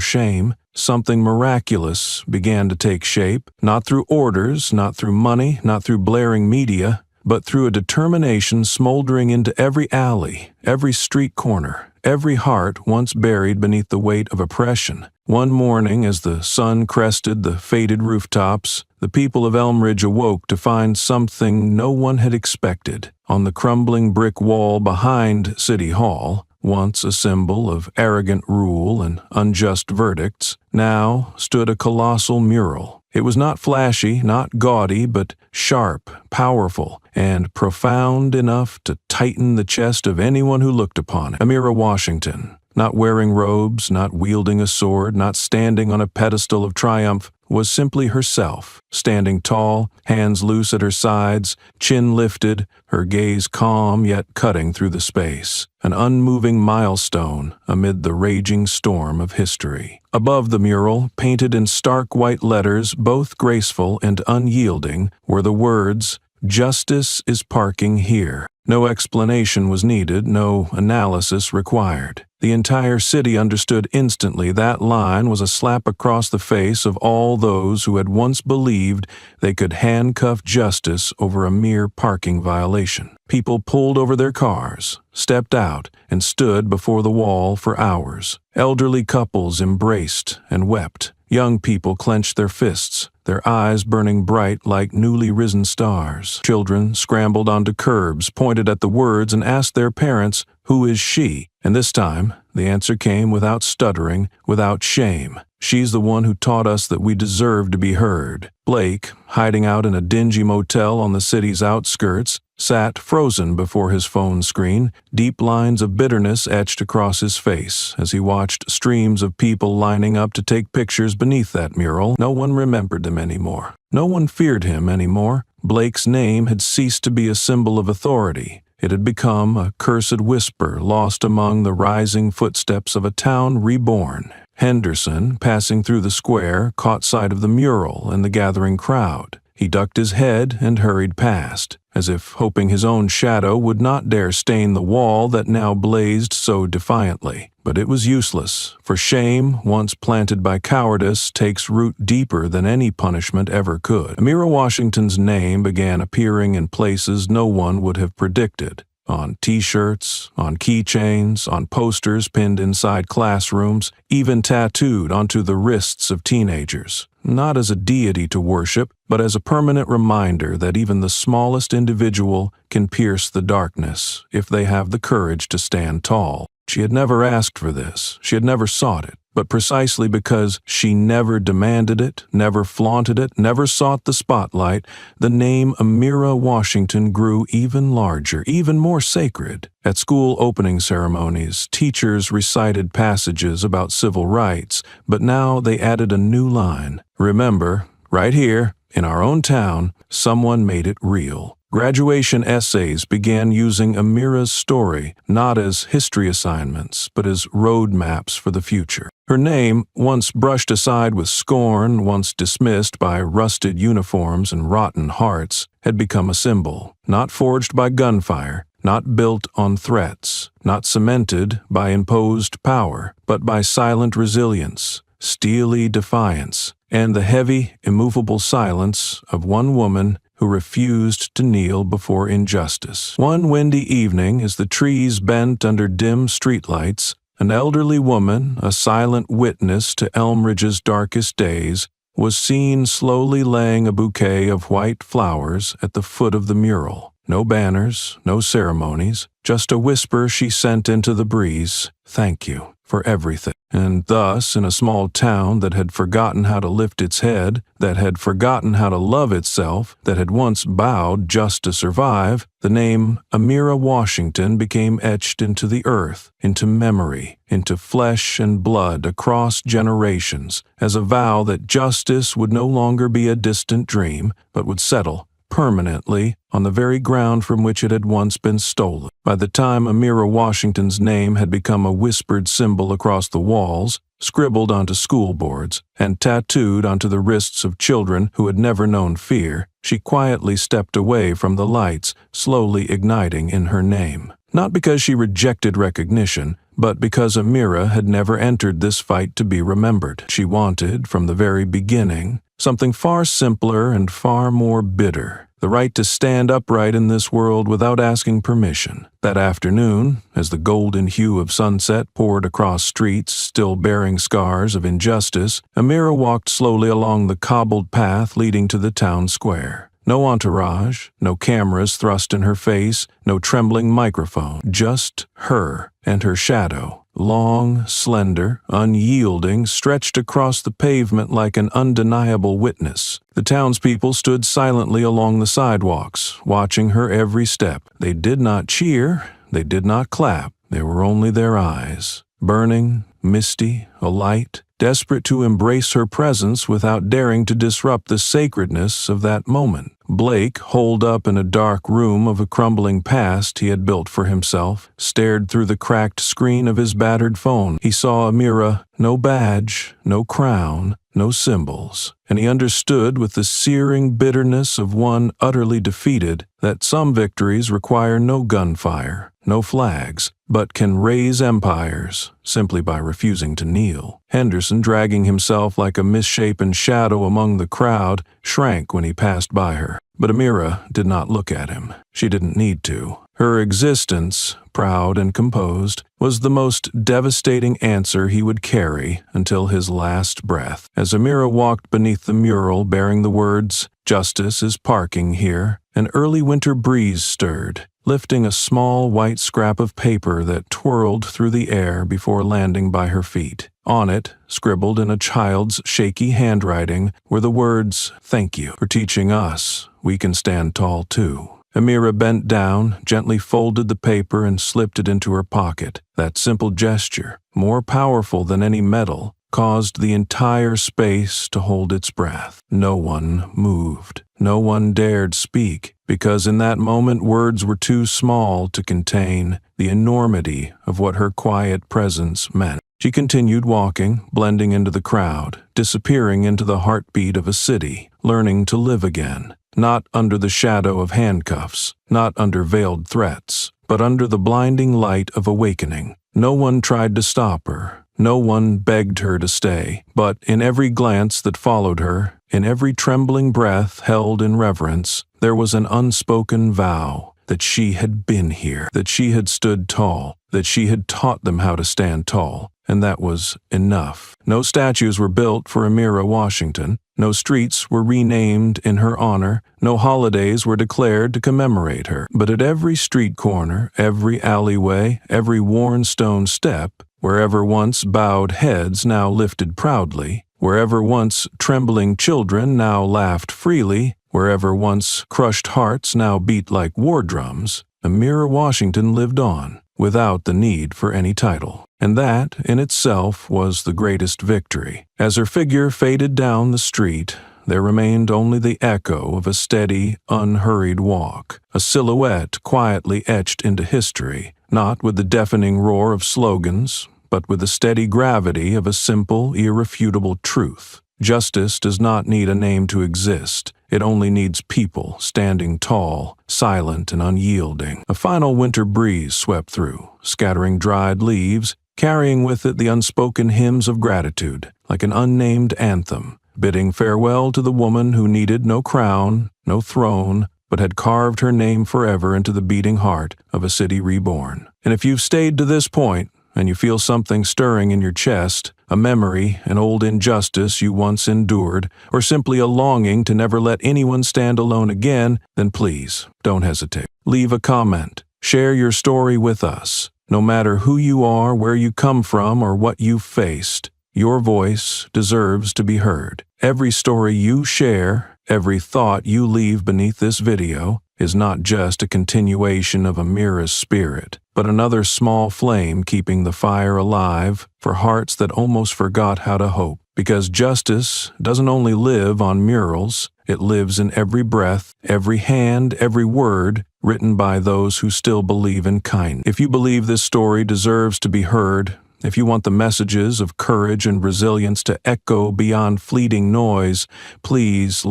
Speaker 1: shame, something miraculous began to take shape, not through orders, not through money, not through blaring media, but through a determination smoldering into every alley, every street corner, every heart once buried beneath the weight of oppression. One morning, as the sun crested the faded rooftops, the people of Elm Ridge awoke to find something no one had expected. On the crumbling brick wall behind City Hall, once a symbol of arrogant rule and unjust verdicts, now stood a colossal mural. It was not flashy, not gaudy, but sharp, powerful, and profound enough to tighten the chest of anyone who looked upon it. Amira Washington, not wearing robes, not wielding a sword, not standing on a pedestal of triumph, was simply herself, standing tall, hands loose at her sides, chin lifted, her gaze calm yet cutting through the space, an unmoving milestone amid the raging storm of history. Above the mural, painted in stark white letters, both graceful and unyielding, were the words, "Justice is parking here." No explanation was needed, no analysis required. The entire city understood instantly that line was a slap across the face of all those who had once believed they could handcuff justice over a mere parking violation. People pulled over their cars, stepped out, and stood before the wall for hours. Elderly couples embraced and wept. Young people clenched their fists, their eyes burning bright like newly risen stars. Children scrambled onto curbs, pointed at the words, and asked their parents, "Who is she?" And this time, the answer came without stuttering, without shame. "She's the one who taught us that we deserve to be heard." Blake, hiding out in a dingy motel on the city's outskirts, sat frozen before his phone screen, deep lines of bitterness etched across his face as he watched streams of people lining up to take pictures beneath that mural. No one remembered him anymore. No one feared him anymore. Blake's name had ceased to be a symbol of authority. It had become a cursed whisper lost among the rising footsteps of a town reborn. Henderson, passing through the square, caught sight of the mural and the gathering crowd. He ducked his head and hurried past, as if hoping his own shadow would not dare stain the wall that now blazed so defiantly. But it was useless, for shame, once planted by cowardice, takes root deeper than any punishment ever could. Amira Washington's name began appearing in places no one would have predicted. On t-shirts, on keychains, on posters pinned inside classrooms, even tattooed onto the wrists of teenagers. Not as a deity to worship, but as a permanent reminder that even the smallest individual can pierce the darkness if they have the courage to stand tall. She had never asked for this. She had never sought it. But precisely because she never demanded it, never flaunted it, never sought the spotlight, the name Amira Washington grew even larger, even more sacred. At school opening ceremonies, teachers recited passages about civil rights, but now they added a new line. Remember, right here, in our own town, someone made it real. Graduation essays began using Amira's story not as history assignments, but as road maps for the future. Her name, once brushed aside with scorn, once dismissed by rusted uniforms and rotten hearts, had become a symbol, not forged by gunfire, not built on threats, not cemented by imposed power, but by silent resilience, steely defiance, and the heavy, immovable silence of one woman who refused to kneel before injustice. One windy evening, as the trees bent under dim streetlights, an elderly woman, a silent witness to Elmridge's darkest days, was seen slowly laying a bouquet of white flowers at the foot of the mural. No banners, no ceremonies, just a whisper she sent into the breeze, "Thank you for everything." And thus, in a small town that had forgotten how to lift its head, that had forgotten how to love itself, that had once bowed just to survive, the name Amira Washington became etched into the earth, into memory, into flesh and blood across generations, as a vow that justice would no longer be a distant dream, but would settle permanently on the very ground from which it had once been stolen. By the time Amira Washington's name had become a whispered symbol across the walls, scribbled onto school boards, and tattooed onto the wrists of children who had never known fear, she quietly stepped away from the lights, slowly igniting in her name. Not because she rejected recognition, but because Amira had never entered this fight to be remembered. She wanted, from the very beginning, something far simpler and far more bitter. The right to stand upright in this world without asking permission. That afternoon, as the golden hue of sunset poured across streets still bearing scars of injustice, Amira walked slowly along the cobbled path leading to the town square. No entourage, no cameras thrust in her face, no trembling microphone, just her and her shadow. Long, slender, unyielding, stretched across the pavement like an undeniable witness. The townspeople stood silently along the sidewalks, watching her every step. They did not cheer, they did not clap, they were only their eyes, burning, misty, alight, desperate to embrace her presence without daring to disrupt the sacredness of that moment. Blake, holed up in a dark room of a crumbling past he had built for himself, stared through the cracked screen of his battered phone. He saw Amira, no badge, no crown, no symbols, and he understood with the searing bitterness of one utterly defeated that some victories require no gunfire, no flags, but can raise empires simply by refusing to kneel. Henderson, dragging himself like a misshapen shadow among the crowd, shrank when he passed by her. But Amira did not look at him. She didn't need to. Her existence, proud and composed, was the most devastating answer he would carry until his last breath. As Amira walked beneath the mural bearing the words, "Justice is parking here," an early winter breeze stirred, lifting a small white scrap of paper that twirled through the air before landing by her feet. On it, scribbled in a child's shaky handwriting, were the words, "Thank you for teaching us. We can stand tall too." Amira bent down, gently folded the paper and slipped it into her pocket. That simple gesture, more powerful than any medal, caused the entire space to hold its breath. No one moved. No one dared speak, because in that moment words were too small to contain the enormity of what her quiet presence meant. She continued walking, blending into the crowd, disappearing into the heartbeat of a city, learning to live again, not under the shadow of handcuffs, not under veiled threats, but under the blinding light of awakening. No one tried to stop her. No one begged her to stay, but in every glance that followed her, in every trembling breath held in reverence, there was an unspoken vow that she had been here, that she had stood tall, that she had taught them how to stand tall, and that was enough. No statues were built for Amira Washington. No streets were renamed in her honor. No holidays were declared to commemorate her. But at every street corner, every alleyway, every worn stone step, wherever once bowed heads now lifted proudly, wherever once trembling children now laughed freely, wherever once crushed hearts now beat like war drums, Amira Washington lived on, without the need for any title. And that, in itself, was the greatest victory. As her figure faded down the street, there remained only the echo of a steady, unhurried walk, a silhouette quietly etched into history, not with the deafening roar of slogans, but with the steady gravity of a simple, irrefutable truth. Justice does not need a name to exist. It only needs people standing tall, silent and unyielding. A final winter breeze swept through, scattering dried leaves, carrying with it the unspoken hymns of gratitude, like an unnamed anthem, bidding farewell to the woman who needed no crown, no throne, but had carved her name forever into the beating heart of a city reborn. And if you've stayed to this point, and you feel something stirring in your chest, a memory, an old injustice you once endured, or simply a longing to never let anyone stand alone again, then please, don't hesitate. Leave a comment. Share your story with us. No matter who you are, where you come from, or what you've faced, your voice deserves to be heard. Every story you share, every thought you leave beneath this video, is not just a continuation of Amira's spirit, but another small flame keeping the fire alive for hearts that almost forgot how to hope. Because justice doesn't only live on murals, it lives in every breath, every hand, every word written by those who still believe in kindness. If you believe this story deserves to be heard, if you want the messages of courage and resilience to echo beyond fleeting noise, please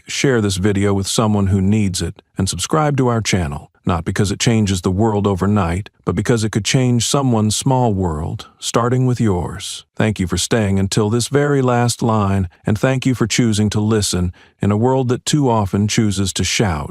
Speaker 1: share this video with someone who needs it, and subscribe to our channel, not because it changes the world overnight, but because it could change someone's small world, starting with yours. Thank you for staying until this very last line, and thank you for choosing to listen in a world that too often chooses to shout.